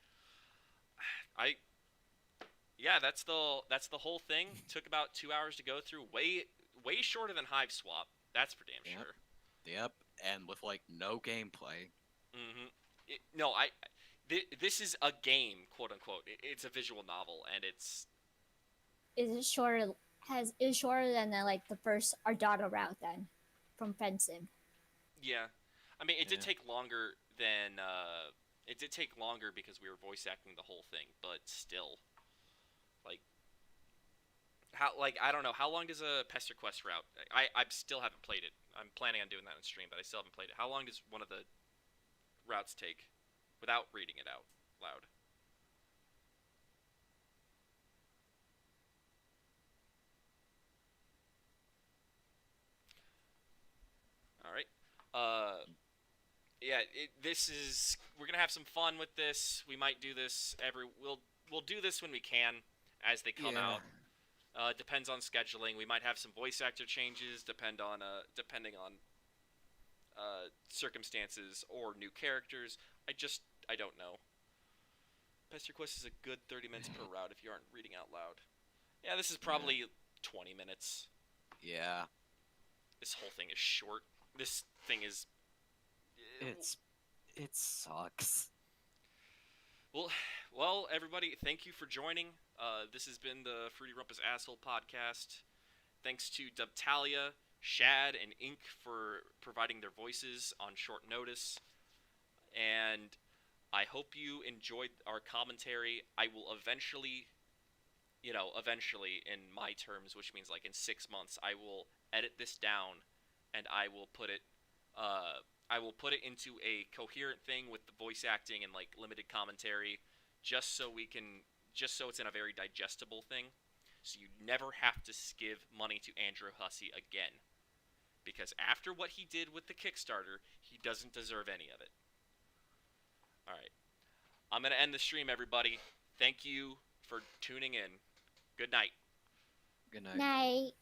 Yeah, that's the whole thing. Took about 2 hours to go through. Way shorter than Hive Swap. That's for damn sure. Yep, and with, like, no gameplay. This is a game, quote unquote. It's a visual novel, and it's... Is it shorter? Is shorter than like the first Ardata route then, from fencing? Yeah, I mean, it did take longer than it did take longer because we were voice acting the whole thing, but still, like, I don't know, how long does a Pester Quest route? I still haven't played it. I'm planning on doing that on stream, but I still haven't played it. How long does one of the routes take, without reading it out loud? All right. Yeah. We're gonna have some fun with this. We might do this we'll do this when we can, as they come out. Depends on scheduling. We might have some voice actor changes, depending on circumstances or new characters. I don't know. Pester Quest is a good 30 minutes per route if you aren't reading out loud. Yeah, this is probably 20 minutes. Yeah. This whole thing is short. This thing is... It sucks. Well, everybody, thank you for joining. This has been the Fruity Rumpus Asshole podcast. Thanks to Dubtalia, Shad, and Ink for providing their voices on short notice. And I hope you enjoyed our commentary. I will eventually, in my terms, which means like in 6 months, I will edit this down, and I will put it into a coherent thing with the voice acting and like limited commentary, just so it's in a very digestible thing, so you never have to give money to Andrew Hussie again, because after what he did with the Kickstarter, he doesn't deserve any of it. Alright, I'm gonna end the stream, everybody. Thank you for tuning in. Good night. Good night. Night.